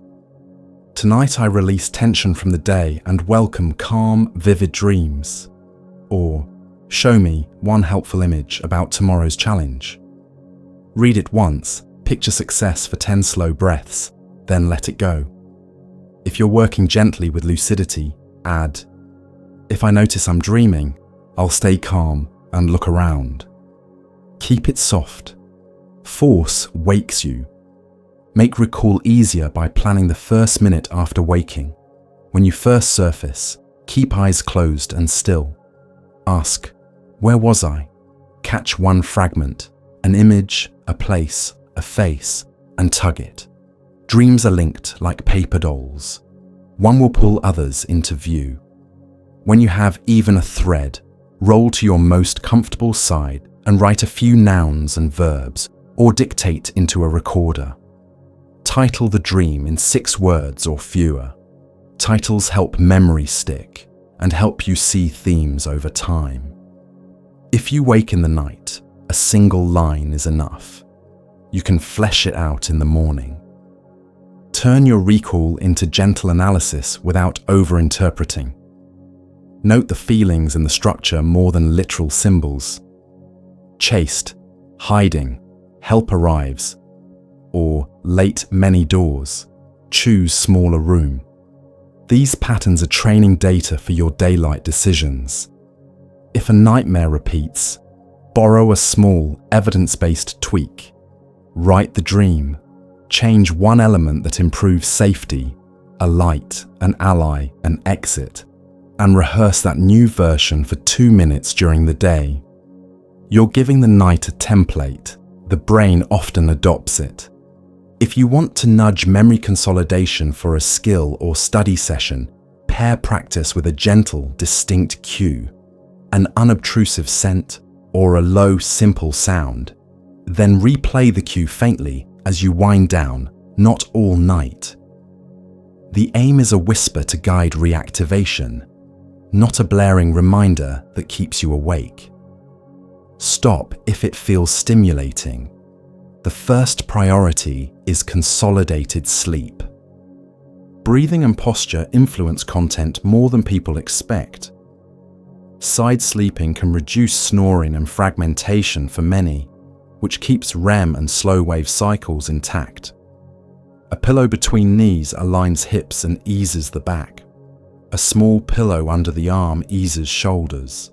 Tonight I release tension from the day and welcome calm, vivid dreams. Or, show me one helpful image about tomorrow's challenge. Read it once, picture success for 10 slow breaths, then let it go. If you're working gently with lucidity, add, if I notice I'm dreaming, I'll stay calm and look around. Keep it soft. Force wakes you. Make recall easier by planning the first minute after waking. When you first surface, keep eyes closed and still. Ask, where was I? Catch one fragment, an image, a place, a face, and tug it. Dreams are linked like paper dolls. One will pull others into view. When you have even a thread, roll to your most comfortable side and write a few nouns and verbs, or dictate into a recorder. Title the dream in 6 words or fewer. Titles help memory stick and help you see themes over time. If you wake in the night, a single line is enough. You can flesh it out in the morning. Turn your recall into gentle analysis without over-interpreting. Note the feelings in the structure more than literal symbols. Chased, hiding, help arrives, or late many doors, choose smaller room. These patterns are training data for your daylight decisions. If a nightmare repeats, borrow a small, evidence-based tweak. Write the dream. Change one element that improves safety, a light, an ally, an exit, and rehearse that new version for 2 minutes during the day. You're giving the night a template. The brain often adopts it. If you want to nudge memory consolidation for a skill or study session, pair practice with a gentle, distinct cue, an unobtrusive scent, or a low, simple sound. Then replay the cue faintly as you wind down, not all night. The aim is a whisper to guide reactivation, not a blaring reminder that keeps you awake. Stop if it feels stimulating. The first priority is consolidated sleep. Breathing and posture influence content more than people expect. Side sleeping can reduce snoring and fragmentation for many, which keeps REM and slow wave cycles intact. A pillow between knees aligns hips and eases the back. A small pillow under the arm eases shoulders.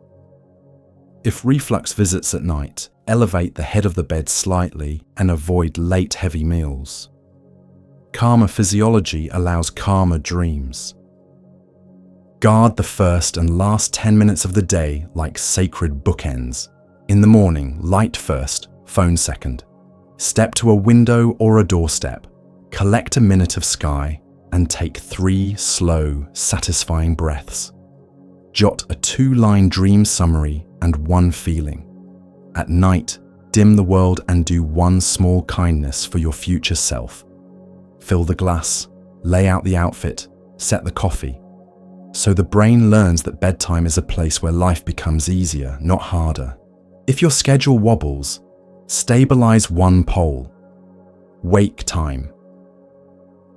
If reflux visits at night, elevate the head of the bed slightly and avoid late heavy meals. Calmer physiology allows calmer dreams. Guard the first and last 10 minutes of the day like sacred bookends. In the morning, light first, phone second. Step to a window or a doorstep. Collect a minute of sky and take 3 slow, satisfying breaths. Jot a 2-line dream summary and 1 feeling. At night, dim the world and do 1 small kindness for your future self. Fill the glass, lay out the outfit, set the coffee. So the brain learns that bedtime is a place where life becomes easier, not harder. If your schedule wobbles, stabilize 1 pole. Wake time.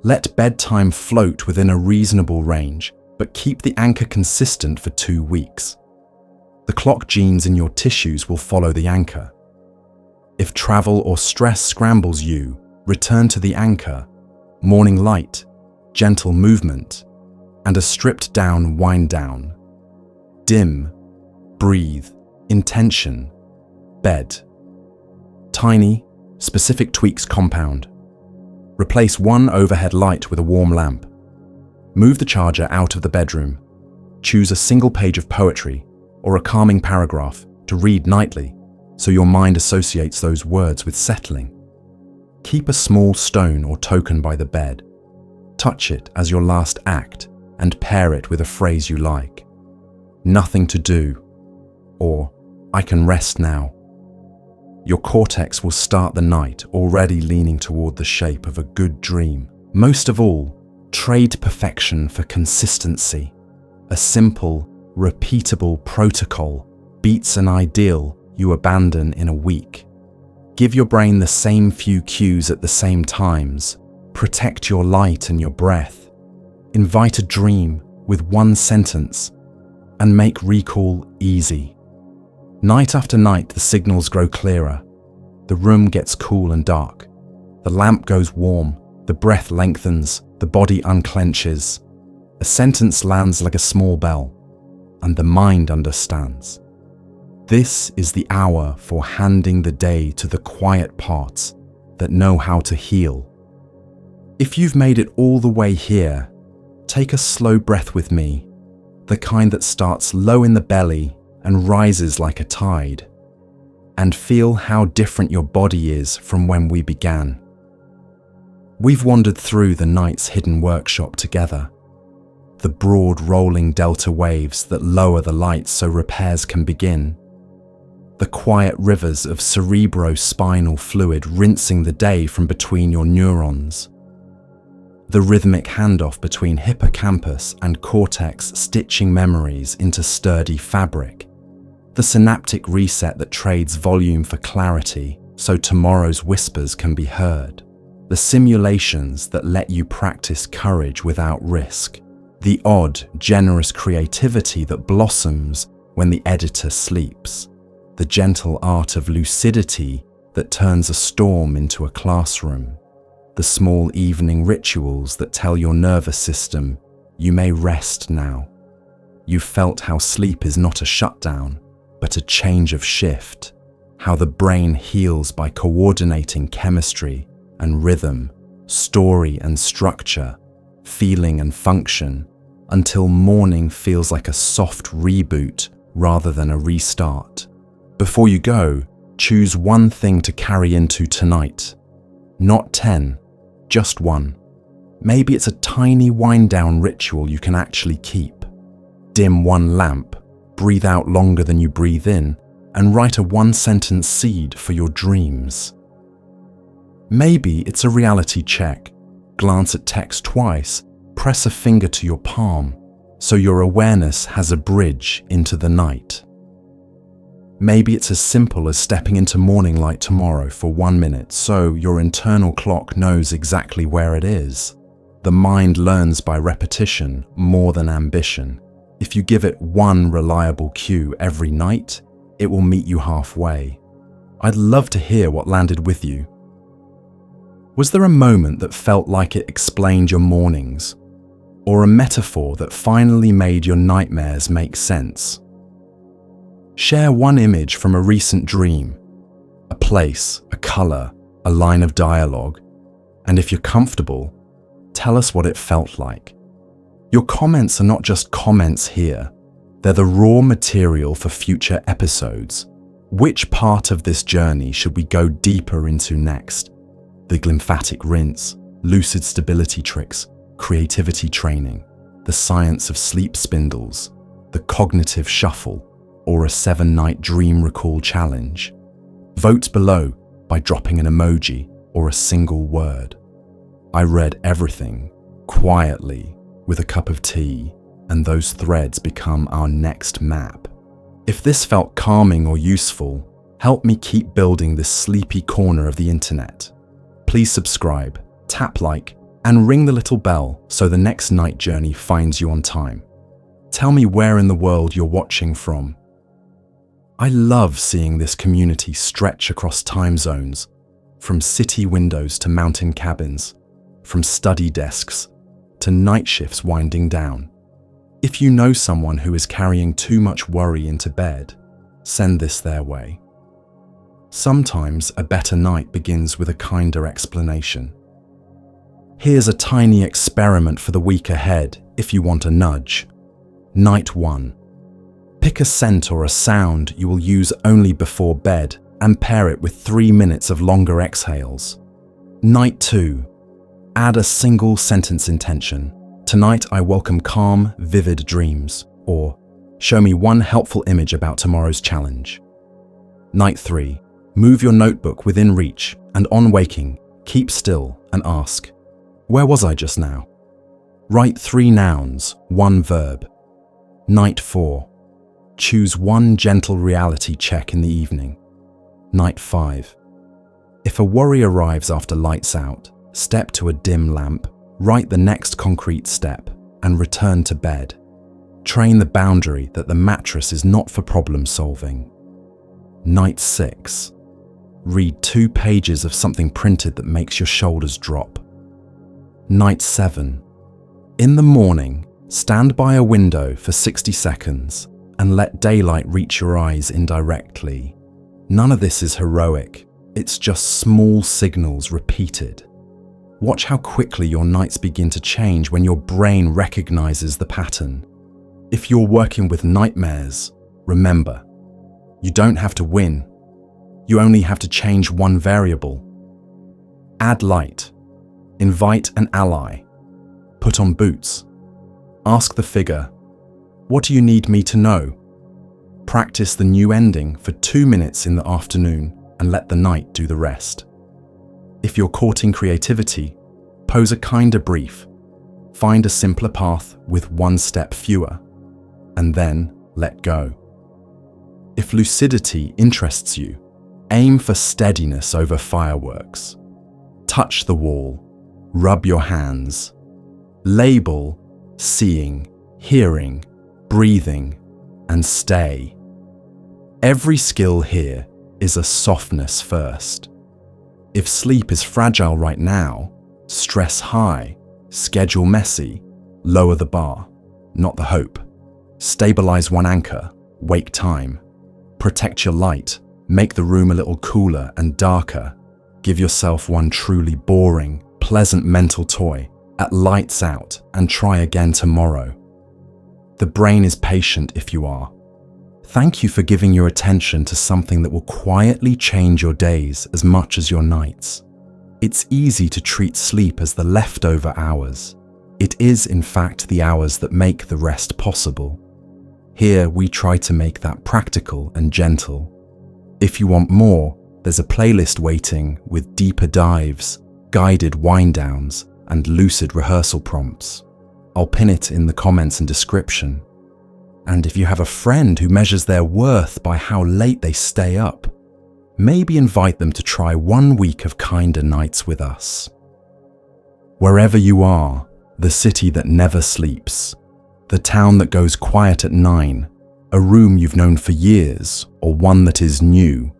Let bedtime float within a reasonable range, but keep the anchor consistent for 2 weeks. The clock genes in your tissues will follow the anchor. If travel or stress scrambles you, return to the anchor, morning light, gentle movement, and a stripped down wind down. Dim, breathe, intention, bed. Tiny, specific tweaks compound. Replace 1 overhead light with a warm lamp. Move the charger out of the bedroom. Choose a single page of poetry or a calming paragraph to read nightly so your mind associates those words with settling. Keep a small stone or token by the bed. Touch it as your last act and pair it with a phrase you like. Nothing to do, or I can rest now. Your cortex will start the night already leaning toward the shape of a good dream. Most of all, trade perfection for consistency. A simple, repeatable protocol beats an ideal you abandon in a week. Give your brain the same few cues at the same times. Protect your light and your breath. Invite a dream with 1 sentence and make recall easy. Night after night, the signals grow clearer. The room gets cool and dark. The lamp goes warm. The breath lengthens. The body unclenches. A sentence lands like a small bell, and the mind understands. This is the hour for handing the day to the quiet parts that know how to heal. If you've made it all the way here, take a slow breath with me, the kind that starts low in the belly and rises like a tide, and feel how different your body is from when we began. We've wandered through the night's hidden workshop together, the broad rolling delta waves that lower the lights so repairs can begin, the quiet rivers of cerebrospinal fluid rinsing the day from between your neurons, the rhythmic handoff between hippocampus and cortex stitching memories into sturdy fabric, the synaptic reset that trades volume for clarity so tomorrow's whispers can be heard, the simulations that let you practice courage without risk, the odd, generous creativity that blossoms when the editor sleeps, the gentle art of lucidity that turns a storm into a classroom, the small evening rituals that tell your nervous system, you may rest now. You felt how sleep is not a shutdown, but a change of shift, how the brain heals by coordinating chemistry and rhythm, story and structure, feeling and function, until morning feels like a soft reboot rather than a restart. Before you go, choose 1 thing to carry into tonight. Not 10, just 1. Maybe it's a tiny wind-down ritual you can actually keep. Dim 1 lamp, breathe out longer than you breathe in, and write a 1-sentence seed for your dreams. Maybe it's a reality check. Glance at text twice, press a finger to your palm so your awareness has a bridge into the night. Maybe it's as simple as stepping into morning light tomorrow for 1 minute so your internal clock knows exactly where it is. The mind learns by repetition more than ambition. If you give it one reliable cue every night, it will meet you halfway. I'd love to hear what landed with you. Was there a moment that felt like it explained your mornings, or a metaphor that finally made your nightmares make sense? Share one image from a recent dream, a place, a color, a line of dialogue, and if you're comfortable, tell us what it felt like. Your comments are not just comments here, they're the raw material for future episodes. Which part of this journey should we go deeper into next? The glymphatic rinse, lucid stability tricks, creativity training, the science of sleep spindles, the cognitive shuffle, or a 7-night dream recall challenge? Vote below by dropping an emoji or a single word. I read everything, quietly, with a cup of tea, and those threads become our next map. If this felt calming or useful, help me keep building this sleepy corner of the internet. Please subscribe, tap like, and ring the little bell so the next night journey finds you on time. Tell me where in the world you're watching from. I love seeing this community stretch across time zones, from city windows to mountain cabins, from study desks to night shifts winding down. If you know someone who is carrying too much worry into bed, send this their way. Sometimes a better night begins with a kinder explanation. Here's a tiny experiment for the week ahead if you want a nudge. Night 1. Pick a scent or a sound you will use only before bed and pair it with 3 minutes of longer exhales. Night 2. Add a single sentence intention. Tonight I welcome calm, vivid dreams. Or, show me one helpful image about tomorrow's challenge. Night 3. Move your notebook within reach and on waking, keep still and ask, where was I just now? Write 3 nouns, 1 verb. Night 4. Choose one gentle reality check in the evening. Night 5. If a worry arrives after lights out, step to a dim lamp, write the next concrete step, and return to bed. Train the boundary that the mattress is not for problem solving. Night 6. Read 2 pages of something printed that makes your shoulders drop. Night 7. In the morning, stand by a window for 60 seconds and let daylight reach your eyes indirectly. None of this is heroic, it's just small signals repeated. Watch how quickly your nights begin to change when your brain recognizes the pattern. If you're working with nightmares, remember, you don't have to win. You only have to change one variable. Add light. Invite an ally. Put on boots. Ask the figure, what do you need me to know? Practice the new ending for 2 minutes in the afternoon and let the night do the rest. If you're courting creativity, pose a kinder brief. Find a simpler path with 1 step fewer, and then let go. If lucidity interests you, aim for steadiness over fireworks. Touch the wall, rub your hands. Label seeing, hearing, breathing, and stay. Every skill here is a softness first. If sleep is fragile right now, stress high, schedule messy, lower the bar, not the hope. Stabilize one anchor, wake time. Protect your light, make the room a little cooler and darker. Give yourself one truly boring, pleasant mental toy at lights out and try again tomorrow. The brain is patient if you are. Thank you for giving your attention to something that will quietly change your days as much as your nights. It's easy to treat sleep as the leftover hours. It is, in fact, the hours that make the rest possible. Here, we try to make that practical and gentle. If you want more, there's a playlist waiting with deeper dives, guided wind-downs, and lucid rehearsal prompts. I'll pin it in the comments and description. And if you have a friend who measures their worth by how late they stay up, maybe invite them to try 1 week of kinder nights with us. Wherever you are, the city that never sleeps, the town that goes quiet at 9, a room you've known for years, or one that is new,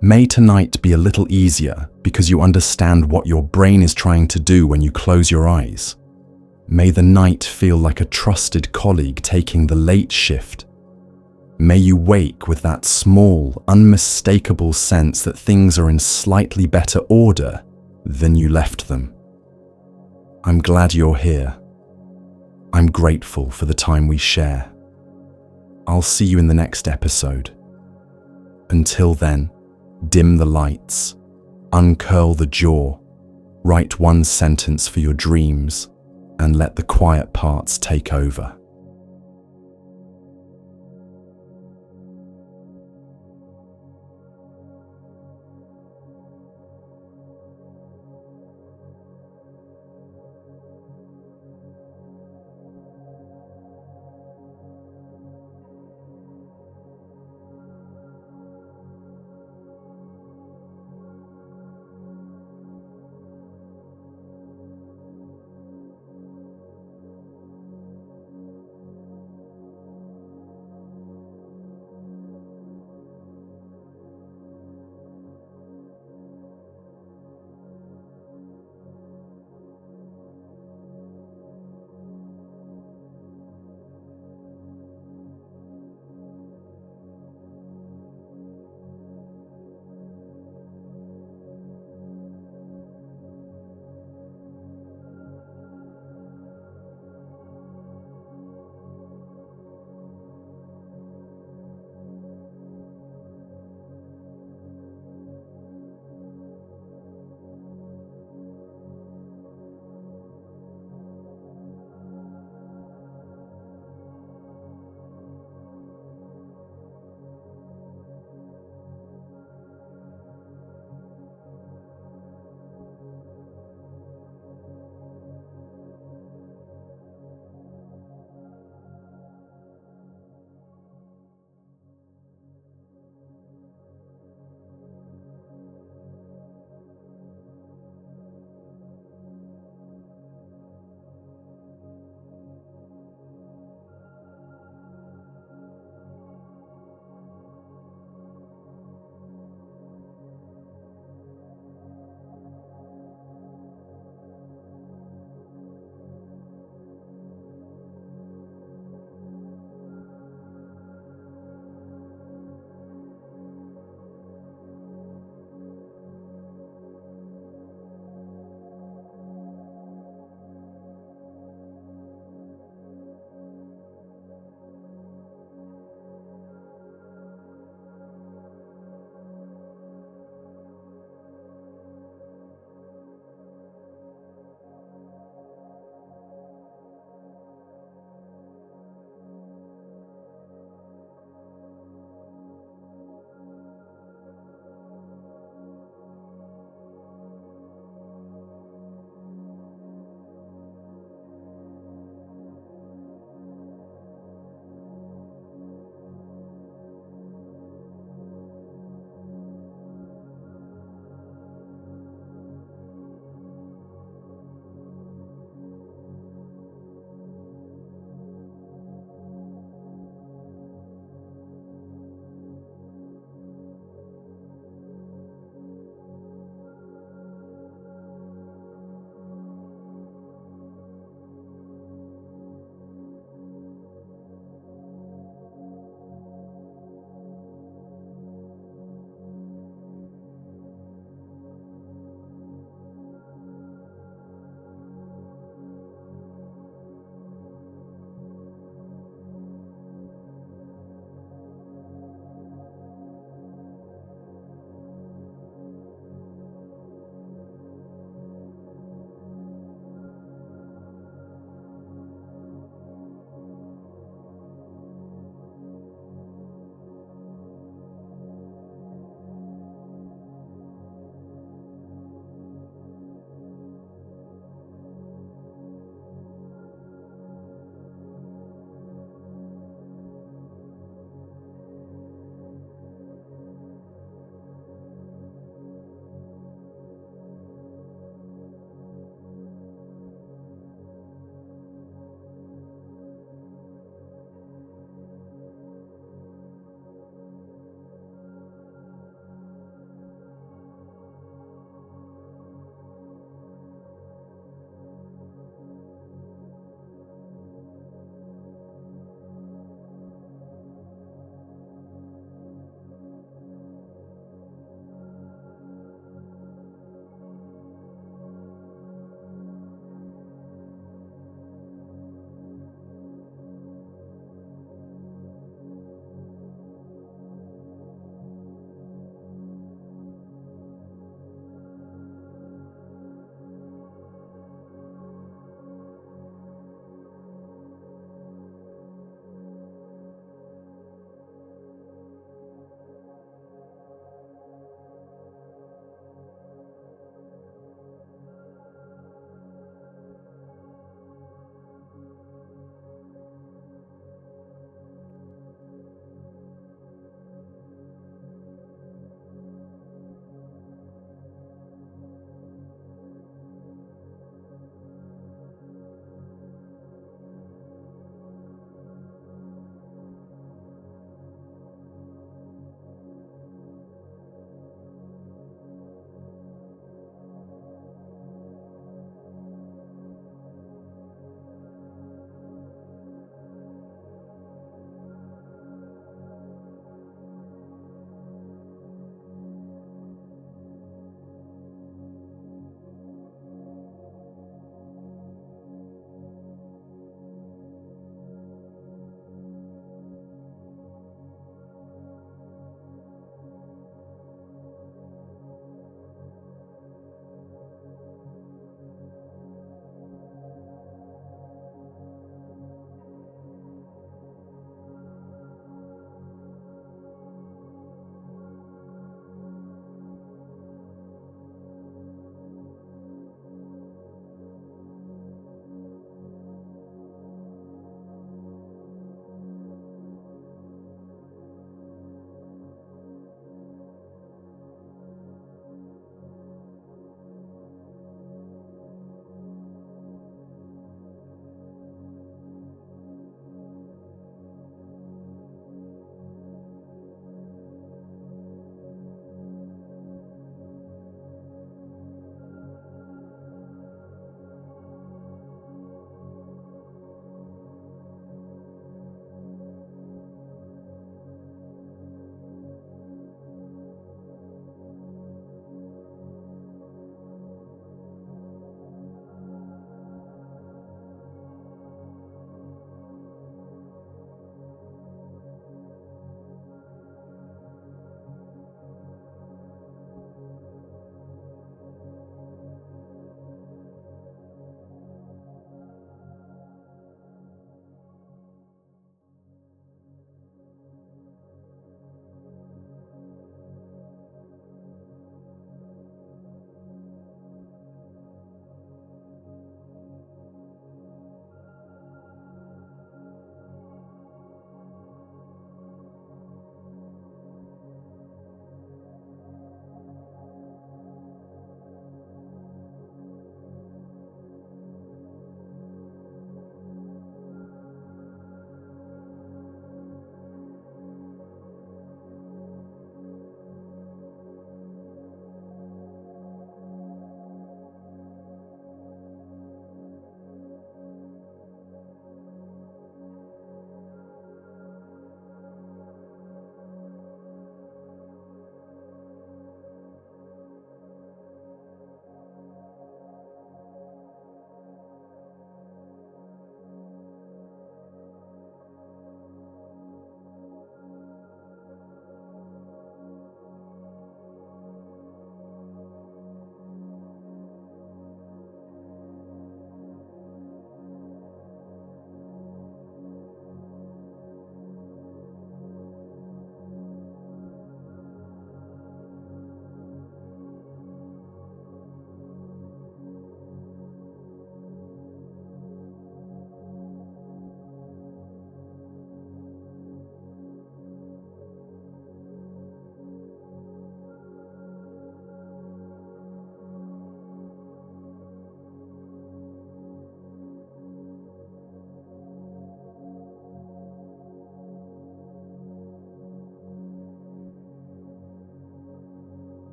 may tonight be a little easier because you understand what your brain is trying to do when you close your eyes. May the night feel like a trusted colleague taking the late shift. May you wake with that small, unmistakable sense that things are in slightly better order than you left them. I'm glad you're here. I'm grateful for the time we share. I'll see you in the next episode. Until then, dim the lights, uncurl the jaw, write one sentence for your dreams, and let the quiet parts take over.